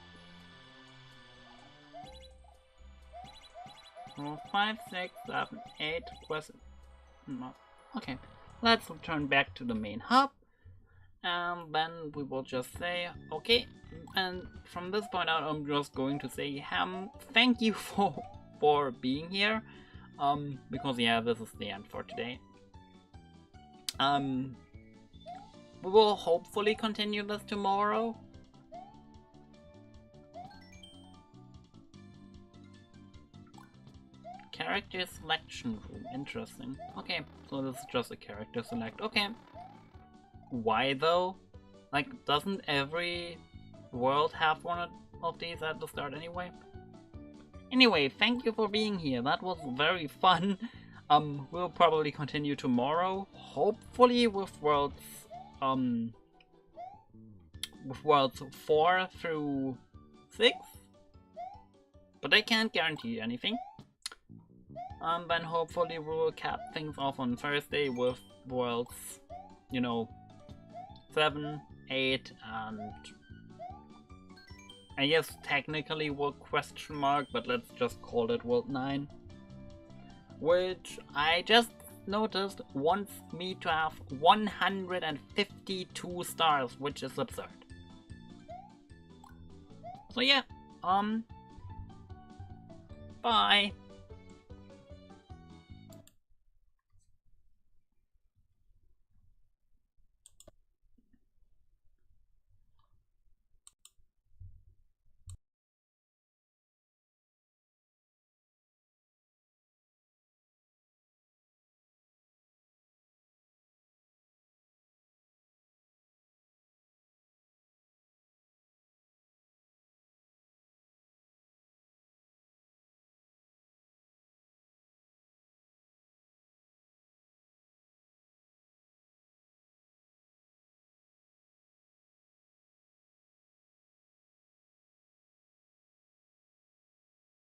4, 5, 6, 7, 8 question. No. Okay. Let's return back to the main hub, and then we will just say, okay, and from this point out I'm just going to say, thank you for being here, because yeah, this is the end for today. We will hopefully continue this tomorrow. Character selection room, interesting. Okay, so this is just a character select. Okay. Why though? Like, doesn't every world have one of these at the start anyway? Anyway, thank you for being here. That was very fun. We'll probably continue tomorrow. Hopefully with worlds 4 through 6. But I can't guarantee anything. Then hopefully we will cap things off on Thursday with worlds, you know, 7, 8, and I guess technically world question mark, but let's just call it world 9. Which I just noticed wants me to have 152 stars, which is absurd. So yeah, bye.